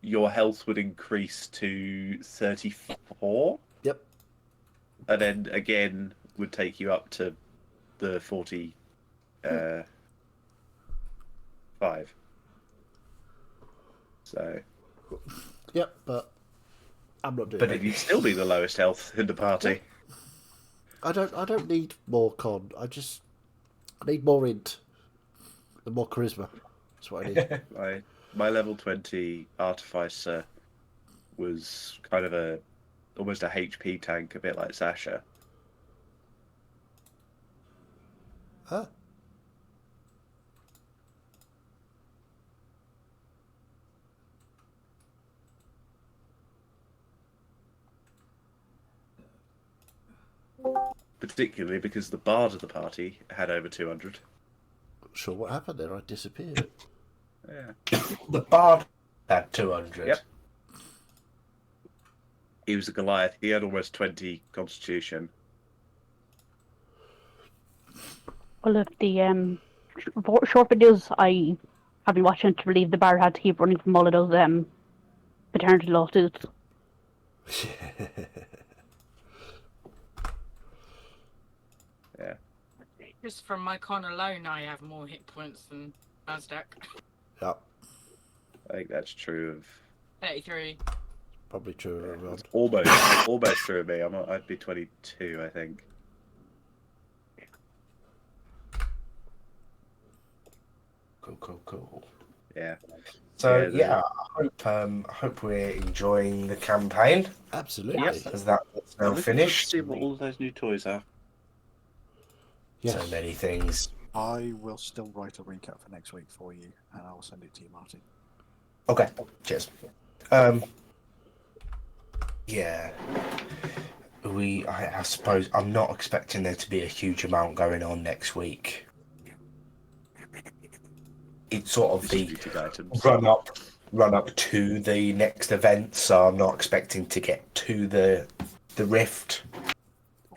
your health would increase to 34. Yep. And then again would take you up to the 45. So, Yep, but I'm not doing But it. if you'd still be the lowest health in the party. I don't need more con. I need more int and more charisma. That's what I need. My level 20 artificer was kind of almost a HP tank, a bit like Sasha. Huh? Particularly because the bard of the party had over 200. Sure, what happened there? I disappeared. Yeah. The bard had 200. Yep. He was a Goliath. He had almost 20 constitution. Well, if the short videos I have been watching to believe the bar had to keep running from all of those paternity lawsuits. Yeah. Just from my con alone, I have more hit points than Mazdak. Yep, I think that's true of 33. probably true of everyone. almost true of me. I'd be 22, I think. Cool. Yeah. So Yeah, I hope we're enjoying the campaign Absolutely. as that's now Let's finished. see what all those new toys are. Yes. So many things. I will still write a recap for next week for you, and I will send it to you, Marty. Okay, cheers. Yeah. I suppose I'm not expecting there to be a huge amount going on next week. it's sort of the Distributed items. run up to the next event, so I'm not expecting to get to the rift.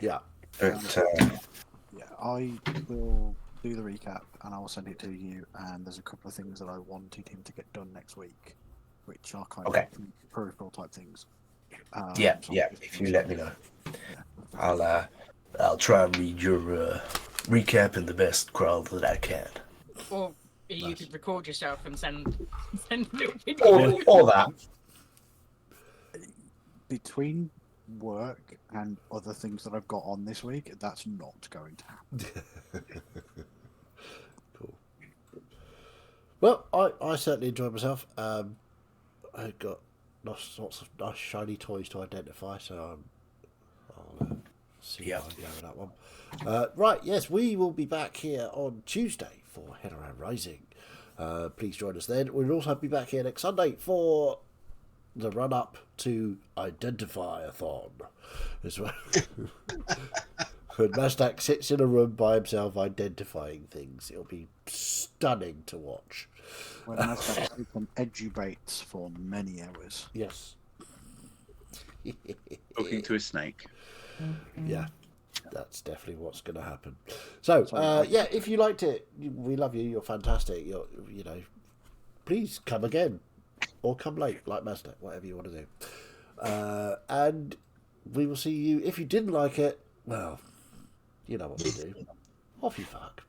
Yeah. But Yeah, I will do the recap and I will send it to you. And there's a couple of things that I wanted him to get done next week, which are kind Okay. of peripheral type things. yeah, So yeah. If you let me know, I'll try and read your recap in the best crowd that I can. Or you Nice. could record yourself and send a little video. Or that. between work and other things that I've got on this week, that's not going to happen. Cool. Well, I certainly enjoyed myself. I got lots of nice shiny toys to identify, so I'll see how I go with that one. Right, yes, we will be back here on Tuesday for Head-Around Rising. Please join us then. We'll also be back here next Sunday for the run-up to Identify-a-thon as well. When Mazdak sits in a room by himself identifying things, it'll be stunning to watch. When Mazdak sits on edubates for many hours. Yes. Talking to a snake. Yeah, that's definitely what's going to happen. So, yeah, if you liked it, we love you. You're fantastic. You know, please come again or come late, like Mazda, whatever you want to do. And we will see you. If you didn't like it, well, you know what to do. Off you fuck.